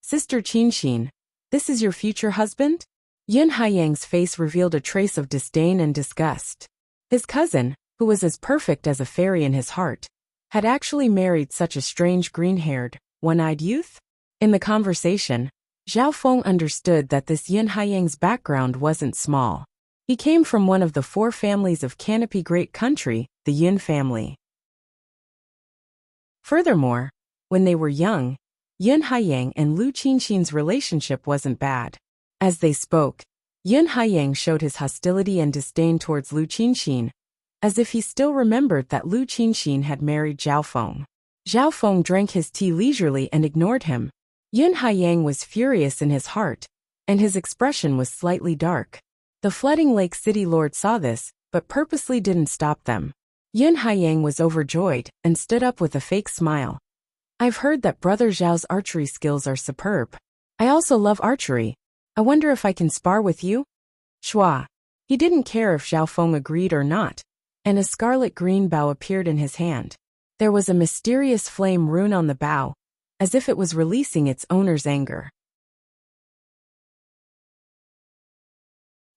Sister Qinxin, this is your future husband? Yin Haiyang's face revealed a trace of disdain and disgust. His cousin, who was as perfect as a fairy in his heart, had actually married such a strange green-haired, one-eyed youth? In the conversation, Zhao Feng understood that this Yin Haiyang's background wasn't small. He came from one of the 4 families of Canopy Great Country, the Yin family. Furthermore, when they were young, Yin Haiyang and Lu Qinxin's relationship wasn't bad. As they spoke, Yin Haiyang showed his hostility and disdain towards Lu Qinxin, as if he still remembered that Lu Qinxin had married Zhao Feng. Zhao Feng drank his tea leisurely and ignored him. Yin Haiyang was furious in his heart, and his expression was slightly dark. The Flooding Lake City Lord saw this, but purposely didn't stop them. Yin Haiyang was overjoyed and stood up with a fake smile. I've heard that Brother Zhao's archery skills are superb. I also love archery. I wonder if I can spar with you? Shua. He didn't care if Zhao Feng agreed or not, and a scarlet-green bow appeared in his hand. There was a mysterious flame rune on the bow, as if it was releasing its owner's anger.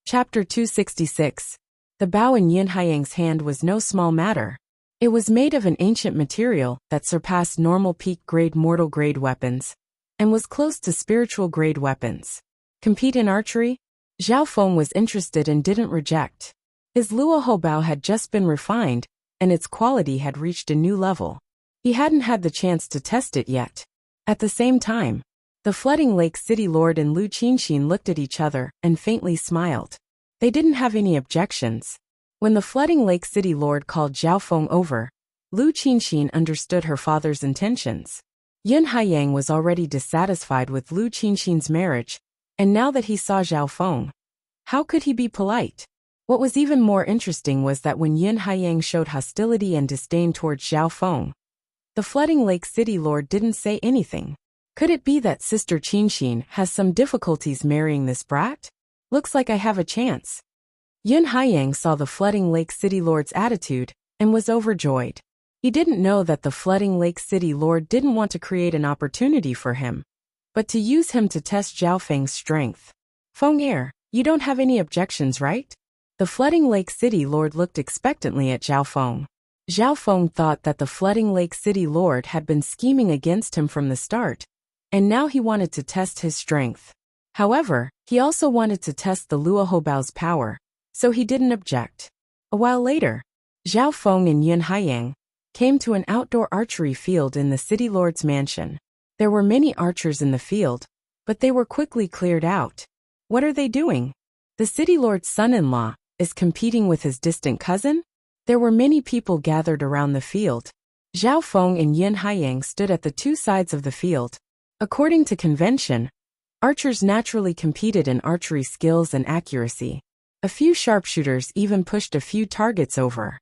Chapter 266. The bow in Yin Haiyang's hand was no small matter. It was made of an ancient material that surpassed normal peak-grade mortal-grade weapons, and was close to spiritual-grade weapons. Compete in archery? Zhao Feng was interested and didn't reject. His Luoho bow had just been refined, and its quality had reached a new level. He hadn't had the chance to test it yet. At the same time, the Flooding Lake City Lord and Lu Qinxin looked at each other and faintly smiled. They didn't have any objections. When the Flooding Lake City Lord called Zhao Feng over, Lu Qinxin understood her father's intentions. Yin Haiyang was already dissatisfied with Lu Qinxin's marriage, and now that he saw Zhao Feng, how could he be polite? What was even more interesting was that when Yin Haiyang showed hostility and disdain towards Zhao Feng, the Flooding Lake City Lord didn't say anything. Could it be that Sister Qinxin has some difficulties marrying this brat? Looks like I have a chance. Yin Haiyang saw the Flooding Lake City Lord's attitude and was overjoyed. He didn't know that the Flooding Lake City Lord didn't want to create an opportunity for him, but to use him to test Zhao Feng's strength. Feng Er, you don't have any objections, right? The Flooding Lake City Lord looked expectantly at Zhao Feng. Zhao Feng thought that the Flooding Lake City Lord had been scheming against him from the start, and now he wanted to test his strength. However, he also wanted to test the Luoho Bao's power, so he didn't object. A while later, Zhao Feng and Yin Haiyang came to an outdoor archery field in the city lord's mansion. There were many archers in the field, but they were quickly cleared out. What are they doing? The city lord's son-in-law is competing with his distant cousin? There were many people gathered around the field. Zhao Feng and Yin Haiyang stood at the 2 sides of the field. According to convention, archers naturally competed in archery skills and accuracy. A few sharpshooters even pushed a few targets over.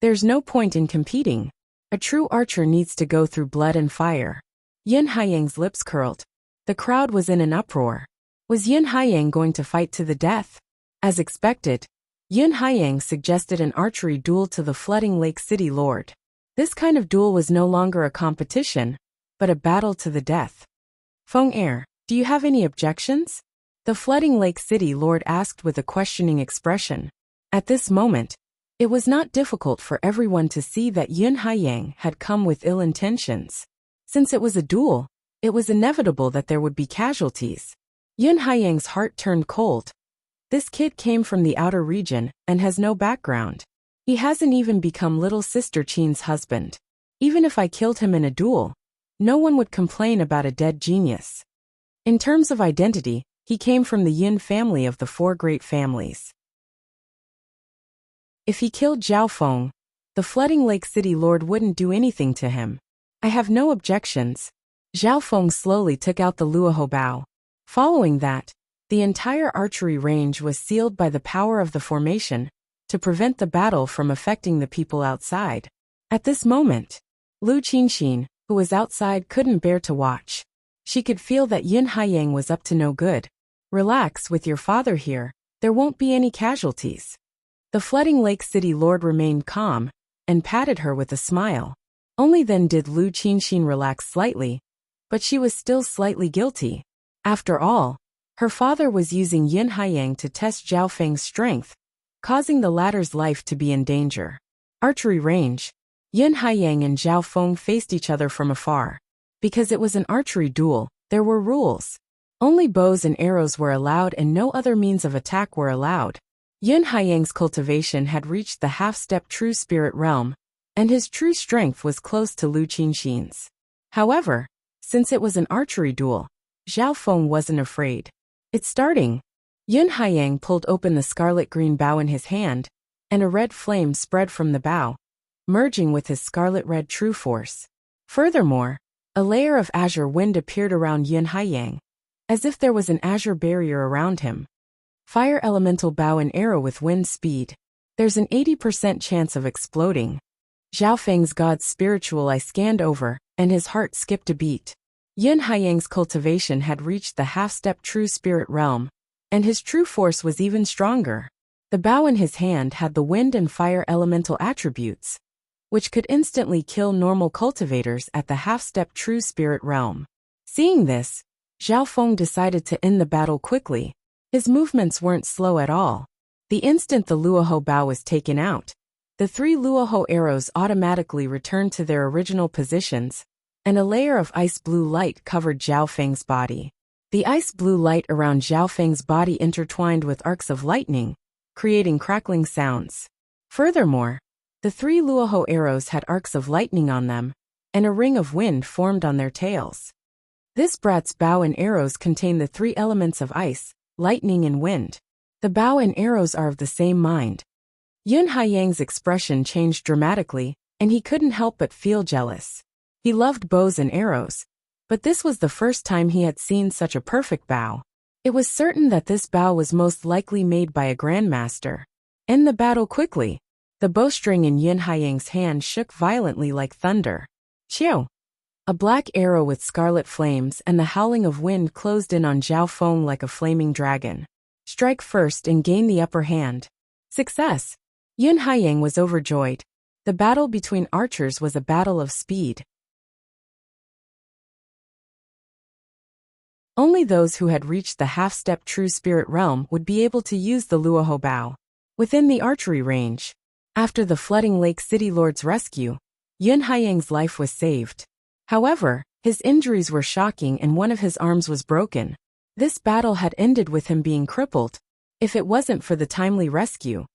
There's no point in competing. A true archer needs to go through blood and fire. Yin Haiyang's lips curled. The crowd was in an uproar. Was Yin Haiyang going to fight to the death? As expected, Yin Haiyang suggested an archery duel to the Flooding Lake City Lord. This kind of duel was no longer a competition, but a battle to the death. Feng Er, do you have any objections? The Flooding Lake City Lord asked with a questioning expression. At this moment, it was not difficult for everyone to see that Yin Haiyang had come with ill intentions. Since it was a duel, it was inevitable that there would be casualties. Yin Haiyang's heart turned cold. This kid came from the outer region and has no background. He hasn't even become little sister Qin's husband. Even if I killed him in a duel, no one would complain about a dead genius. In terms of identity, he came from the Yin family of the 4 great families. If he killed Zhao Feng, the Flooding Lake City Lord wouldn't do anything to him. I have no objections. Zhao Feng slowly took out the Luoho Bao. Following that, the entire archery range was sealed by the power of the formation to prevent the battle from affecting the people outside. At this moment, Lu Qinxin, who was outside, couldn't bear to watch. She could feel that Yin Haiyang was up to no good. Relax with your father here, there won't be any casualties. The Flooding Lake City Lord remained calm and patted her with a smile. Only then did Lu Qinxin relax slightly, but she was still slightly guilty. After all, her father was using Yin Haiyang to test Zhao Feng's strength, causing the latter's life to be in danger. Archery range. Yun Haiyang and Zhao Feng faced each other from afar. Because it was an archery duel, there were rules. Only bows and arrows were allowed and no other means of attack were allowed. Yun Haiyang's cultivation had reached the half-step true spirit realm, and his true strength was close to Lu Qinxin's. However, since it was an archery duel, Zhao Feng wasn't afraid. It's starting. Yun Haiyang pulled open the scarlet-green bow in his hand, and a red flame spread from the bow, merging with his scarlet-red true force. Furthermore, a layer of azure wind appeared around Yun Haiyang, as if there was an azure barrier around him. Fire elemental bow and arrow with wind speed. There's an 80% chance of exploding. Zhao Feng's god's spiritual eye scanned over, and his heart skipped a beat. Yun Haiyang's cultivation had reached the half-step true spirit realm, and his true force was even stronger. The bow in his hand had the wind and fire elemental attributes, which could instantly kill normal cultivators at the half-step true spirit realm. Seeing this, Zhao Feng decided to end the battle quickly. His movements weren't slow at all. The instant the Luoho bow was taken out, the 3 Luoho arrows automatically returned to their original positions, and a layer of ice blue light covered Zhao Feng's body. The ice blue light around Zhao Feng's body intertwined with arcs of lightning, creating crackling sounds. Furthermore, the 3 Luoho arrows had arcs of lightning on them, and a ring of wind formed on their tails. This brat's bow and arrows contain the 3 elements of ice, lightning and wind. The bow and arrows are of the same mind. Yun Haiyang's expression changed dramatically, and he couldn't help but feel jealous. He loved bows and arrows, but this was the first time he had seen such a perfect bow. It was certain that this bow was most likely made by a grandmaster. End the battle quickly. The bowstring in Yun Haiyang's hand shook violently like thunder. Chiu! A black arrow with scarlet flames and the howling of wind closed in on Zhao Feng like a flaming dragon. Strike first and gain the upper hand. Success! Yun Haiyang was overjoyed. The battle between archers was a battle of speed. Only those who had reached the half-step true spirit realm would be able to use the Luoho bow. Within the archery range, after the Flooding Lake City Lord's rescue, Yun Haiyang's life was saved. However, his injuries were shocking and one of his arms was broken. This battle had ended with him being crippled. If it wasn't for the timely rescue,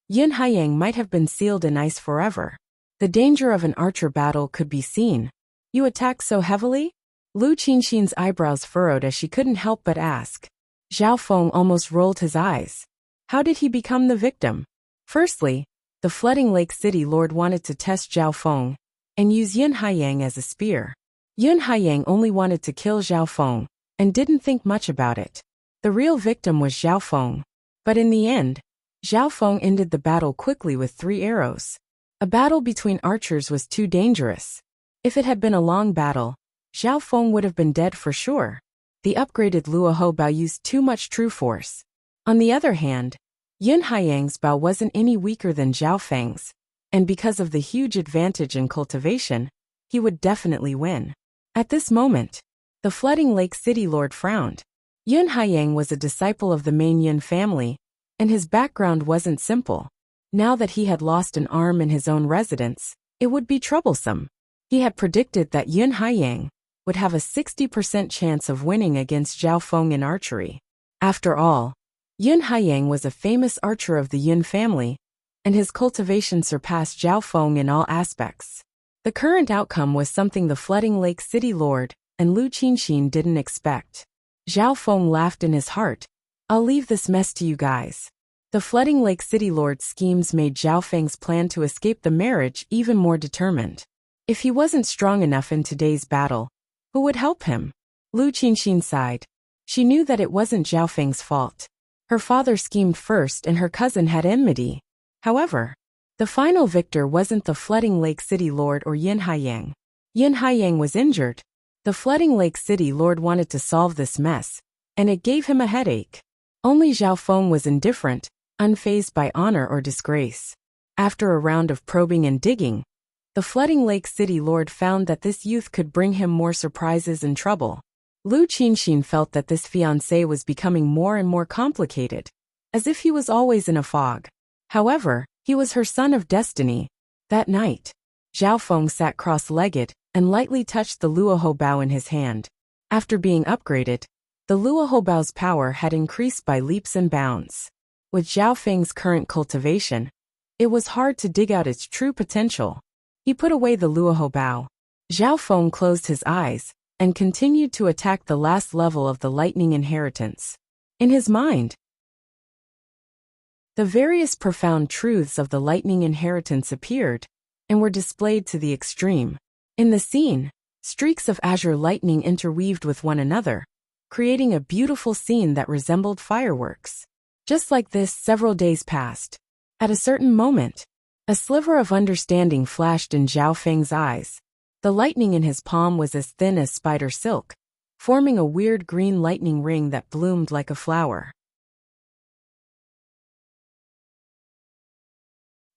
Yun Haiyang might have been sealed in ice forever. The danger of an archer battle could be seen. You attack so heavily? Lu Qinxin's eyebrows furrowed as she couldn't help but ask. Zhao Feng almost rolled his eyes. How did he become the victim? Firstly, the Flooding Lake City Lord wanted to test Zhao Feng and use Yun Haiyang as a spear. Yun Haiyang only wanted to kill Zhao Feng and didn't think much about it. The real victim was Zhao Feng. But in the end, Zhao Feng ended the battle quickly with 3 arrows. A battle between archers was too dangerous. If it had been a long battle, Zhao Feng would have been dead for sure. The upgraded Luoho bow used too much true force. On the other hand, Yun Haiyang's bow wasn't any weaker than Zhao Feng's, and because of the huge advantage in cultivation, he would definitely win. At this moment, the Flooding Lake City Lord frowned. Yun Haiyang was a disciple of the main Yun family, and his background wasn't simple. Now that he had lost an arm in his own residence, it would be troublesome. He had predicted that Yun Haiyang would have a 60% chance of winning against Zhao Feng in archery. After all, Yun Haiyang was a famous archer of the Yun family, and his cultivation surpassed Zhao Feng in all aspects. The current outcome was something the Flooding Lake City Lord and Lu Qinxin didn't expect. Zhao Feng laughed in his heart. I'll leave this mess to you guys. The Flooding Lake City Lord's schemes made Zhao Feng's plan to escape the marriage even more determined. If he wasn't strong enough in today's battle, who would help him? Lu Qinxin sighed. She knew that it wasn't Zhao Feng's fault. Her father schemed first and her cousin had enmity. However, the final victor wasn't the Flooding Lake City Lord or Yun Haiyang. Yun Haiyang was injured. The Flooding Lake City Lord wanted to solve this mess, and it gave him a headache. Only Zhao Feng was indifferent, unfazed by honor or disgrace. After a round of probing and digging, the Flooding Lake City Lord found that this youth could bring him more surprises and trouble. Lu Qinxin felt that this fiancé was becoming more and more complicated, as if he was always in a fog. However, he was her son of destiny. That night, Zhao Feng sat cross-legged and lightly touched the Luoho Bao in his hand. After being upgraded, the Luoho Bao's power had increased by leaps and bounds. With Zhao Feng's current cultivation, it was hard to dig out its true potential. He put away the Luoho Bao. Zhao Feng closed his eyes and continued to attack the last level of the lightning inheritance. In his mind, the various profound truths of the lightning inheritance appeared and were displayed to the extreme. In the scene, streaks of azure lightning interweaved with one another, creating a beautiful scene that resembled fireworks. Just like this, several days passed. At a certain moment, a sliver of understanding flashed in Zhao Feng's eyes. The lightning in his palm was as thin as spider silk, forming a weird green lightning ring that bloomed like a flower.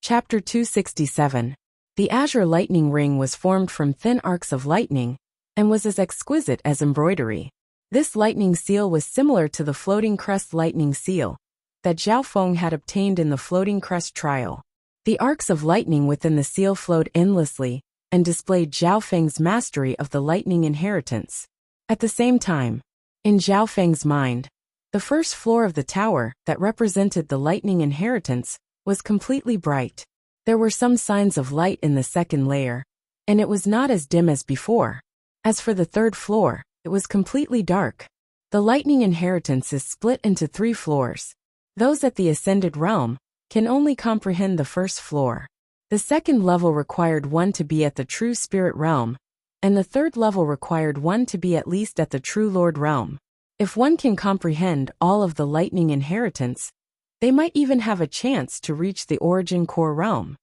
Chapter 267. The azure lightning ring was formed from thin arcs of lightning and was as exquisite as embroidery. This lightning seal was similar to the floating crest lightning seal that Zhao Feng had obtained in the floating crest trial. The arcs of lightning within the seal flowed endlessly and displayed Zhao Feng's mastery of the lightning inheritance. At the same time, in Zhao Feng's mind, the first floor of the tower that represented the lightning inheritance was completely bright. There were some signs of light in the second layer, and it was not as dim as before. As for the third floor, it was completely dark. The lightning inheritance is split into 3 floors. Those at the ascended realm can only comprehend the first floor. The second level required one to be at the true spirit realm, and the third level required one to be at least at the true lord realm. If one can comprehend all of the lightning inheritance, they might even have a chance to reach the origin core realm.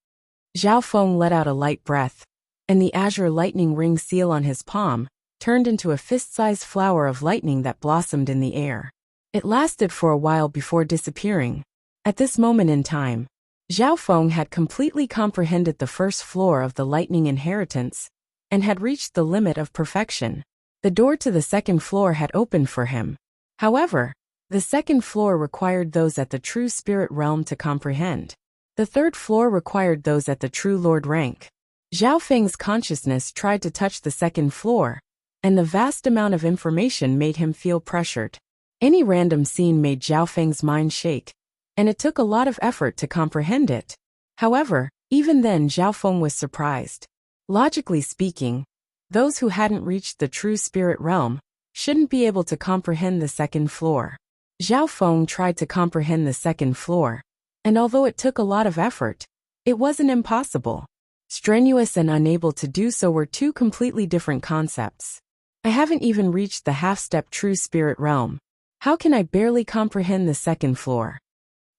Zhao Feng let out a light breath, and the azure lightning ring seal on his palm turned into a fist-sized flower of lightning that blossomed in the air. It lasted for a while before disappearing. At this moment in time, Zhao Feng had completely comprehended the first floor of the lightning inheritance and had reached the limit of perfection. The door to the second floor had opened for him. However, the second floor required those at the true spirit realm to comprehend. The third floor required those at the true lord rank. Zhao Feng's consciousness tried to touch the second floor, and the vast amount of information made him feel pressured. Any random scene made Zhao Feng's mind shake, and it took a lot of effort to comprehend it. However, even then Zhao Feng was surprised. Logically speaking, those who hadn't reached the true spirit realm shouldn't be able to comprehend the second floor. Zhao Feng tried to comprehend the second floor, and although it took a lot of effort, it wasn't impossible. Strenuous and unable to do so were 2 completely different concepts. I haven't even reached the half-step true spirit realm. How can I barely comprehend the second floor?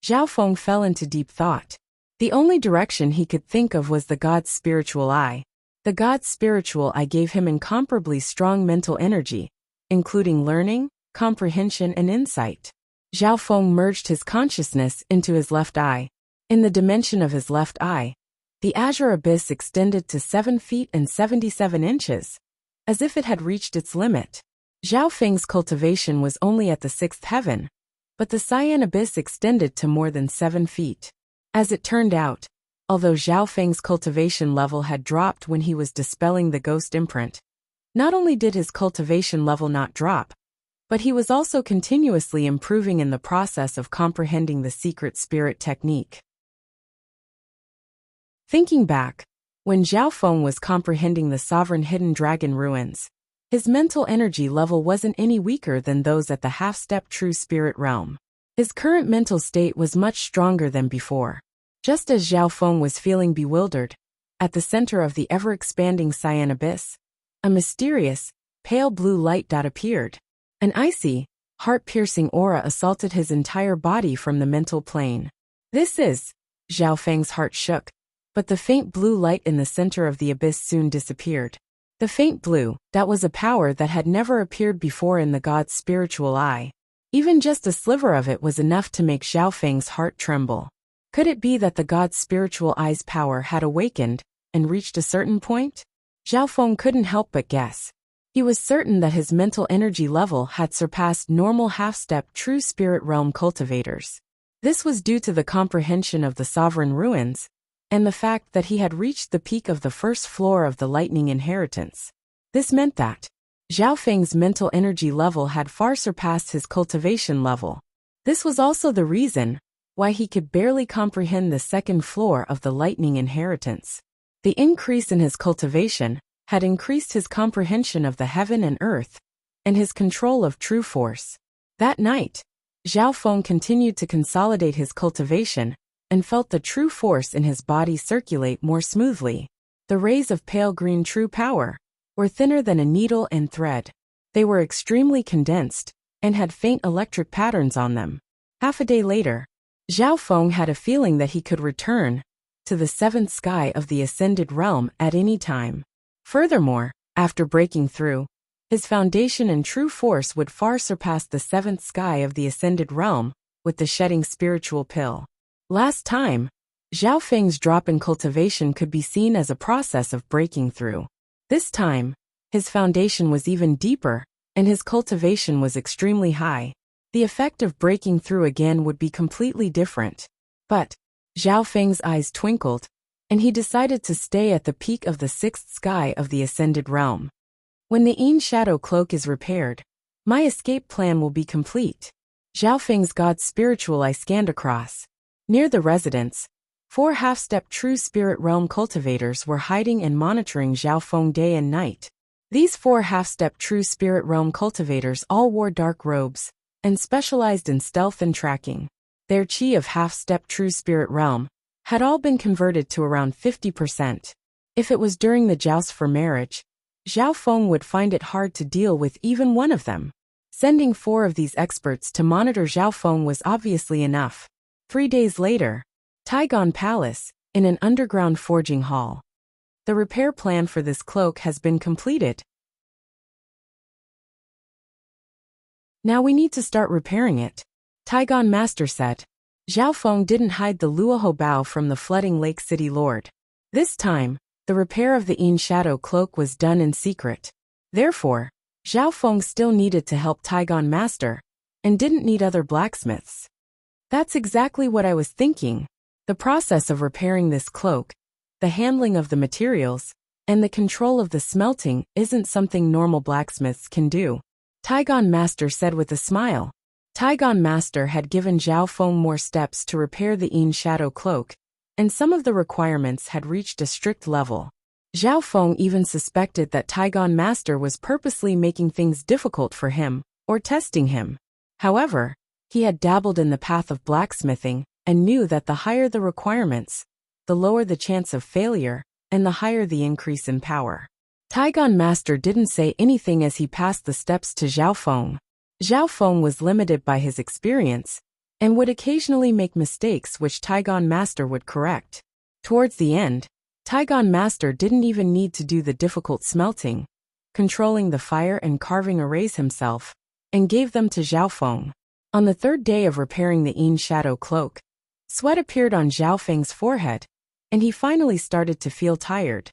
Zhao Feng fell into deep thought. The only direction he could think of was the god's spiritual eye. The god's spiritual eye gave him incomparably strong mental energy, including learning, comprehension, and insight. Zhao Feng merged his consciousness into his left eye. In the dimension of his left eye, the azure abyss extended to 7 feet and 77 inches, as if it had reached its limit. Zhao Feng's cultivation was only at the 6th heaven, but the cyan abyss extended to more than 7 feet. As it turned out, although Zhao Feng's cultivation level had dropped when he was dispelling the ghost imprint, not only did his cultivation level not drop, but he was also continuously improving in the process of comprehending the secret spirit technique. Thinking back, when Zhao Feng was comprehending the sovereign hidden dragon ruins, his mental energy level wasn't any weaker than those at the half-step true spirit realm. His current mental state was much stronger than before. Just as Zhao Feng was feeling bewildered, at the center of the ever-expanding cyan abyss, a mysterious, pale blue light dot appeared. An icy, heart-piercing aura assaulted his entire body from the mental plane. Zhao Feng's heart shook, but the faint blue light in the center of the abyss soon disappeared. The faint blue, that was a power that had never appeared before in the god's spiritual eye. Even just a sliver of it was enough to make Zhao Feng's heart tremble. Could it be that the god's spiritual eye's power had awakened and reached a certain point? Zhao Feng couldn't help but guess. He was certain that his mental energy level had surpassed normal half-step true spirit realm cultivators. This was due to the comprehension of the sovereign ruins and the fact that he had reached the peak of the first floor of the lightning inheritance. This meant that Zhao Feng's mental energy level had far surpassed his cultivation level. This was also the reason why he could barely comprehend the second floor of the lightning inheritance. The increase in his cultivation had increased his comprehension of the heaven and earth, and his control of true force. That night, Zhao Feng continued to consolidate his cultivation and felt the true force in his body circulate more smoothly. The rays of pale green true power were thinner than a needle and thread. They were extremely condensed and had faint electric patterns on them. Half a day later, Zhao Feng had a feeling that he could return to the seventh sky of the ascended realm at any time. Furthermore, after breaking through, his foundation and true force would far surpass the seventh sky of the ascended realm with the shedding spiritual pill. Last time, Zhao Feng's drop in cultivation could be seen as a process of breaking through. This time, his foundation was even deeper, and his cultivation was extremely high. The effect of breaking through again would be completely different. But Zhao Feng's eyes twinkled, and he decided to stay at the peak of the sixth sky of the ascended realm. When the Yin Shadow Cloak is repaired, my escape plan will be complete. Zhao Feng's God's spiritual eye scanned across. Near the residence, 4 half-step true spirit realm cultivators were hiding and monitoring Zhao Feng day and night. These 4 half-step true spirit realm cultivators all wore dark robes and specialized in stealth and tracking. Their chi of half-step true spirit realm had all been converted to around 50%. If it was during the joust for marriage, Zhao Feng would find it hard to deal with even one of them. Sending 4 of these experts to monitor Zhao Feng was obviously enough. 3 days later, Taigon Palace, in an underground forging hall. The repair plan for this cloak has been completed. Now we need to start repairing it, Taigon Master said. Zhao Feng didn't hide the Luoho Bao from the flooding Lake City Lord. This time, the repair of the Yin Shadow Cloak was done in secret. Therefore, Zhao Feng still needed to help Taigon Master, and didn't need other blacksmiths. That's exactly what I was thinking. The process of repairing this cloak, the handling of the materials, and the control of the smelting isn't something normal blacksmiths can do, Taigon Master said with a smile. Taigon Master had given Zhao Feng more steps to repair the Yin Shadow Cloak, and some of the requirements had reached a strict level. Zhao Feng even suspected that Taigon Master was purposely making things difficult for him, or testing him. However, he had dabbled in the path of blacksmithing, and knew that the higher the requirements, the lower the chance of failure, and the higher the increase in power. Taigon Master didn't say anything as he passed the steps to Zhao Feng. Zhao Feng was limited by his experience, and would occasionally make mistakes which Taigon Master would correct. Towards the end, Taigon Master didn't even need to do the difficult smelting, controlling the fire and carving arrays himself, and gave them to Zhao Feng. On the 3rd day of repairing the Yin Shadow Cloak, sweat appeared on Zhao Feng's forehead, and he finally started to feel tired.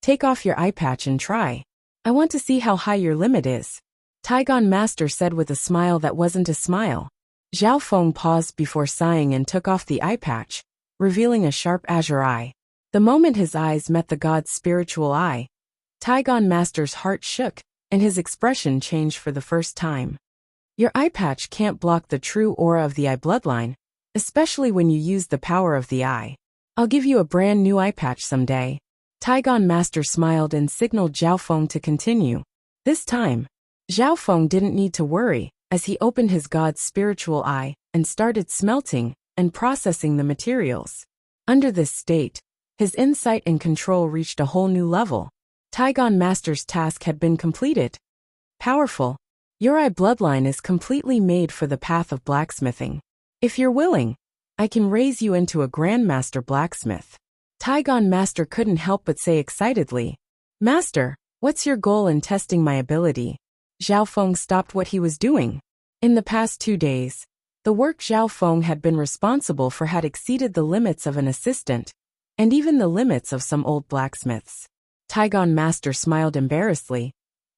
Take off your eye patch and try. I want to see how high your limit is, Taigon Master said with a smile that wasn't a smile. Zhao Feng paused before sighing and took off the eye patch, revealing a sharp azure eye. The moment his eyes met the god's spiritual eye, Taigon Master's heart shook, and his expression changed for the first time. Your eye patch can't block the true aura of the eye bloodline, especially when you use the power of the eye. I'll give you a brand new eye patch someday. Taigon Master smiled and signaled Zhao Feng to continue. This time, Zhao Feng didn't need to worry, as he opened his god's spiritual eye and started smelting and processing the materials. Under this state, his insight and control reached a whole new level. Taigon Master's task had been completed. Powerful. Your eye bloodline is completely made for the path of blacksmithing. If you're willing, I can raise you into a Grandmaster blacksmith. Taigon Master couldn't help but say excitedly. Master, what's your goal in testing my ability? Zhao Feng stopped what he was doing. In the past 2 days, the work Zhao Feng had been responsible for had exceeded the limits of an assistant, and even the limits of some old blacksmiths. Taigon Master smiled embarrassedly.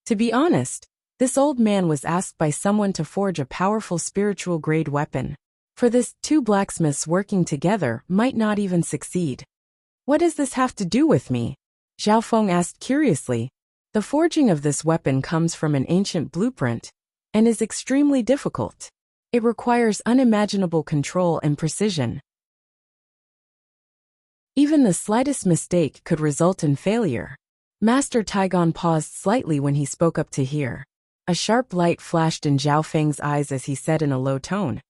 To be honest, this old man was asked by someone to forge a powerful spiritual grade weapon. For this, 2 blacksmiths working together might not even succeed. What does this have to do with me? Zhao Feng asked curiously. The forging of this weapon comes from an ancient blueprint and is extremely difficult. It requires unimaginable control and precision. Even the slightest mistake could result in failure. Master Taigon paused slightly when he spoke up to hear. A sharp light flashed in Zhao Feng's eyes as he said in a low tone.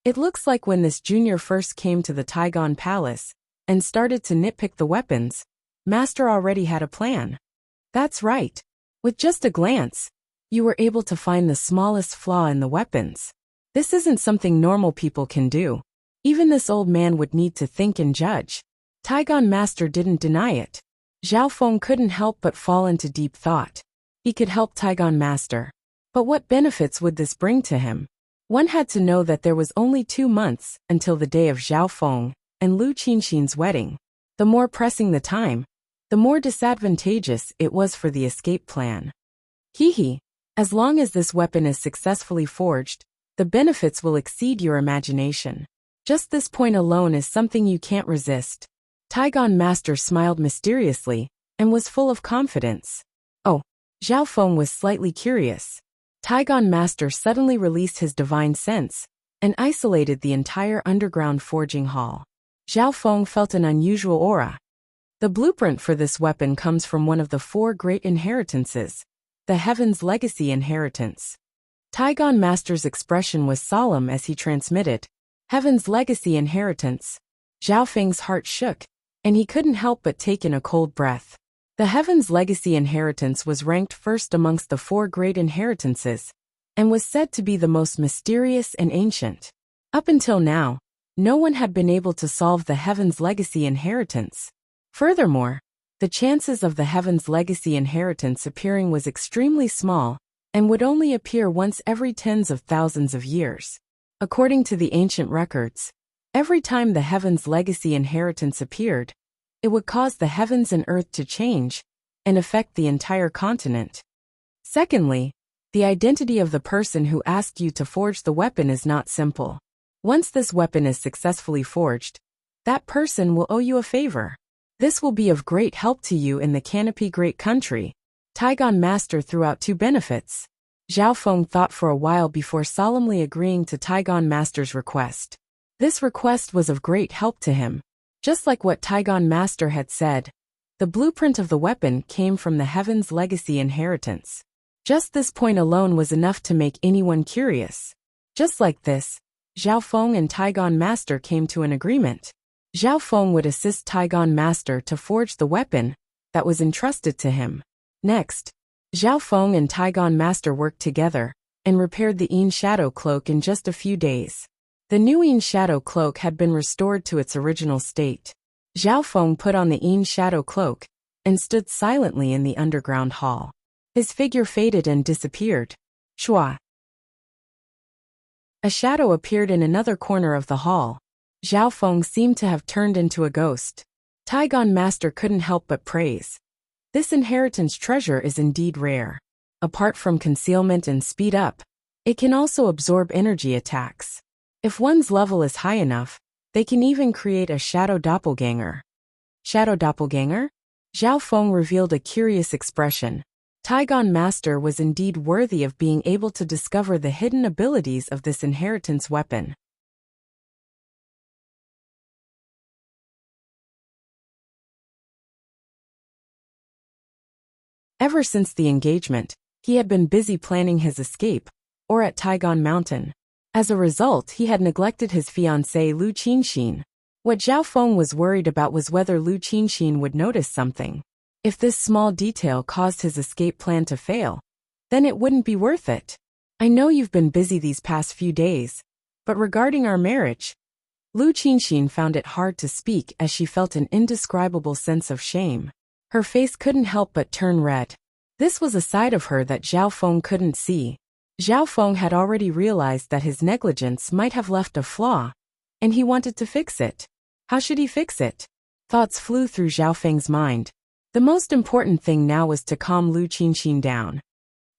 It looks like when this junior first came to the Taigon Palace and started to nitpick the weapons, Master already had a plan. That's right. With just a glance, you were able to find the smallest flaw in the weapons. This isn't something normal people can do. Even this old man would need to think and judge. Taigon Master didn't deny it. Zhao Feng couldn't help but fall into deep thought. He could help Taigon Master. But what benefits would this bring to him? One had to know that there was only 2 months until the day of Zhao Feng and Lu Qinxin's wedding. The more pressing the time, the more disadvantageous it was for the escape plan. As long as this weapon is successfully forged, the benefits will exceed your imagination. Just this point alone is something you can't resist. Taigon Master smiled mysteriously and was full of confidence. Oh, Zhao Feng was slightly curious. Taigon Master suddenly released his divine sense and isolated the entire underground forging hall. Zhao Feng felt an unusual aura. The blueprint for this weapon comes from one of the 4 great inheritances, the Heaven's Legacy inheritance. Taigon Master's expression was solemn as he transmitted, Heaven's Legacy inheritance. Zhao Feng's heart shook, and he couldn't help but take in a cold breath. The Heaven's Legacy inheritance was ranked first amongst the 4 great inheritances, and was said to be the most mysterious and ancient. Up until now, no one had been able to solve the Heaven's Legacy inheritance. Furthermore, the chances of the Heaven's Legacy inheritance appearing was extremely small, and would only appear once every tens of thousands of years. According to the ancient records, every time the Heaven's Legacy inheritance appeared, it would cause the heavens and earth to change and affect the entire continent. Secondly, the identity of the person who asked you to forge the weapon is not simple. Once this weapon is successfully forged, that person will owe you a favor. This will be of great help to you in the Canopy Great Country. Taigon Master threw out 2 benefits. Zhao Feng thought for a while before solemnly agreeing to Taigon Master's request. This request was of great help to him. Just like what Taigon Master had said, the blueprint of the weapon came from the Heaven's Legacy inheritance. Just this point alone was enough to make anyone curious. Just like this, Zhao Feng and Taigon Master came to an agreement. Zhao Feng would assist Taigon Master to forge the weapon that was entrusted to him. Next, Zhao Feng and Taigon Master worked together and repaired the Yin Shadow Cloak in just a few days. The new Yin Shadow Cloak had been restored to its original state. Zhao Feng put on the Yin Shadow Cloak and stood silently in the underground hall. His figure faded and disappeared. Shua! A shadow appeared in another corner of the hall. Zhao Feng seemed to have turned into a ghost. Taigon Master couldn't help but praise. This inheritance treasure is indeed rare. Apart from concealment and speed up, it can also absorb energy attacks. If one's level is high enough, they can even create a shadow doppelganger. Shadow doppelganger? Zhao Feng revealed a curious expression. Taigon Master was indeed worthy of being able to discover the hidden abilities of this inheritance weapon. Ever since the engagement, he had been busy planning his escape, or at Taigon Mountain. As a result, he had neglected his fiancée Lu Qinxin. What Zhao Feng was worried about was whether Lu Qinxin would notice something. If this small detail caused his escape plan to fail, then it wouldn't be worth it. I know you've been busy these past few days, but regarding our marriage, Lu Qinxin found it hard to speak as she felt an indescribable sense of shame. Her face couldn't help but turn red. This was a side of her that Zhao Feng couldn't see. Zhao Feng had already realized that his negligence might have left a flaw, and he wanted to fix it. How should he fix it? Thoughts flew through Zhao Feng's mind. The most important thing now was to calm Lu Qinxin down.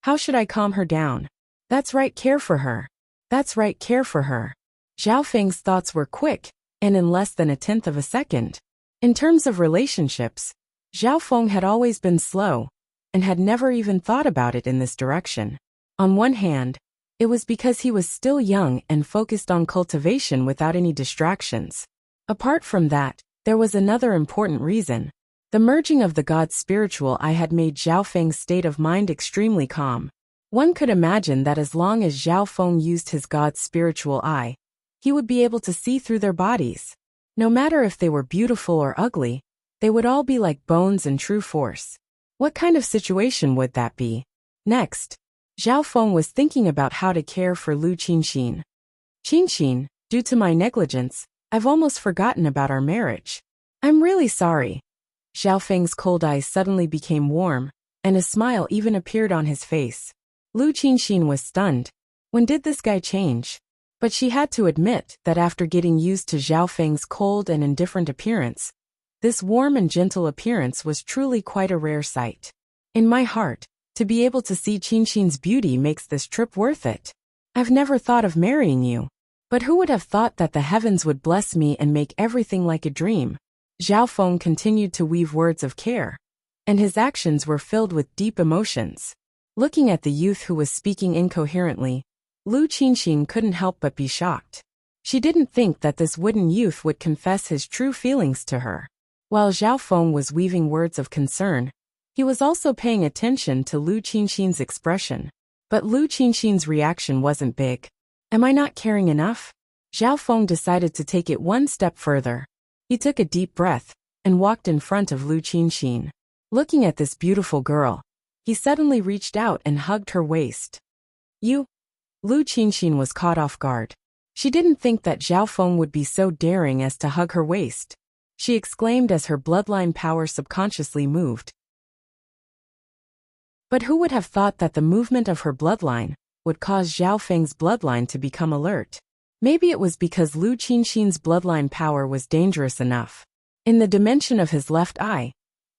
How should I calm her down? That's right, care for her. That's right, care for her. Zhao Feng's thoughts were quick, and in less than a tenth of a second, In terms of relationships, Zhao Feng had always been slow and had never even thought about it in this direction. On one hand, it was because he was still young and focused on cultivation without any distractions. Apart from that, there was another important reason. The merging of the god's spiritual eye had made Zhao Feng's state of mind extremely calm. One could imagine that as long as Zhao Feng used his god's spiritual eye, he would be able to see through their bodies. No matter if they were beautiful or ugly, they would all be like bones and true force. What kind of situation would that be? Next, Zhao Feng was thinking about how to care for Lu Qinxin. Qinxin, due to my negligence, I've almost forgotten about our marriage. I'm really sorry. Zhao Feng's cold eyes suddenly became warm, and a smile even appeared on his face. Lu Qinxin was stunned. When did this guy change? But she had to admit that after getting used to Zhao Feng's cold and indifferent appearance, this warm and gentle appearance was truly quite a rare sight. In my heart, to be able to see Qinxin's beauty makes this trip worth it. I've never thought of marrying you. But who would have thought that the heavens would bless me and make everything like a dream? Zhao Feng continued to weave words of care, and his actions were filled with deep emotions. Looking at the youth who was speaking incoherently, Lu Qinxin couldn't help but be shocked. She didn't think that this wooden youth would confess his true feelings to her. While Zhao Feng was weaving words of concern, he was also paying attention to Lu Qinxin's expression. But Lu Qinxin's reaction wasn't big. Am I not caring enough? Zhao Feng decided to take it one step further. He took a deep breath and walked in front of Lu Qinxin. Looking at this beautiful girl, he suddenly reached out and hugged her waist. You? Lu Qinxin was caught off guard. She didn't think that Zhao Feng would be so daring as to hug her waist. She exclaimed as her bloodline power subconsciously moved. But who would have thought that the movement of her bloodline would cause Zhao Feng's bloodline to become alert? Maybe it was because Lu Qinxin's bloodline power was dangerous enough. In the dimension of his left eye,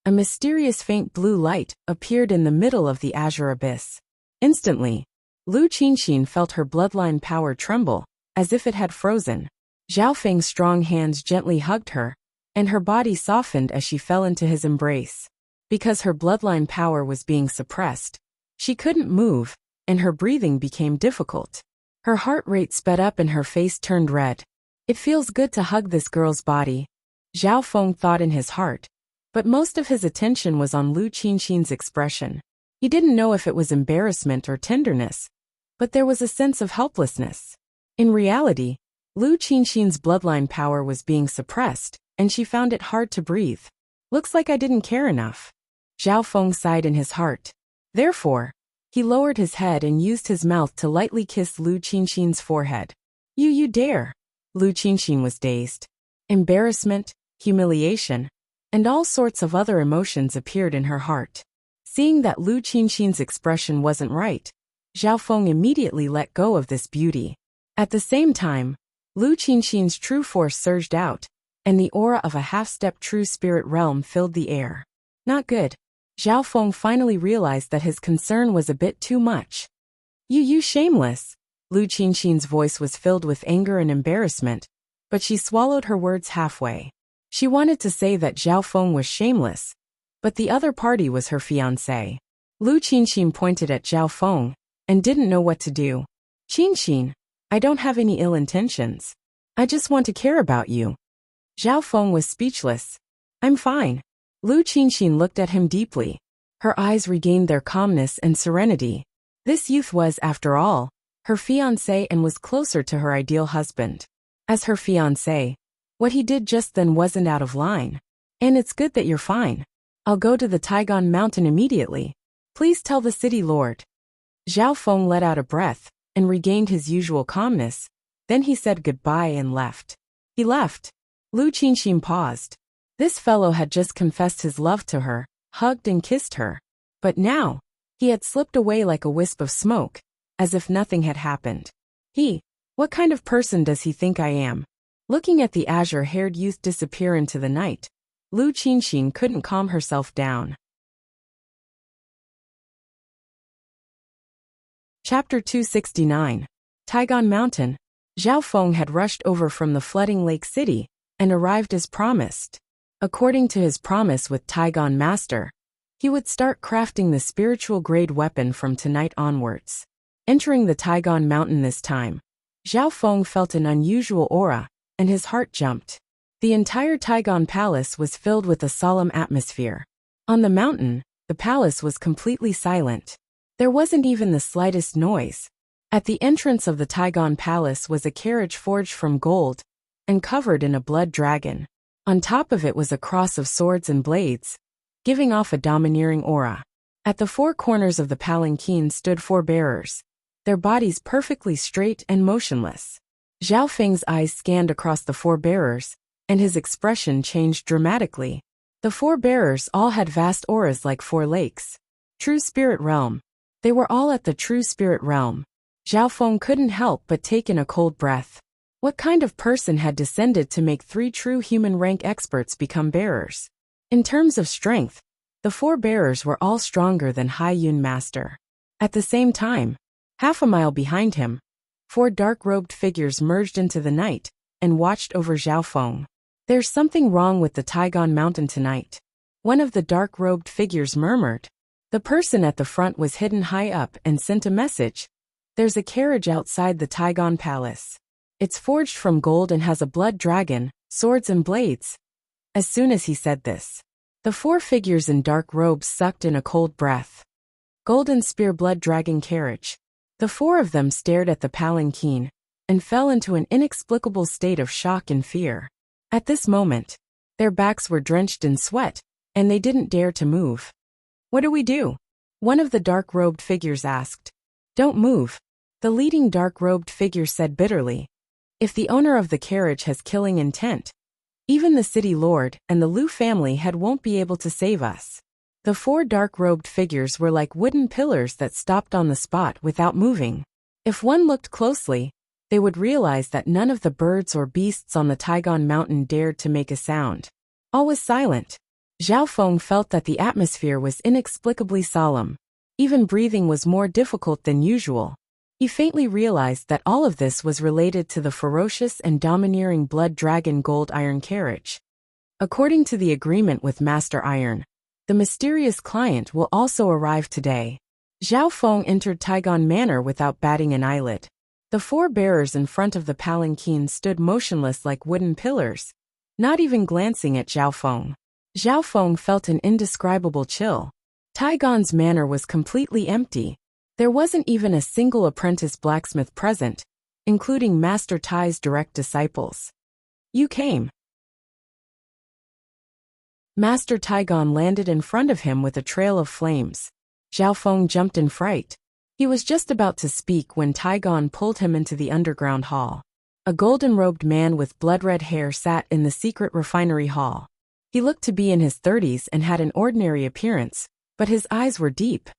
a mysterious faint blue light appeared in the middle of the azure abyss. Instantly, Lu Qinxin felt her bloodline power tremble, as if it had frozen. Zhao Feng's strong hands gently hugged her, and her body softened as she fell into his embrace. Because her bloodline power was being suppressed, she couldn't move, and her breathing became difficult. Her heart rate sped up and her face turned red. It feels good to hug this girl's body, Zhao Feng thought in his heart, but most of his attention was on Lu Qinxin's expression. He didn't know if it was embarrassment or tenderness, but there was a sense of helplessness. In reality, Lu Qinxin's bloodline power was being suppressed, and she found it hard to breathe. Looks like I didn't care enough. Zhao Feng sighed in his heart. Therefore, he lowered his head and used his mouth to lightly kiss Lu Qinxin's forehead. You dare! Lu Qinxin was dazed. Embarrassment, humiliation, and all sorts of other emotions appeared in her heart. Seeing that Lu Qinxin's expression wasn't right, Zhao Feng immediately let go of this beauty. At the same time, Lu Qinxin's true force surged out, and the aura of a half-step true spirit realm filled the air. Not good. Zhao Feng finally realized that his concern was a bit too much. You shameless! Lu Qinxin's voice was filled with anger and embarrassment, but she swallowed her words halfway. She wanted to say that Zhao Feng was shameless, but the other party was her fiancé. Lu Qinxin pointed at Zhao Feng and didn't know what to do. Qinxin, I don't have any ill intentions. I just want to care about you. Zhao Feng was speechless. I'm fine. Lu Qinxin looked at him deeply. Her eyes regained their calmness and serenity. This youth was, after all, her fiancé and was closer to her ideal husband. As her fiancé, what he did just then wasn't out of line. And it's good that you're fine. I'll go to the Taigan Mountain immediately. Please tell the city lord. Zhao Feng let out a breath and regained his usual calmness. Then he said goodbye and left. He left. Lu Qinxin paused. This fellow had just confessed his love to her, hugged and kissed her. But now, he had slipped away like a wisp of smoke, as if nothing had happened. What kind of person does he think I am? Looking at the azure-haired youth disappear into the night, Lu Qinxin couldn't calm herself down. Chapter 269. Taigan Mountain. Zhao Feng had rushed over from the flooding lake city and arrived as promised. According to his promise with Taigon Master, he would start crafting the spiritual grade weapon from tonight onwards. Entering the Taigon Mountain this time, Zhao Feng felt an unusual aura, and his heart jumped. The entire Taigon Palace was filled with a solemn atmosphere. On the mountain, the palace was completely silent. There wasn't even the slightest noise. At the entrance of the Taigon Palace was a carriage forged from gold and covered in a blood dragon. On top of it was a cross of swords and blades, giving off a domineering aura. At the four corners of the palanquin stood four bearers, their bodies perfectly straight and motionless. Zhao Feng's eyes scanned across the four bearers, and his expression changed dramatically. The four bearers all had vast auras like four lakes. True Spirit Realm. They were all at the True Spirit Realm. Zhao Feng couldn't help but take in a cold breath. What kind of person had descended to make three true human rank experts become bearers? In terms of strength, the four bearers were all stronger than Hai Yun Master. At the same time, half a mile behind him, four dark-robed figures merged into the night and watched over Zhao Feng. There's something wrong with the Taigon Mountain tonight, one of the dark-robed figures murmured. The person at the front was hidden high up and sent a message. There's a carriage outside the Taigon Palace. It's forged from gold and has a blood dragon, swords and blades. As soon as he said this, the four figures in dark robes sucked in a cold breath. Golden Spear Blood Dragon Carriage. The four of them stared at the palanquin and fell into an inexplicable state of shock and fear. At this moment, their backs were drenched in sweat, and they didn't dare to move. What do we do? One of the dark-robed figures asked. Don't move. The leading dark-robed figure said bitterly. If the owner of the carriage has killing intent, even the city lord and the Liu family head won't be able to save us. The four dark-robed figures were like wooden pillars that stopped on the spot without moving. If one looked closely, they would realize that none of the birds or beasts on the Taigon Mountain dared to make a sound. All was silent. Zhao Feng felt that the atmosphere was inexplicably solemn. Even breathing was more difficult than usual. He faintly realized that all of this was related to the ferocious and domineering Blood Dragon Gold Iron Carriage. According to the agreement with Master Iron, the mysterious client will also arrive today. Zhao Feng entered Taigon Manor without batting an eyelid. The four bearers in front of the palanquin stood motionless like wooden pillars, not even glancing at Zhao Feng. Zhao Feng felt an indescribable chill. Taigon's manor was completely empty. There wasn't even a single apprentice blacksmith present, including Master Tai's direct disciples. You came. Master Taigon landed in front of him with a trail of flames. Zhao Feng jumped in fright. He was just about to speak when Taigon pulled him into the underground hall. A golden-robed man with blood-red hair sat in the secret refinery hall. He looked to be in his 30s and had an ordinary appearance, but his eyes were deep.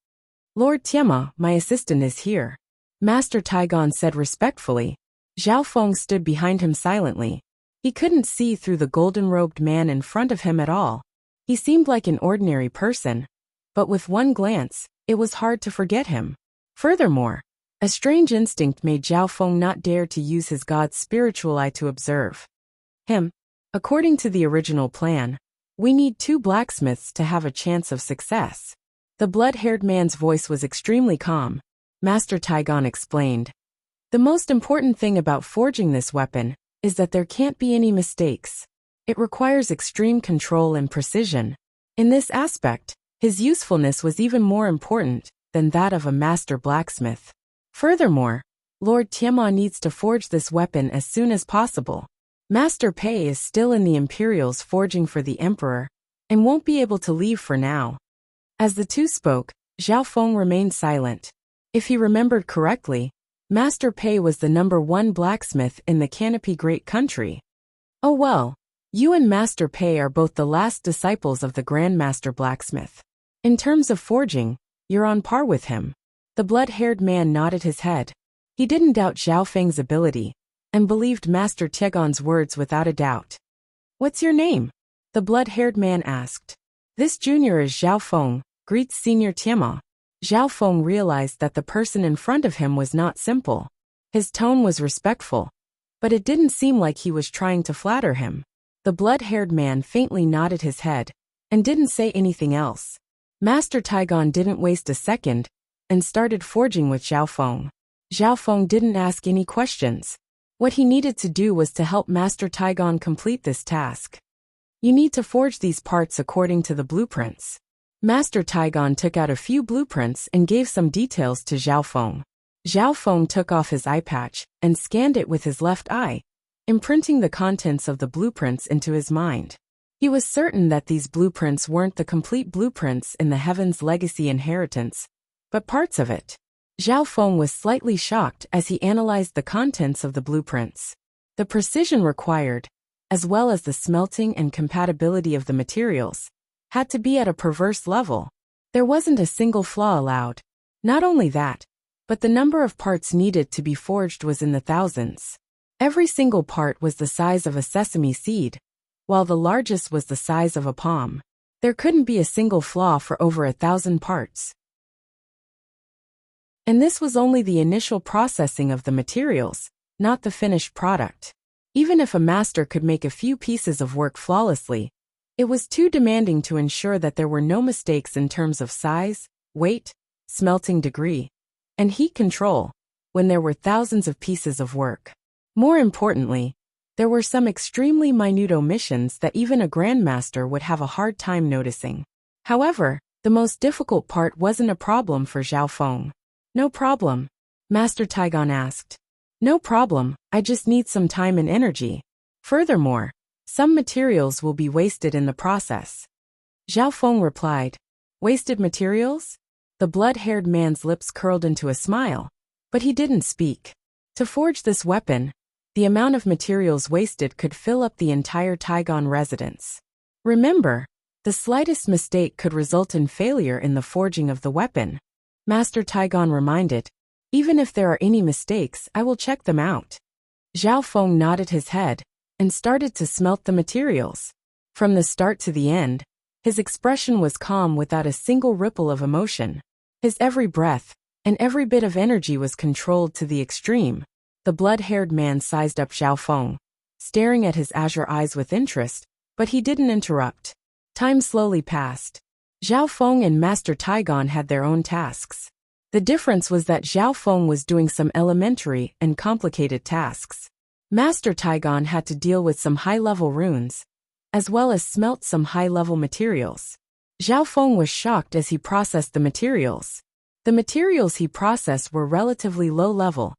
Lord Tiema, my assistant is here. Master Taigon said respectfully. Zhao Feng stood behind him silently. He couldn't see through the golden-robed man in front of him at all. He seemed like an ordinary person, but with one glance, it was hard to forget him. Furthermore, a strange instinct made Zhao Feng not dare to use his god's spiritual eye to observe him. According to the original plan, we need 2 blacksmiths to have a chance of success. The blood-haired man's voice was extremely calm. Master Taigon explained. The most important thing about forging this weapon is that there can't be any mistakes. It requires extreme control and precision. In this aspect, his usefulness was even more important than that of a master blacksmith. Furthermore, Lord Tiema needs to forge this weapon as soon as possible. Master Pei is still in the Imperials forging for the Emperor, and won't be able to leave for now. As the two spoke, Zhao Feng remained silent. If he remembered correctly, Master Pei was the #1 blacksmith in the Canopy Great Country. Oh well, you and Master Pei are both the last disciples of the Grand Master Blacksmith. In terms of forging, you're on par with him. The blood-haired man nodded his head. He didn't doubt Zhao Feng's ability, and believed Master Tiegon's words without a doubt. What's your name? The blood-haired man asked. This junior is Zhao Feng, greets Senior Tiema. Zhao Feng realized that the person in front of him was not simple. His tone was respectful, but it didn't seem like he was trying to flatter him. The blood-haired man faintly nodded his head and didn't say anything else. Master Taigon didn't waste a second and started forging with Xiaofeng. Xiaofeng didn't ask any questions. What he needed to do was to help Master Taigon complete this task. You need to forge these parts according to the blueprints. Master Taigon took out a few blueprints and gave some details to Xiaofeng. Xiaofeng took off his eye patch and scanned it with his left eye, imprinting the contents of the blueprints into his mind. He was certain that these blueprints weren't the complete blueprints in the Heaven's Legacy inheritance, but parts of it. Xiaofeng was slightly shocked as he analyzed the contents of the blueprints. The precision required, as well as the smelting and compatibility of the materials, had to be at a perverse level. There wasn't a single flaw allowed. Not only that, but the number of parts needed to be forged was in the thousands. Every single part was the size of a sesame seed, while the largest was the size of a palm. There couldn't be a single flaw for over 1,000 parts. And this was only the initial processing of the materials, not the finished product. Even if a master could make a few pieces of work flawlessly, it was too demanding to ensure that there were no mistakes in terms of size, weight, smelting degree, and heat control, when there were thousands of pieces of work. More importantly, there were some extremely minute omissions that even a grandmaster would have a hard time noticing. However, the most difficult part wasn't a problem for Xiaofeng. No problem, Master Taigon asked. No problem, I just need some time and energy. Furthermore, some materials will be wasted in the process. Xiaofeng replied. Wasted materials? The blood-haired man's lips curled into a smile, but he didn't speak. To forge this weapon, the amount of materials wasted could fill up the entire Taigon residence. Remember, the slightest mistake could result in failure in the forging of the weapon. Master Taigon reminded. Even if there are any mistakes, I will check them out. Xiaofeng nodded his head and started to smelt the materials. From the start to the end, his expression was calm without a single ripple of emotion. His every breath and every bit of energy was controlled to the extreme. The blood-haired man sized up Xiaofeng, staring at his azure eyes with interest, but he didn't interrupt. Time slowly passed. Xiaofeng and Master Taigon had their own tasks. The difference was that Xiaofeng was doing some elementary and complicated tasks. Master Taigon had to deal with some high-level runes, as well as smelt some high-level materials. Xiaofeng was shocked as he processed the materials. The materials he processed were relatively low-level.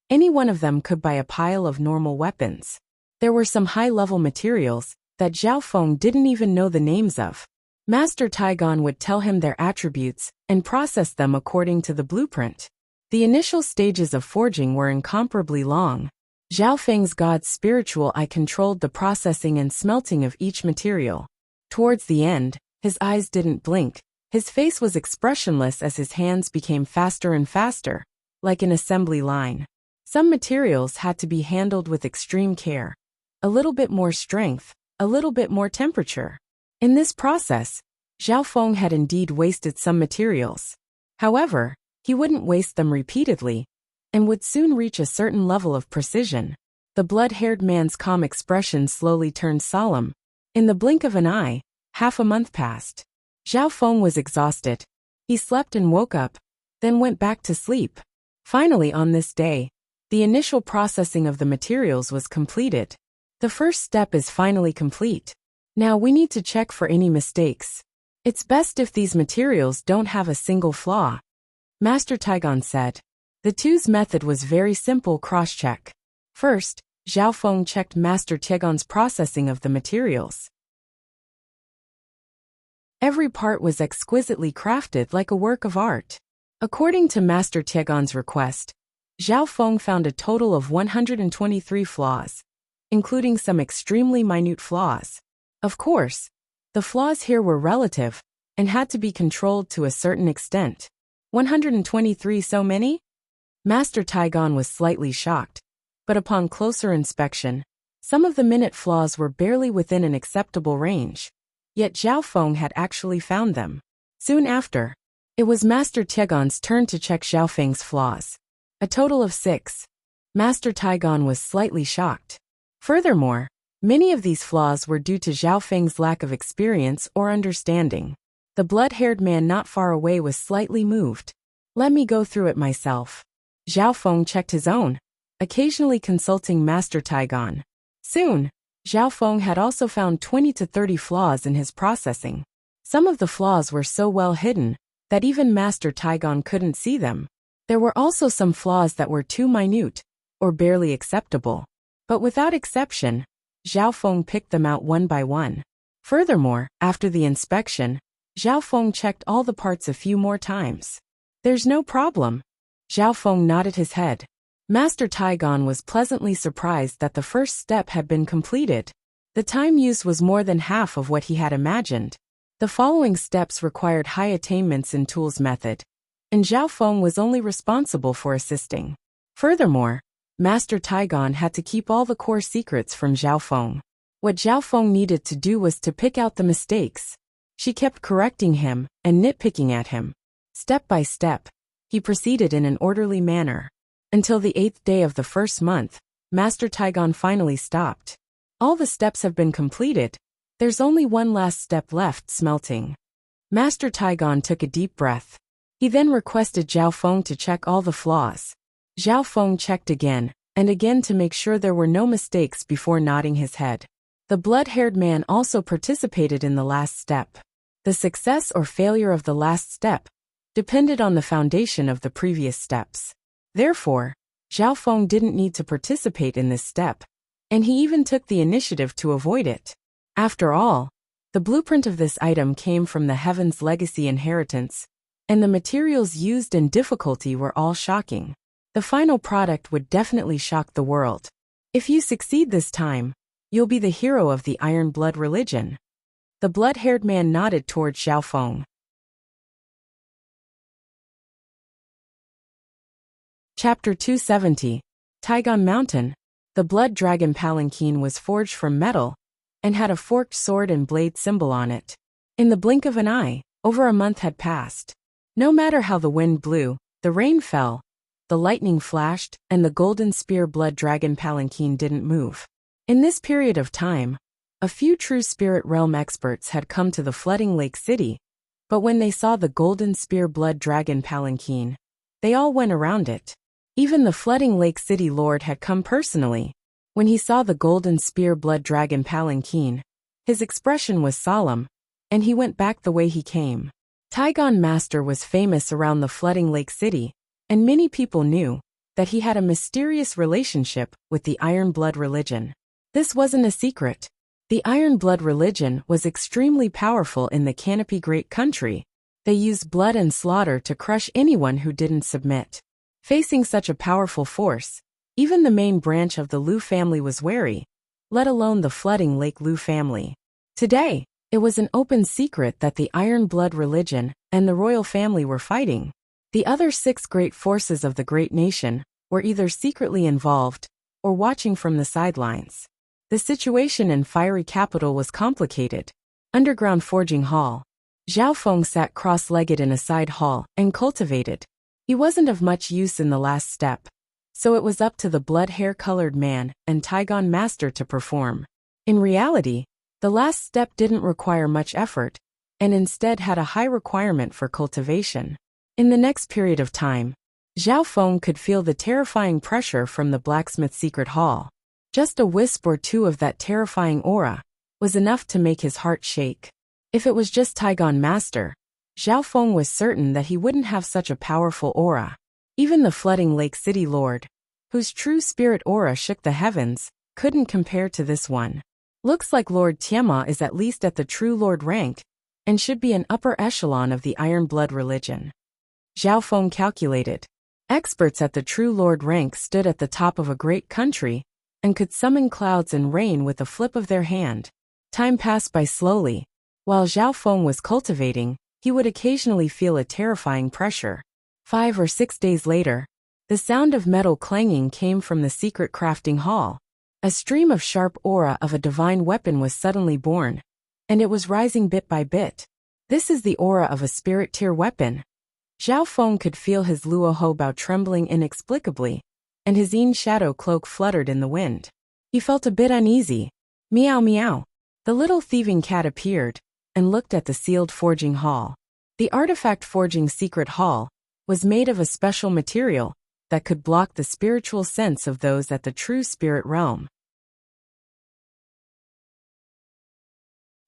Any one of them could buy a pile of normal weapons. There were some high-level materials that Xiaofeng didn't even know the names of. Master Taigon would tell him their attributes and process them according to the blueprint. The initial stages of forging were incomparably long. Xiaofeng's god's spiritual eye controlled the processing and smelting of each material. Towards the end, his eyes didn't blink. His face was expressionless as his hands became faster and faster, like an assembly line. Some materials had to be handled with extreme care. A little bit more strength, a little bit more temperature. In this process, Xiaofeng had indeed wasted some materials. However, he wouldn't waste them repeatedly, and would soon reach a certain level of precision. The blood-haired man's calm expression slowly turned solemn. In the blink of an eye, half a month passed. Xiaofeng was exhausted. He slept and woke up, then went back to sleep. Finally on this day, the initial processing of the materials was completed. The first step is finally complete. Now we need to check for any mistakes. It's best if these materials don't have a single flaw, Master Taigon said. The two's method was very simple cross-check. First, Xiaofeng checked Master Taigon's processing of the materials. Every part was exquisitely crafted like a work of art. According to Master Taigon's request, Xiaofeng found a total of 123 flaws, including some extremely minute flaws. Of course, the flaws here were relative and had to be controlled to a certain extent. 123 so many? Master Taigon was slightly shocked, but upon closer inspection, some of the minute flaws were barely within an acceptable range. Yet Xiaofeng had actually found them. Soon after, it was Master Taigon's turn to check Xiaofeng's flaws. A total of 6. Master Taigon was slightly shocked. Furthermore, Many of these flaws were due to Zhao Feng's lack of experience or understanding. The blood-haired man not far away was slightly moved. Let me go through it myself. Zhao Feng checked his own, occasionally consulting Master Taigon. Soon, Zhao Feng had also found 20 to 30 flaws in his processing. Some of the flaws were so well hidden that even Master Taigon couldn't see them. There were also some flaws that were too minute, or barely acceptable. But without exception, Zhao Feng picked them out one by one. Furthermore, after the inspection, Zhao Feng checked all the parts a few more times. There's no problem. Zhao Feng nodded his head. Master Taigon was pleasantly surprised that the first step had been completed. The time used was more than half of what he had imagined. The following steps required high attainments in Tools method, and Zhao Feng was only responsible for assisting. Furthermore, Master Taigon had to keep all the core secrets from Zhao Feng. What Zhao Feng needed to do was to pick out the mistakes. She kept correcting him and nitpicking at him. Step by step, he proceeded in an orderly manner. Until the 8th day of the first month, Master Taigon finally stopped. All the steps have been completed. There's only one last step left, smelting. Master Taigon took a deep breath. He then requested Zhao Feng to check all the flaws. Zhao Feng checked again and again to make sure there were no mistakes before nodding his head. The blood-haired man also participated in the last step. The success or failure of the last step depended on the foundation of the previous steps. Therefore, Zhao Feng didn't need to participate in this step, and he even took the initiative to avoid it. After all, the blueprint of this item came from the Heaven's Legacy inheritance, and the materials used and difficulty were all shocking. The final product would definitely shock the world. If you succeed this time, you'll be the hero of the Iron Blood religion. The blood-haired man nodded towards Zhao Feng. Chapter 270. Taigon Mountain. The blood dragon palanquin was forged from metal and had a forked sword and blade symbol on it. In the blink of an eye, over a month had passed. No matter how the wind blew, the rain fell, the lightning flashed, and the golden spear blood dragon palanquin didn't move. In this period of time, a few true spirit realm experts had come to the flooding lake city, but when they saw the golden spear blood dragon palanquin, they all went around it. Even the flooding lake city lord had come personally. When he saw the golden spear blood dragon palanquin, his expression was solemn, and he went back the way he came. Taigon Master was famous around the flooding lake city, and many people knew that he had a mysterious relationship with the Iron Blood religion. This wasn't a secret. The Iron Blood religion was extremely powerful in the Canopy Great Country. They used blood and slaughter to crush anyone who didn't submit. Facing such a powerful force, even the main branch of the Liu family was wary, let alone the flooding lake Liu family. Today, it was an open secret that the Iron Blood religion and the royal family were fighting. The other 6 great forces of the great nation were either secretly involved or watching from the sidelines. The situation in Fiery Capital was complicated. Underground Forging Hall. Zhao Feng sat cross-legged in a side hall and cultivated. He wasn't of much use in the last step, so it was up to the blood-hair-colored man and Taigon Master to perform. In reality, the last step didn't require much effort, and instead had a high requirement for cultivation. In the next period of time, Zhao Feng could feel the terrifying pressure from the blacksmith secret hall. Just a wisp or two of that terrifying aura was enough to make his heart shake. If it was just Taigon Master, Zhao Feng was certain that he wouldn't have such a powerful aura. Even the flooding lake city lord, whose true spirit aura shook the heavens, couldn't compare to this one. Looks like Lord Tianma is at least at the true lord rank, and should be an upper echelon of the Iron Blood religion. Zhao Feng calculated. Experts at the true lord rank stood at the top of a great country, and could summon clouds and rain with a flip of their hand. Time passed by slowly. While Zhao Feng was cultivating, he would occasionally feel a terrifying pressure. 5 or 6 days later, the sound of metal clanging came from the secret crafting hall. A stream of sharp aura of a divine weapon was suddenly born, and it was rising bit by bit. This is the aura of a spirit tier weapon. Zhao Feng could feel his Luo Hobao trembling inexplicably, and his Yin shadow cloak fluttered in the wind. He felt a bit uneasy. Meow meow. The little thieving cat appeared and looked at the sealed forging hall. The artifact forging secret hall was made of a special material that could block the spiritual sense of those at the true spirit realm.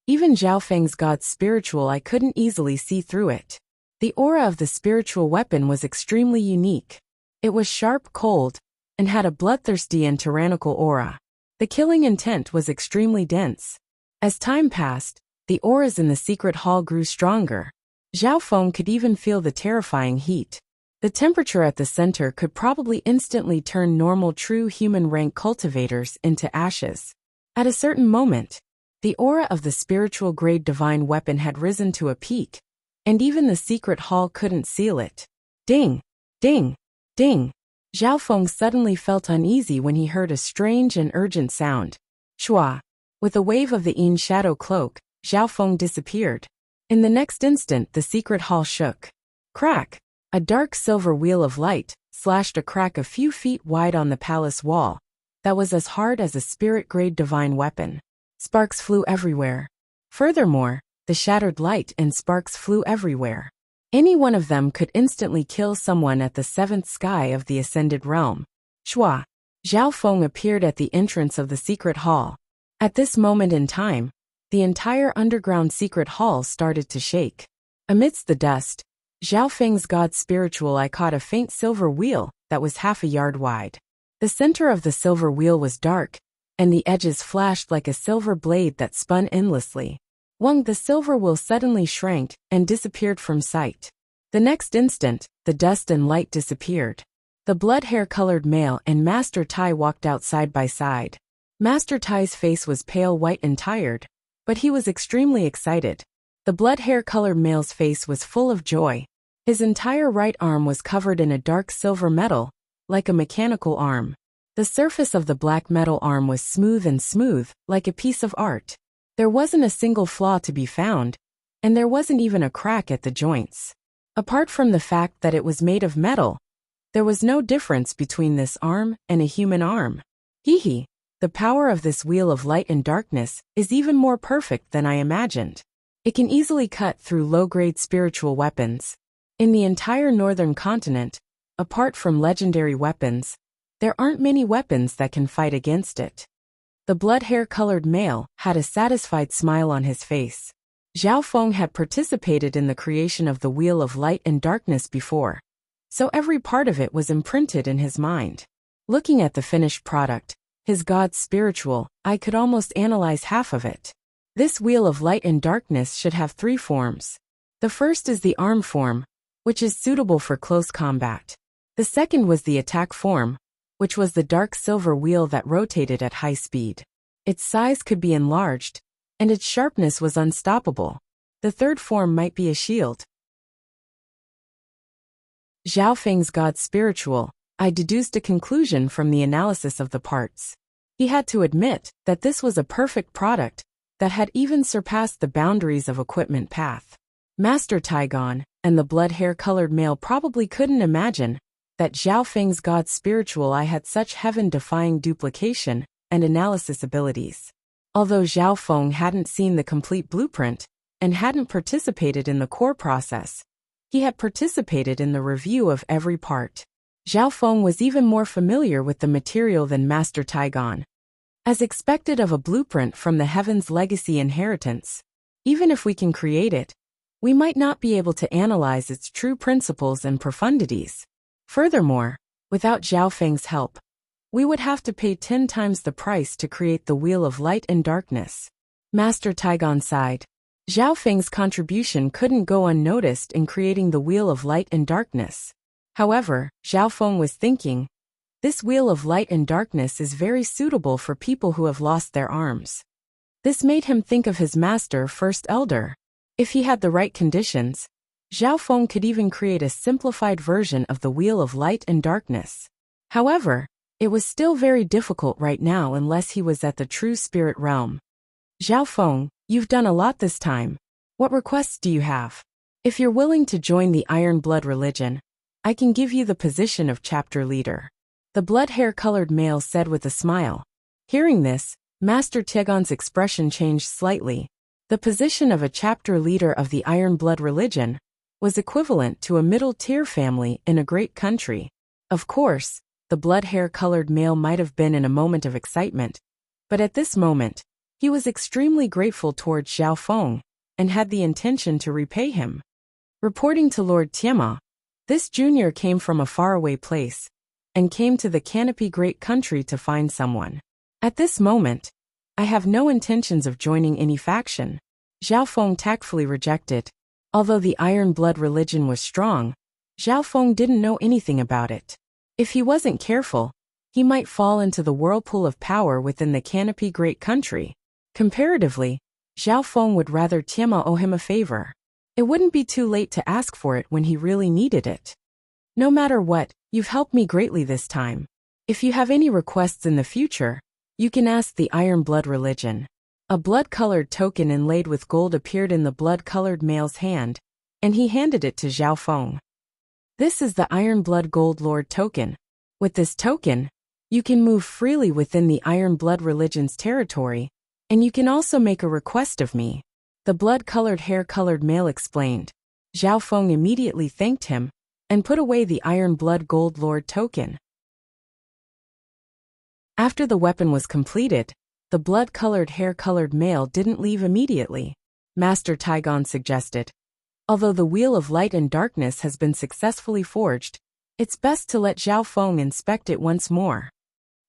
Even Zhao Feng's god's spiritual eye couldn't easily see through it. The aura of the spiritual weapon was extremely unique. It was sharp, cold, and had a bloodthirsty and tyrannical aura. The killing intent was extremely dense. As time passed, the auras in the secret hall grew stronger. Zhao Feng could even feel the terrifying heat. The temperature at the center could probably instantly turn normal true human rank cultivators into ashes. At a certain moment, the aura of the spiritual grade divine weapon had risen to a peak, and even the secret hall couldn't seal it. Ding! Ding! Ding! Zhao Feng suddenly felt uneasy when he heard a strange and urgent sound. Shua! With a wave of the Yin shadow cloak, Zhao Feng disappeared. In the next instant, the secret hall shook. Crack! A dark silver wheel of light slashed a crack a few feet wide on the palace wall that was as hard as a spirit-grade divine weapon. Sparks flew everywhere. Furthermore, the shattered light and sparks flew everywhere. Any one of them could instantly kill someone at the seventh sky of the ascended realm. Shua! Zhao Feng appeared at the entrance of the secret hall. At this moment in time, the entire underground secret hall started to shake. Amidst the dust, Zhao Feng's god's spiritual eye caught a faint silver wheel that was half a yard wide. The center of the silver wheel was dark, and the edges flashed like a silver blade that spun endlessly. The silver wheel suddenly shrank and disappeared from sight. The next instant, the dust and light disappeared. The blood hair-colored male and Master Tai walked out side by side. Master Tai's face was pale white and tired, but he was extremely excited. The blood hair-colored male's face was full of joy. His entire right arm was covered in a dark silver metal, like a mechanical arm. The surface of the black metal arm was smooth, like a piece of art. There wasn't a single flaw to be found, and there wasn't even a crack at the joints. Apart from the fact that it was made of metal, there was no difference between this arm and a human arm. Hee. The power of this wheel of light and darkness is even more perfect than I imagined. It can easily cut through low-grade spiritual weapons. In the entire northern continent, apart from legendary weapons, there aren't many weapons that can fight against it. The blood hair-colored male had a satisfied smile on his face. Zhao Feng had participated in the creation of the Wheel of Light and Darkness before, so every part of it was imprinted in his mind. Looking at the finished product, his god's spiritual eye could almost analyze half of it. This Wheel of Light and Darkness should have 3 forms. The first is the arm form, which is suitable for close combat. The second was the attack form, which was the dark silver wheel that rotated at high speed. Its size could be enlarged, and its sharpness was unstoppable. The third form might be a shield. Zhao Feng's god spiritual eye deduced a conclusion from the analysis of the parts. He had to admit that this was a perfect product that had even surpassed the boundaries of equipment path. Master Taigon and the blood hair-colored male probably couldn't imagine that Zhao Feng's god spiritual eye had such heaven-defying duplication and analysis abilities. Although Zhao Feng hadn't seen the complete blueprint and hadn't participated in the core process, he had participated in the review of every part. Zhao Feng was even more familiar with the material than Master Taigon. As expected of a blueprint from the Heaven's Legacy inheritance, even if we can create it, we might not be able to analyze its true principles and profundities. Furthermore, without Zhao Feng's help, we would have to pay 10 times the price to create the Wheel of Light and Darkness. Master Taigon sighed. Zhao Feng's contribution couldn't go unnoticed in creating the Wheel of Light and Darkness. However, Zhao Feng was thinking, this Wheel of Light and Darkness is very suitable for people who have lost their arms. This made him think of his master, First Elder. If he had the right conditions, Zhao Feng could even create a simplified version of the Wheel of Light and Darkness. However, it was still very difficult right now unless he was at the true spirit realm. Zhao Feng, you've done a lot this time. What requests do you have? If you're willing to join the Iron Blood religion, I can give you the position of chapter leader. The blood hair-colored male said with a smile. Hearing this, Master Tiegon's expression changed slightly. The position of a chapter leader of the Iron Blood religion was equivalent to a middle-tier family in a great country. Of course, the blood-hair-colored male might have been in a moment of excitement, but at this moment, he was extremely grateful towards Zhao Feng and had the intention to repay him. Reporting to Lord Tiema, this junior came from a faraway place and came to the Canopy Great Country to find someone. At this moment, I have no intentions of joining any faction, Zhao Feng tactfully rejected. Although the Iron Blood religion was strong, Zhao Feng didn't know anything about it. If he wasn't careful, he might fall into the whirlpool of power within the Canopy Great Country. Comparatively, Zhao Feng would rather Tiema owe him a favor. It wouldn't be too late to ask for it when he really needed it. No matter what, you've helped me greatly this time. If you have any requests in the future, you can ask the Iron Blood religion. A blood-colored token inlaid with gold appeared in the blood-colored male's hand, and he handed it to Zhao Feng. This is the Iron Blood Gold Lord token. With this token, you can move freely within the Iron Blood religion's territory, and you can also make a request of me. The blood-colored hair-colored male explained. Zhao Feng immediately thanked him and put away the Iron Blood Gold Lord token. After the weapon was completed, the blood-colored hair-colored male didn't leave immediately. Master Tiegon suggested. Although the Wheel of Light and Darkness has been successfully forged, it's best to let Zhao Feng inspect it once more.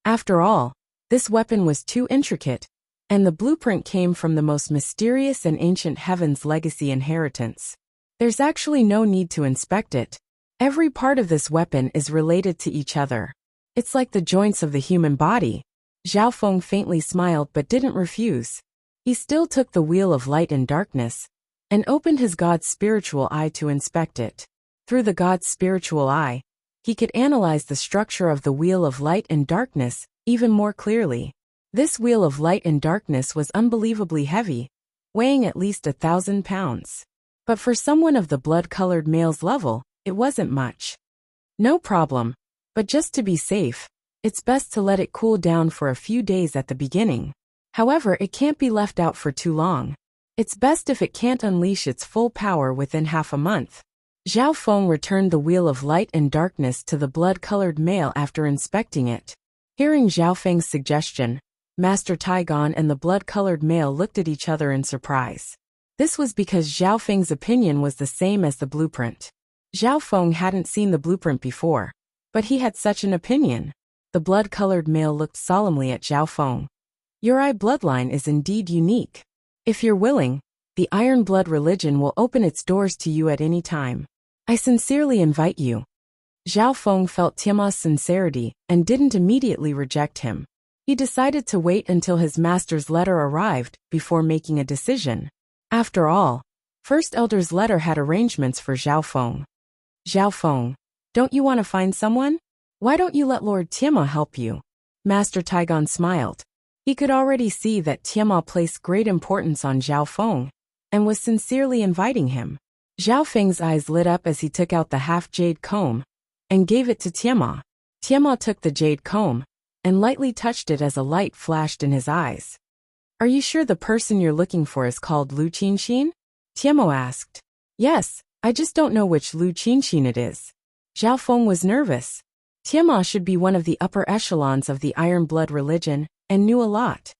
After all, this weapon was too intricate, and the blueprint came from the most mysterious and ancient heaven's legacy inheritance. There's actually no need to inspect it. Every part of this weapon is related to each other. It's like the joints of the human body. Zhao Feng faintly smiled but didn't refuse. He still took the Wheel of Light and Darkness and opened his god's spiritual eye to inspect it. Through the god's spiritual eye, he could analyze the structure of the Wheel of Light and Darkness even more clearly. This Wheel of Light and Darkness was unbelievably heavy, weighing at least 1,000 pounds. But for someone of the blood-colored male's level, it wasn't much. No problem, but just to be safe, it's best to let it cool down for a few days at the beginning. However, it can't be left out for too long. It's best if it can't unleash its full power within half a month. Zhao Feng returned the Wheel of Light and Darkness to the blood-colored male after inspecting it. Hearing Zhao Feng's suggestion, Master Tiegon and the blood-colored male looked at each other in surprise. This was because Zhao Feng's opinion was the same as the blueprint. Zhao Feng hadn't seen the blueprint before, but he had such an opinion. The blood-colored male looked solemnly at Zhao Feng. Your eye bloodline is indeed unique. If you're willing, the Iron Blood religion will open its doors to you at any time. I sincerely invite you. Zhao Feng felt Tiema's sincerity and didn't immediately reject him. He decided to wait until his master's letter arrived before making a decision. After all, First Elder's letter had arrangements for Zhao Feng. Zhao Feng, don't you want to find someone? Why don't you let Lord Tiema help you? Master Tiegon smiled. He could already see that Tiema placed great importance on Zhao Feng and was sincerely inviting him. Zhao Feng's eyes lit up as he took out the half-jade comb and gave it to Tiema. Tiema took the jade comb and lightly touched it as a light flashed in his eyes. Are you sure the person you're looking for is called Lu Qinxin? Tiemo asked. Yes, I just don't know which Lu Qinxin it is. Zhao Feng was nervous. Tiema should be one of the upper echelons of the Iron Blood religion and knew a lot.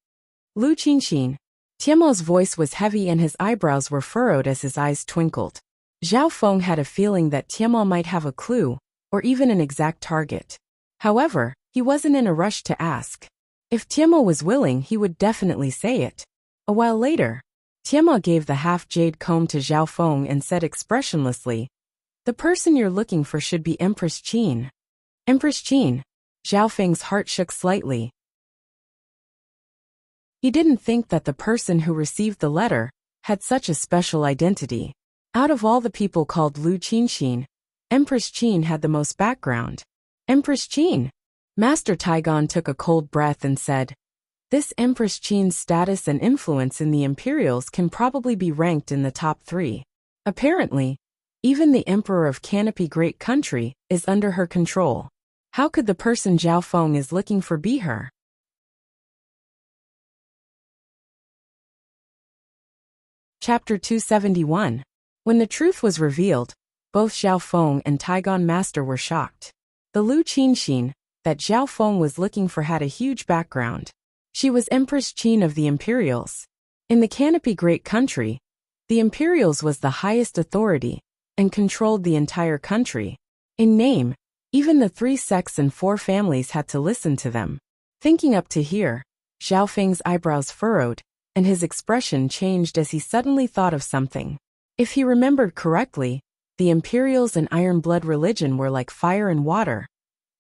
Lu Qinxin. Tiemo's voice was heavy and his eyebrows were furrowed as his eyes twinkled. Zhao Feng had a feeling that Tiema might have a clue, or even an exact target. However, he wasn't in a rush to ask. If Tiema was willing, he would definitely say it. A while later, Tiema gave the half-jade comb to Zhao Feng and said expressionlessly, "The person you're looking for should be Empress Qin." Empress Qin. Zhao Feng's heart shook slightly. He didn't think that the person who received the letter had such a special identity. Out of all the people called Lu Qinxin, Empress Qin had the most background. Empress Qin. Master Tiegon took a cold breath and said, "This Empress Qin's status and influence in the Imperials can probably be ranked in the top 3. Apparently, even the Emperor of Canopy Great Country is under her control. How could the person Zhao Feng is looking for be her?" Chapter 271. When the truth was revealed, both Zhao Feng and Taigon Master were shocked. The Lu Qinxin that Zhao Feng was looking for had a huge background. She was Empress Qin of the Imperials. In the Canopy Great Country, the Imperials was the highest authority and controlled the entire country. In name, even the 3 sects and 4 families had to listen to them. Thinking up to here, Zhao Feng's eyebrows furrowed, and his expression changed as he suddenly thought of something. If he remembered correctly, the Imperials and Iron Blood religion were like fire and water,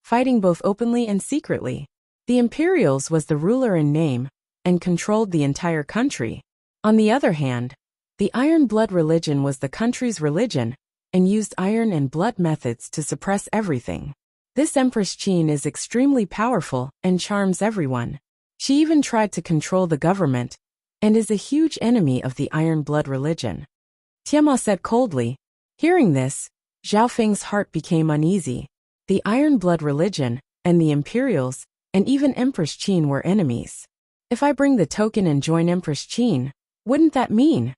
fighting both openly and secretly. The Imperials was the ruler in name and controlled the entire country. On the other hand, the Iron Blood religion was the country's religion and used iron and blood methods to suppress everything. This Empress Qin is extremely powerful and charms everyone. She even tried to control the government and is a huge enemy of the Iron Blood religion. Tiamat said coldly. Hearing this, Zhao Feng's heart became uneasy. The Iron Blood religion and the Imperials and even Empress Qin were enemies. If I bring the token and join Empress Qin, wouldn't that mean?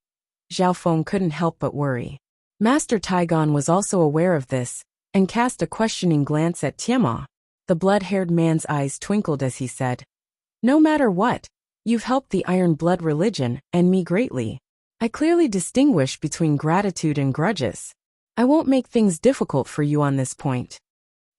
Zhao Feng couldn't help but worry. Master Taigon was also aware of this and cast a questioning glance at Tiamat. The blood-haired man's eyes twinkled as he said, "No matter what, you've helped the Iron Blood religion and me greatly. I clearly distinguish between gratitude and grudges. I won't make things difficult for you on this point."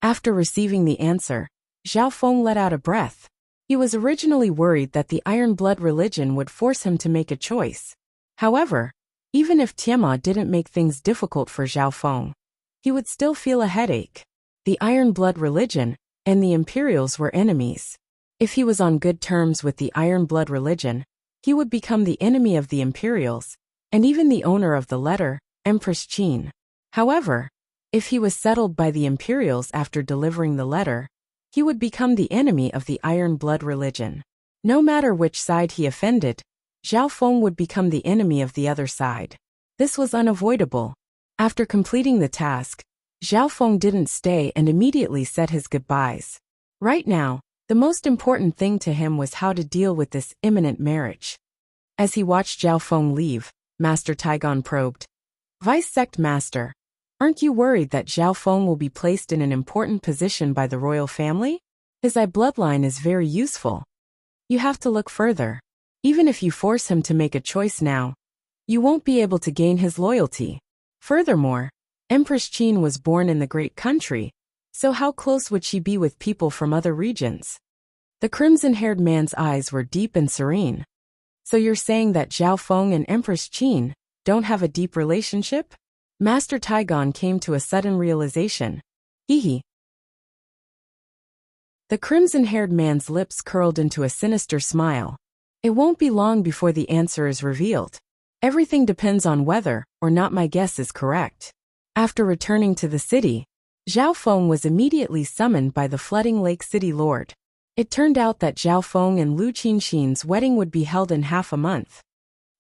After receiving the answer, Zhao Feng let out a breath. He was originally worried that the Iron Blood religion would force him to make a choice. However, even if Tiamat didn't make things difficult for Zhao Feng, he would still feel a headache. The Iron Blood religion and the Imperials were enemies. If he was on good terms with the Iron Blood religion, he would become the enemy of the Imperials, and even the owner of the letter, Empress Qin. However, if he was settled by the Imperials after delivering the letter, he would become the enemy of the Iron Blood religion. No matter which side he offended, Zhao Feng would become the enemy of the other side. This was unavoidable. After completing the task, Zhao Feng didn't stay and immediately said his goodbyes. Right now, the most important thing to him was how to deal with this imminent marriage. As he watched Zhao Feng leave, Master Taigon probed. "Vice Sect Master, aren't you worried that Zhao Feng will be placed in an important position by the royal family? His bloodline is very useful. You have to look further. Even if you force him to make a choice now, you won't be able to gain his loyalty. Furthermore, Empress Qin was born in the great country, so how close would she be with people from other regions?" The crimson-haired man's eyes were deep and serene. "So you're saying that Zhao Feng and Empress Qin don't have a deep relationship?" Master Taigon came to a sudden realization. Hee. The crimson-haired man's lips curled into a sinister smile. "It won't be long before the answer is revealed. Everything depends on whether or not my guess is correct." After returning to the city, Zhao Feng was immediately summoned by the Flooding Lake City Lord. It turned out that Zhao Feng and Lu Qinxin's wedding would be held in half a month.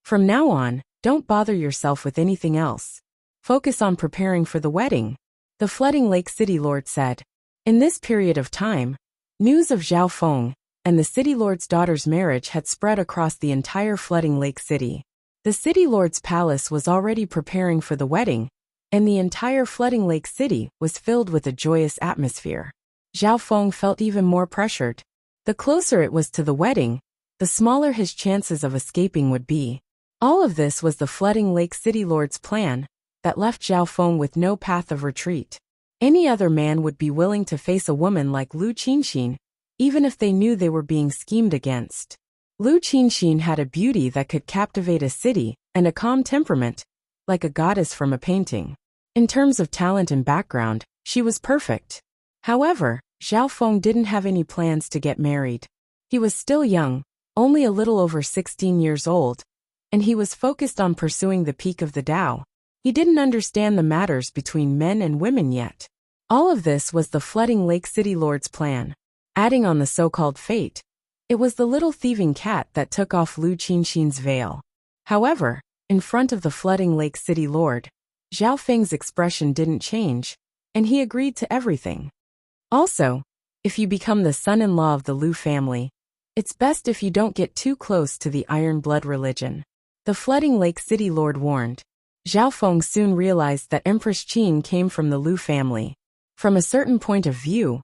From now on, don't bother yourself with anything else. Focus on preparing for the wedding, the Flooding Lake City Lord said. In this period of time, news of Zhao Feng and the City Lord's daughter's marriage had spread across the entire Flooding Lake City. The City Lord's palace was already preparing for the wedding, and the entire Flooding Lake City was filled with a joyous atmosphere. Zhao Feng felt even more pressured. The closer it was to the wedding, the smaller his chances of escaping would be. All of this was the Flooding Lake City Lord's plan that left Zhao Feng with no path of retreat. Any other man would be willing to face a woman like Lu Qinxin, even if they knew they were being schemed against. Lu Qinxin had a beauty that could captivate a city and a calm temperament, like a goddess from a painting. In terms of talent and background, she was perfect. However, Zhao Feng didn't have any plans to get married. He was still young, only a little over 16 years old, and he was focused on pursuing the peak of the Tao. He didn't understand the matters between men and women yet. All of this was the Flooding Lake City Lord's plan. Adding on the so-called fate, it was the little thieving cat that took off Lu Qinxin's veil. However, in front of the Flooding Lake City Lord, Zhao Feng's expression didn't change, and he agreed to everything. Also, if you become the son-in-law of the Lu family, it's best if you don't get too close to the Iron Blood religion. The Flooding Lake City Lord warned. Zhao Feng soon realized that Empress Qin came from the Lu family. From a certain point of view,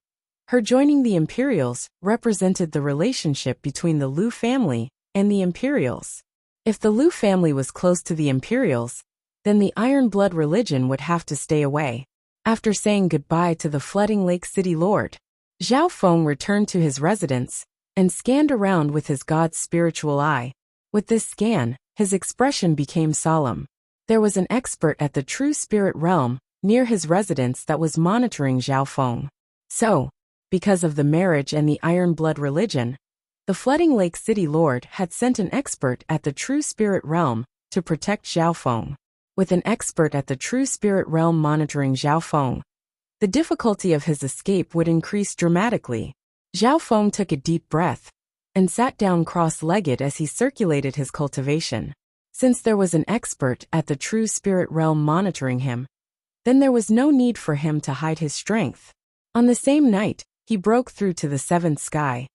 her joining the Imperials represented the relationship between the Lu family and the Imperials. If the Lu family was close to the Imperials, then the Iron Blood religion would have to stay away. After saying goodbye to the Flooding Lake City Lord, Zhao Feng returned to his residence and scanned around with his god's spiritual eye. With this scan, his expression became solemn. There was an expert at the True Spirit Realm near his residence that was monitoring Zhao Feng. So, because of the marriage and the Iron Blood religion, the Flooding Lake City Lord had sent an expert at the True Spirit Realm to protect Zhao Feng. With an expert at the True Spirit Realm monitoring Zhao Feng, the difficulty of his escape would increase dramatically. Zhao Feng took a deep breath and sat down cross-legged as he circulated his cultivation. Since there was an expert at the True Spirit Realm monitoring him, then there was no need for him to hide his strength. On the same night, he broke through to the seventh sky.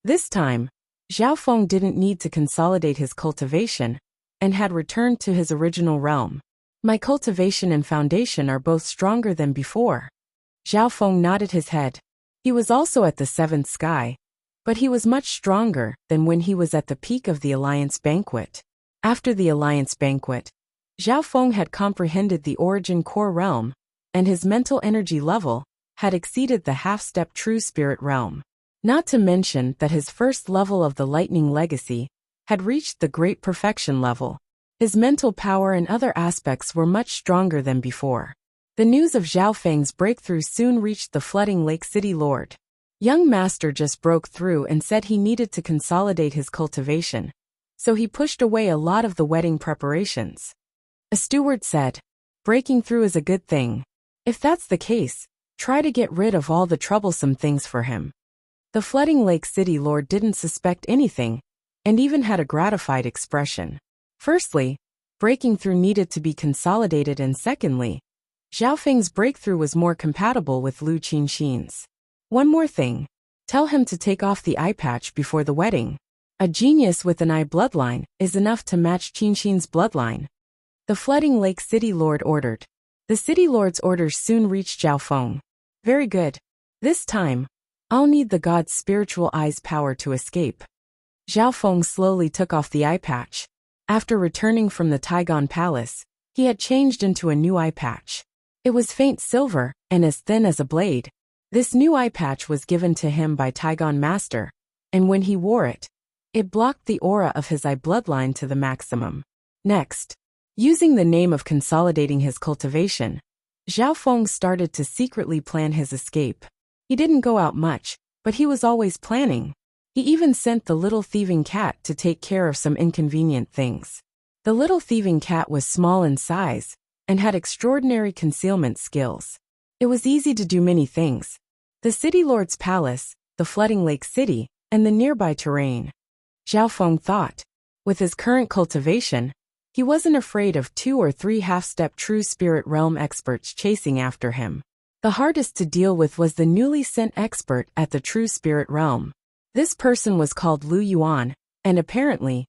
This time, Zhao Feng didn't need to consolidate his cultivation and had returned to his original realm. My cultivation and foundation are both stronger than before. Zhao Feng nodded his head. He was also at the seventh sky, but he was much stronger than when he was at the peak of the Alliance Banquet. After the Alliance Banquet, Zhao Feng had comprehended the Origin Core Realm, and his mental energy level had exceeded the half-step True Spirit Realm. Not to mention that his first level of the Lightning Legacy had reached the Great Perfection level. His mental power and other aspects were much stronger than before. The news of Zhao Feng's breakthrough soon reached the Flooding Lake City Lord. Young Master just broke through and said he needed to consolidate his cultivation, so he pushed away a lot of the wedding preparations. A steward said, "Breaking through is a good thing. If that's the case, try to get rid of all the troublesome things for him." The Flooding Lake City Lord didn't suspect anything, and even had a gratified expression. Firstly, breaking through needed to be consolidated, and secondly, Zhao Feng's breakthrough was more compatible with Lu Qinxin's. One more thing. Tell him to take off the eye patch before the wedding. A genius with an eye bloodline is enough to match Qinxin's bloodline. The Flooding Lake City Lord ordered. The City Lord's orders soon reached Zhao Feng. Very good. This time, I'll need the god's spiritual eye's power to escape. Zhao Feng slowly took off the eye patch. After returning from the Taigon Palace, he had changed into a new eye patch. It was faint silver and as thin as a blade. This new eye patch was given to him by Taigon Master, and when he wore it, it blocked the aura of his eye bloodline to the maximum. Next, using the name of consolidating his cultivation, Zhao Feng started to secretly plan his escape. He didn't go out much, but he was always planning. He even sent the little thieving cat to take care of some inconvenient things. The little thieving cat was small in size and had extraordinary concealment skills. It was easy to do many things: the City Lord's palace, the Flooding Lake City, and the nearby terrain. Zhao Feng thought, with his current cultivation, he wasn't afraid of 2 or 3 half-step True Spirit Realm experts chasing after him. The hardest to deal with was the newly sent expert at the True Spirit Realm. This person was called Lu Yuan, and apparently,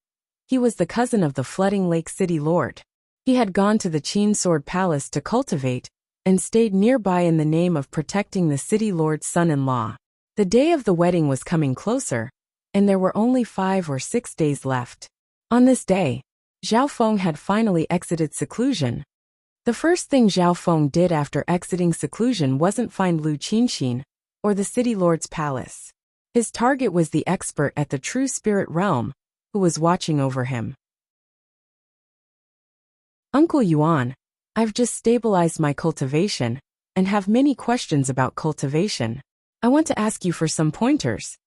he was the cousin of the Flooding Lake City Lord. He had gone to the Qin Sword Palace to cultivate, and stayed nearby in the name of protecting the City Lord's son-in-law. The day of the wedding was coming closer, and there were only 5 or 6 days left. On this day, Zhao Feng had finally exited seclusion. The first thing Zhao Feng did after exiting seclusion wasn't find Lu Qinxin or the City Lord's palace. His target was the expert at the True Spirit Realm, who was watching over him. "Uncle Yuan, I've just stabilized my cultivation and have many questions about cultivation. I want to ask you for some pointers."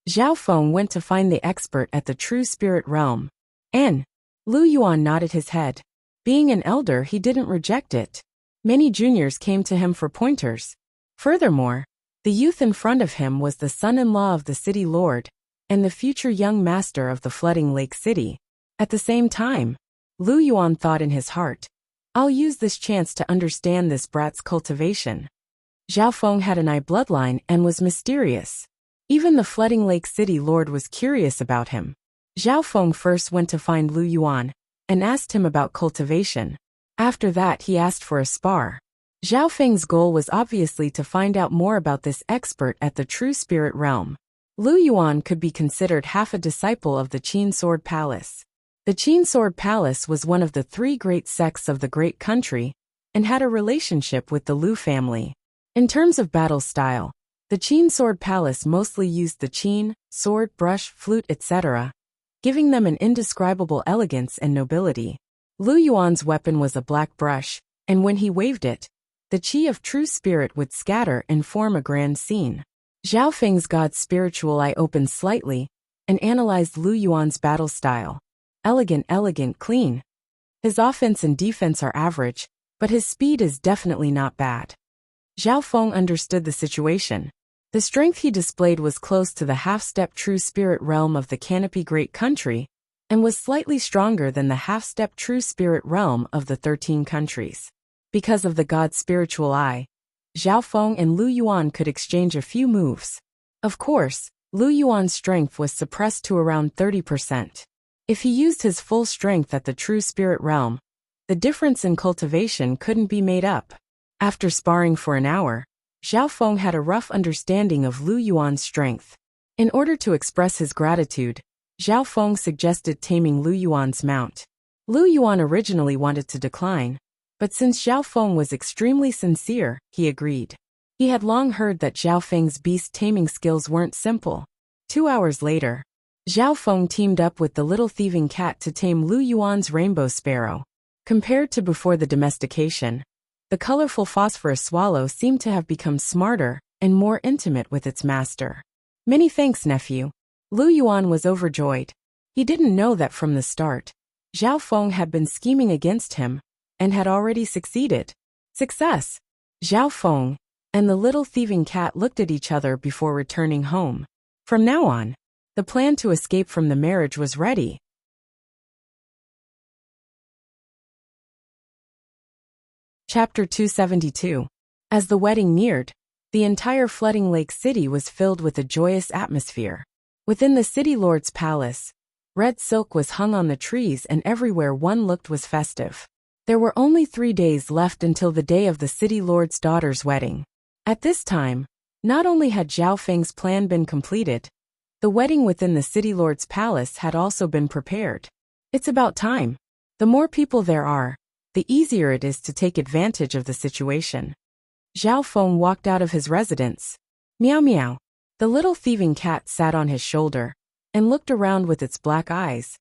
Zhao Feng went to find the expert at the True Spirit Realm. And Lu Yuan nodded his head. Being an elder, he didn't reject it. Many juniors came to him for pointers. Furthermore, the youth in front of him was the son-in-law of the City Lord and the future young master of the Flooding Lake City. At the same time, Lu Yuan thought in his heart, "I'll use this chance to understand this brat's cultivation." Zhao Feng had an eye bloodline and was mysterious. Even the Flooding Lake City Lord was curious about him. Zhao Feng first went to find Lu Yuan and asked him about cultivation. After that, he asked for a spar. Zhao Feng's goal was obviously to find out more about this expert at the True Spirit realm. Lu Yuan could be considered half a disciple of the Qin Sword Palace. The Qin Sword Palace was one of the three great sects of the Great Country and had a relationship with the Lu family. In terms of battle style, the Qin Sword Palace mostly used the qin, sword, brush, flute, etc., giving them an indescribable elegance and nobility. Lu Yuan's weapon was a black brush, and when he waved it, the qi of true spirit would scatter and form a grand scene. Zhao Feng's god's spiritual eye opened slightly and analyzed Lu Yuan's battle style. Elegant, clean. His offense and defense are average, but his speed is definitely not bad. Zhao Feng understood the situation. The strength he displayed was close to the half-step true spirit realm of the Canopy Great Country, and was slightly stronger than the half-step true spirit realm of the 13 countries. Because of the god's spiritual eye, Zhao Feng and Lu Yuan could exchange a few moves. Of course, Lu Yuan's strength was suppressed to around 30%. If he used his full strength at the true spirit realm, the difference in cultivation couldn't be made up. After sparring for an hour, Zhao Feng had a rough understanding of Lu Yuan's strength. In order to express his gratitude, Zhao Feng suggested taming Lu Yuan's mount. Lu Yuan originally wanted to decline, but since Zhao Feng was extremely sincere, he agreed. He had long heard that Zhao Feng's beast taming skills weren't simple. 2 hours later, Zhao Feng teamed up with the little thieving cat to tame Lu Yuan's rainbow sparrow. Compared to before the domestication, the colorful phosphorus swallow seemed to have become smarter and more intimate with its master. Many thanks, nephew. Lu Yuan was overjoyed. He didn't know that from the start, Zhao Feng had been scheming against him and had already succeeded. Success! Zhao Feng and the little thieving cat looked at each other before returning home. From now on, the plan to escape from the marriage was ready. Chapter 272. As the wedding neared, the entire flooding lake city was filled with a joyous atmosphere. Within the city lord's palace, red silk was hung on the trees and everywhere one looked was festive. There were only 3 days left until the day of the city lord's daughter's wedding. At this time, not only had Zhao Feng's plan been completed, the wedding within the city lord's palace had also been prepared. It's about time. The more people there are, the easier it is to take advantage of the situation. Zhao Feng walked out of his residence. Meow meow. The little thieving cat sat on his shoulder and looked around with its black eyes,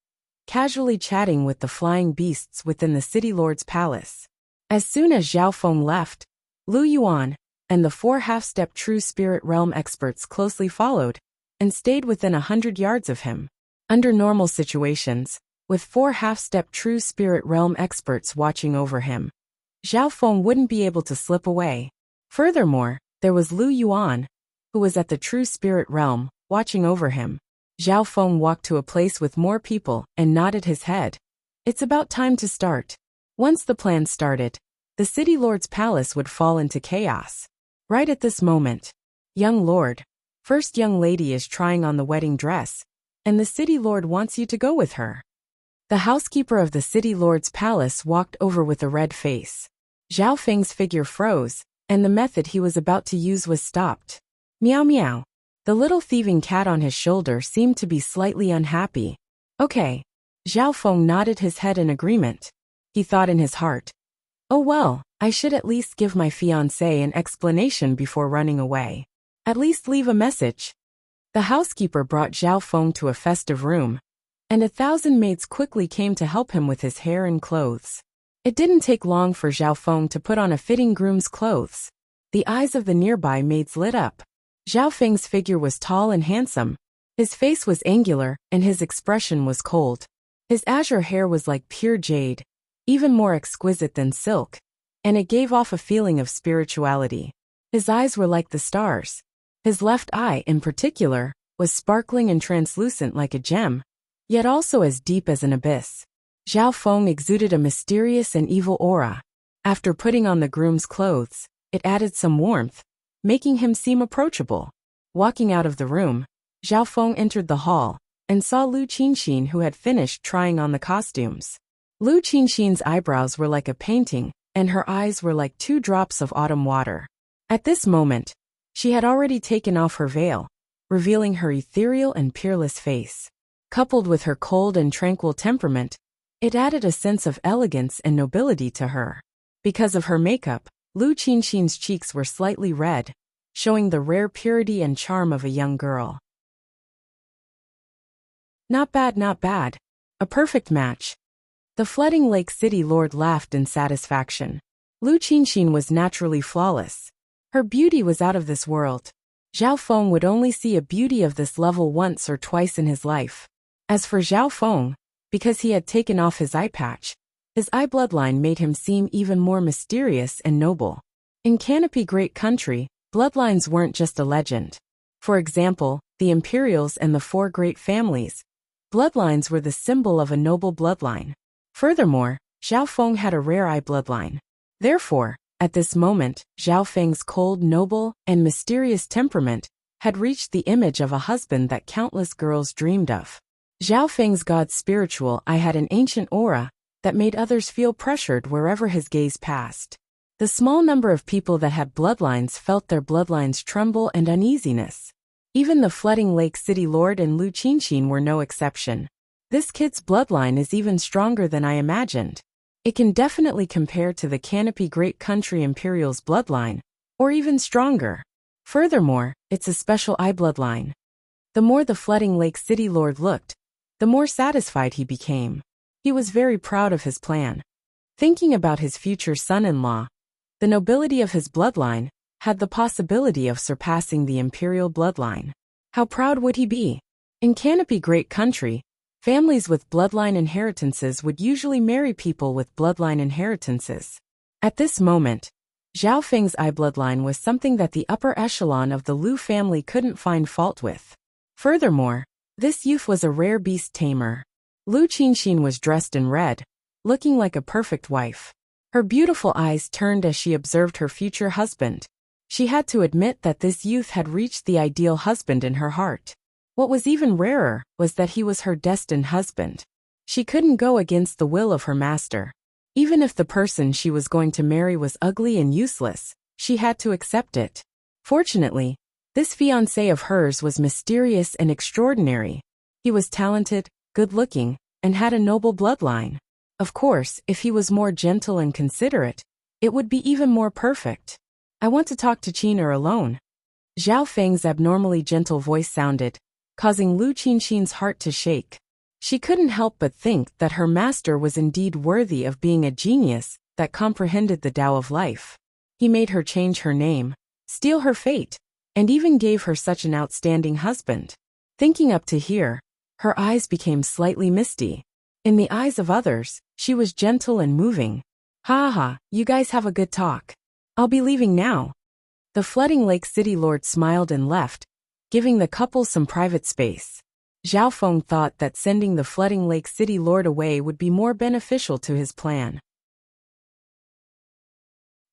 casually chatting with the flying beasts within the city lord's palace. As soon as Zhao Feng left, Lu Yuan and the 4 half-step true spirit realm experts closely followed and stayed within 100 yards of him. Under normal situations, with 4 half-step true spirit realm experts watching over him, Zhao Feng wouldn't be able to slip away. Furthermore, there was Lu Yuan, who was at the true spirit realm, watching over him. Zhao Feng walked to a place with more people and nodded his head. It's about time to start. Once the plan started, the city lord's palace would fall into chaos. Right at this moment, young lord, first young lady is trying on the wedding dress, and the city lord wants you to go with her. The housekeeper of the city lord's palace walked over with a red face. Zhao Feng's figure froze, and the method he was about to use was stopped. Meow meow. The little thieving cat on his shoulder seemed to be slightly unhappy. Okay. Zhao Feng nodded his head in agreement. He thought in his heart, oh well, I should at least give my fiancé an explanation before running away. At least leave a message. The housekeeper brought Zhao Feng to a festive room, and 1,000 maids quickly came to help him with his hair and clothes. It didn't take long for Zhao Feng to put on a fitting groom's clothes. The eyes of the nearby maids lit up. Zhao Feng's figure was tall and handsome. His face was angular, and his expression was cold. His azure hair was like pure jade, even more exquisite than silk, and it gave off a feeling of spirituality. His eyes were like the stars. His left eye, in particular, was sparkling and translucent like a gem, yet also as deep as an abyss. Zhao Feng exuded a mysterious and evil aura. After putting on the groom's clothes, it added some warmth, making him seem approachable. Walking out of the room, Zhao Feng entered the hall, and saw Lu Qinxin, who had finished trying on the costumes. Lu Qinxin's eyebrows were like a painting, and her eyes were like 2 drops of autumn water. At this moment, she had already taken off her veil, revealing her ethereal and peerless face. Coupled with her cold and tranquil temperament, it added a sense of elegance and nobility to her. Because of her makeup, Lu Qinxin's cheeks were slightly red, showing the rare purity and charm of a young girl. Not bad, not bad. A perfect match. The Flooding Lake City Lord laughed in satisfaction. Lu Qinxin was naturally flawless. Her beauty was out of this world. Zhao Feng would only see a beauty of this level once or twice in his life. As for Zhao Feng, because he had taken off his eye patch, his eye bloodline made him seem even more mysterious and noble. In Canopy Great Country, bloodlines weren't just a legend. For example, the Imperials and the 4 great families. Bloodlines were the symbol of a noble bloodline. Furthermore, Zhao Feng had a rare eye bloodline. Therefore, at this moment, Zhao Feng's cold, noble, and mysterious temperament had reached the image of a husband that countless girls dreamed of. Zhao Feng's god's spiritual eye had an ancient aura that made others feel pressured wherever his gaze passed. The small number of people that had bloodlines felt their bloodlines tremble and uneasiness. Even the Flooding Lake City Lord and Lu Qinxin were no exception. This kid's bloodline is even stronger than I imagined. It can definitely compare to the Canopy Great Country Imperial's bloodline, or even stronger. Furthermore, it's a special eye bloodline. The more the Flooding Lake City Lord looked, the more satisfied he became. He was very proud of his plan. Thinking about his future son-in-law, the nobility of his bloodline had the possibility of surpassing the imperial bloodline. How proud would he be? In Canopy Great Country, families with bloodline inheritances would usually marry people with bloodline inheritances. At this moment, Zhao Feng's eye bloodline was something that the upper echelon of the Lu family couldn't find fault with. Furthermore, this youth was a rare beast tamer. Lu Qinxin was dressed in red, looking like a perfect wife. Her beautiful eyes turned as she observed her future husband. She had to admit that this youth had reached the ideal husband in her heart. What was even rarer was that he was her destined husband. She couldn't go against the will of her master. Even if the person she was going to marry was ugly and useless, she had to accept it. Fortunately, this fiancé of hers was mysterious and extraordinary. He was talented, good-looking, and had a noble bloodline. Of course, if he was more gentle and considerate, it would be even more perfect. I want to talk to Qiner alone. Zhao Feng's abnormally gentle voice sounded, causing Lu Qinxin's heart to shake. She couldn't help but think that her master was indeed worthy of being a genius that comprehended the Tao of life. He made her change her name, steal her fate, and even gave her such an outstanding husband. Thinking up to here, her eyes became slightly misty. In the eyes of others, she was gentle and moving. Ha ha, you guys have a good talk. I'll be leaving now. The Flooding Lake City Lord smiled and left, giving the couple some private space. Zhao Feng thought that sending the Flooding Lake City Lord away would be more beneficial to his plan.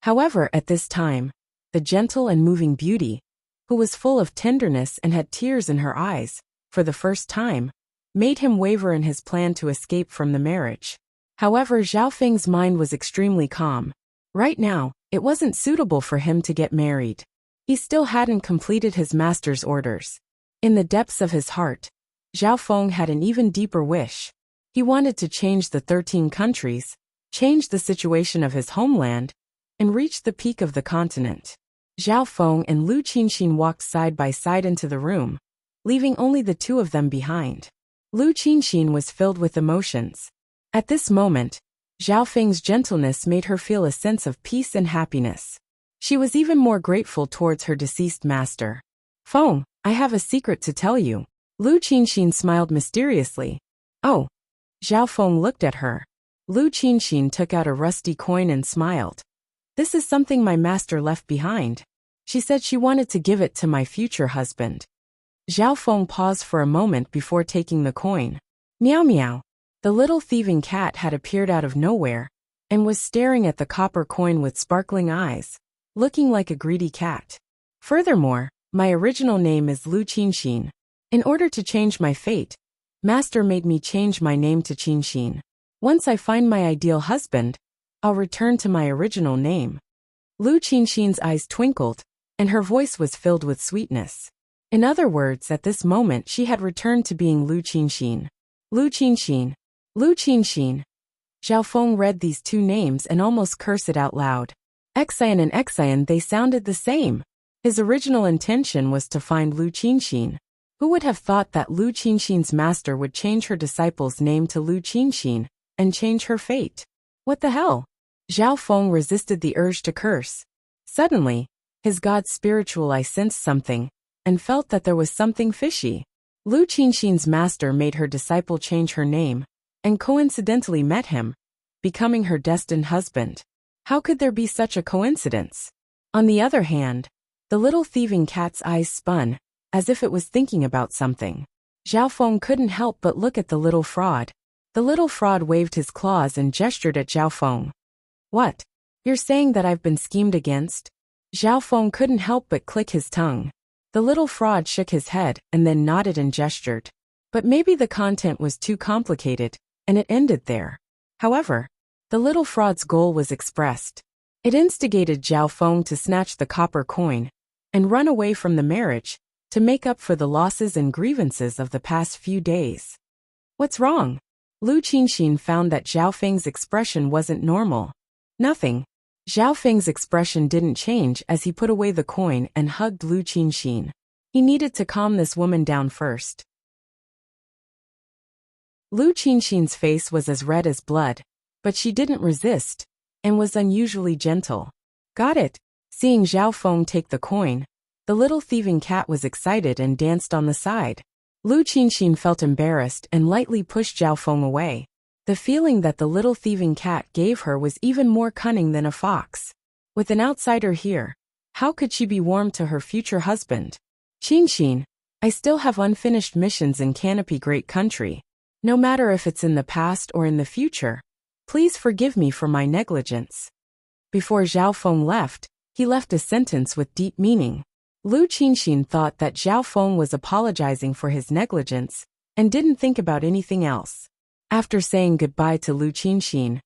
However, at this time, the gentle and moving beauty, who was full of tenderness and had tears in her eyes, for the first time, made him waver in his plan to escape from the marriage. However, Zhao Feng's mind was extremely calm. Right now, it wasn't suitable for him to get married. He still hadn't completed his master's orders. In the depths of his heart, Zhao Feng had an even deeper wish. He wanted to change the 13 countries, change the situation of his homeland, and reach the peak of the continent. Zhao Feng and Lu Qinxin walked side by side into the room, leaving only the 2 of them behind. Lu Qinxin was filled with emotions. At this moment, Zhao Feng's gentleness made her feel a sense of peace and happiness. She was even more grateful towards her deceased master. Feng, I have a secret to tell you. Lu Qinxin smiled mysteriously. Oh. Zhao Feng looked at her. Lu Qinxin took out a rusty coin and smiled. This is something my master left behind. She said she wanted to give it to my future husband. Zhao Feng paused for a moment before taking the coin. Meow meow. The little thieving cat had appeared out of nowhere, and was staring at the copper coin with sparkling eyes, looking like a greedy cat. Furthermore, my original name is Lu Qinxin. In order to change my fate, Master made me change my name to Qinshin. Once I find my ideal husband, I'll return to my original name. Lu Qinshin's eyes twinkled, and her voice was filled with sweetness. In other words, at this moment she had returned to being Lu Qinshin. Lu Qinshin. Lu Qinshin. Zhao Feng read these two names and almost cursed it out loud. Xian and Xian, they sounded the same. His original intention was to find Lu Qinshin. Who would have thought that Lu Qinshin's master would change her disciple's name to Lu Qinshin and change her fate? What the hell? Zhao Feng resisted the urge to curse. Suddenly, his god's spiritual eye sensed something and felt that there was something fishy. Lu Qinshin's master made her disciple change her name and coincidentally met him, becoming her destined husband. How could there be such a coincidence? On the other hand, the little thieving cat's eyes spun, as if it was thinking about something. Zhao Feng couldn't help but look at the little fraud. The little fraud waved his claws and gestured at Zhao Feng. What? You're saying that I've been schemed against? Zhao Feng couldn't help but click his tongue. The little fraud shook his head and then nodded and gestured. But maybe the content was too complicated, and it ended there. However, the little fraud's goal was expressed. It instigated Zhao Feng to snatch the copper coin and run away from the marriage to make up for the losses and grievances of the past few days. What's wrong? Lu Qinshin found that Zhao Feng's expression wasn't normal. Nothing. Zhao Feng's expression didn't change as he put away the coin and hugged Lu Qinshin. He needed to calm this woman down first. Lu Qinshin's face was as red as blood, but she didn't resist and was unusually gentle. Got it. Seeing Zhao Feng take the coin, the little thieving cat was excited and danced on the side. Lu Qinshin felt embarrassed and lightly pushed Zhao Feng away. The feeling that the little thieving cat gave her was even more cunning than a fox. With an outsider here, how could she be warm to her future husband? Qinshin, I still have unfinished missions in Canopy Great Country. No matter if it's in the past or in the future, please forgive me for my negligence. Before Zhao Feng left, he left a sentence with deep meaning. Lu Qinshin thought that Zhao Feng was apologizing for his negligence and didn't think about anything else. After saying goodbye to Lu Qinshin,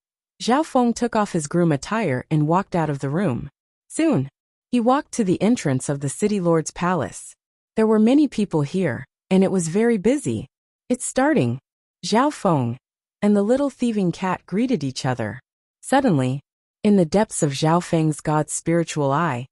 Zhao Feng took off his groom attire and walked out of the room. Soon, he walked to the entrance of the city lord's palace. There were many people here, and it was very busy. It's starting. Zhao Feng and the little thieving cat greeted each other. Suddenly, in the depths of Zhao Feng's god's spiritual eye,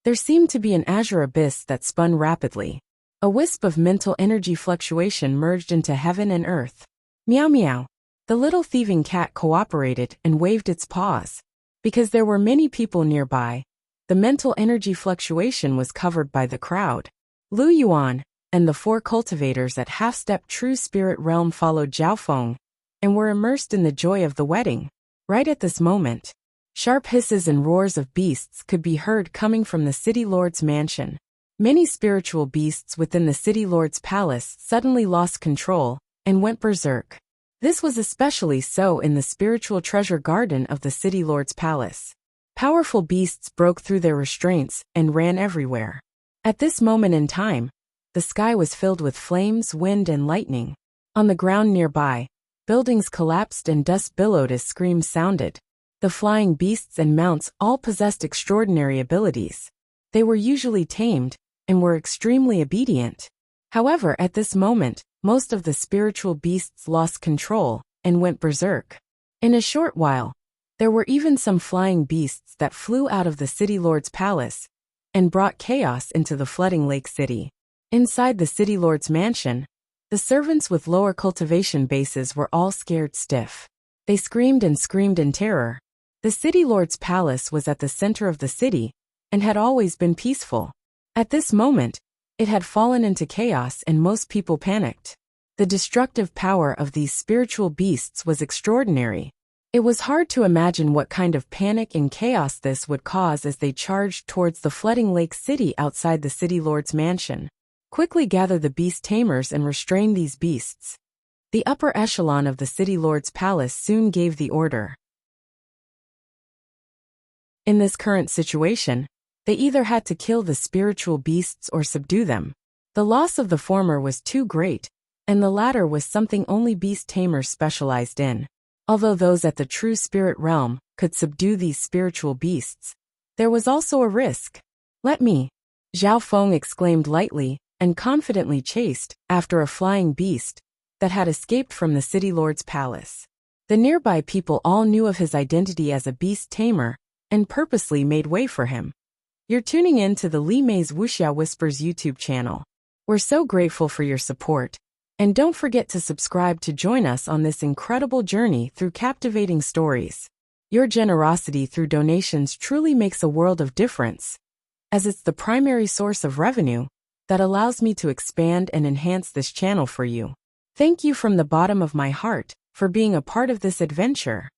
there seemed to be an azure abyss that spun rapidly. A wisp of mental energy fluctuation merged into heaven and earth. Meow meow. The little thieving cat cooperated and waved its paws. Because there were many people nearby, the mental energy fluctuation was covered by the crowd. Lu Yuan and the 4 cultivators at half-step true spirit realm followed Zhao Feng and were immersed in the joy of the wedding. Right at this moment, sharp hisses and roars of beasts could be heard coming from the city lord's mansion. Many spiritual beasts within the city lord's palace suddenly lost control and went berserk. This was especially so in the spiritual treasure garden of the city lord's palace. Powerful beasts broke through their restraints and ran everywhere. At this moment in time, the sky was filled with flames, wind, and lightning. On the ground nearby, buildings collapsed and dust billowed as screams sounded. The flying beasts and mounts all possessed extraordinary abilities. They were usually tamed and were extremely obedient. However, at this moment, most of the spiritual beasts lost control and went berserk. In a short while, there were even some flying beasts that flew out of the city lord's palace and brought chaos into the flooding lake city. Inside the city lord's mansion, the servants with lower cultivation bases were all scared stiff. They screamed and screamed in terror. The city lord's palace was at the center of the city and had always been peaceful. At this moment, it had fallen into chaos and most people panicked. The destructive power of these spiritual beasts was extraordinary. It was hard to imagine what kind of panic and chaos this would cause as they charged towards the flooding lake city outside the city lord's mansion. Quickly gather the beast tamers and restrain these beasts. The upper echelon of the city lord's palace soon gave the order. In this current situation, they either had to kill the spiritual beasts or subdue them. The loss of the former was too great, and the latter was something only beast tamers specialized in. Although those at the true spirit realm could subdue these spiritual beasts, there was also a risk. Let me, Zhao Feng exclaimed lightly and confidently chased after a flying beast that had escaped from the city lord's palace. The nearby people all knew of his identity as a beast tamer and purposely made way for him. You're tuning in to the Li Mei's Wuxia Whispers YouTube channel. We're so grateful for your support. And don't forget to subscribe to join us on this incredible journey through captivating stories. Your generosity through donations truly makes a world of difference, as it's the primary source of revenue that allows me to expand and enhance this channel for you. Thank you from the bottom of my heart for being a part of this adventure.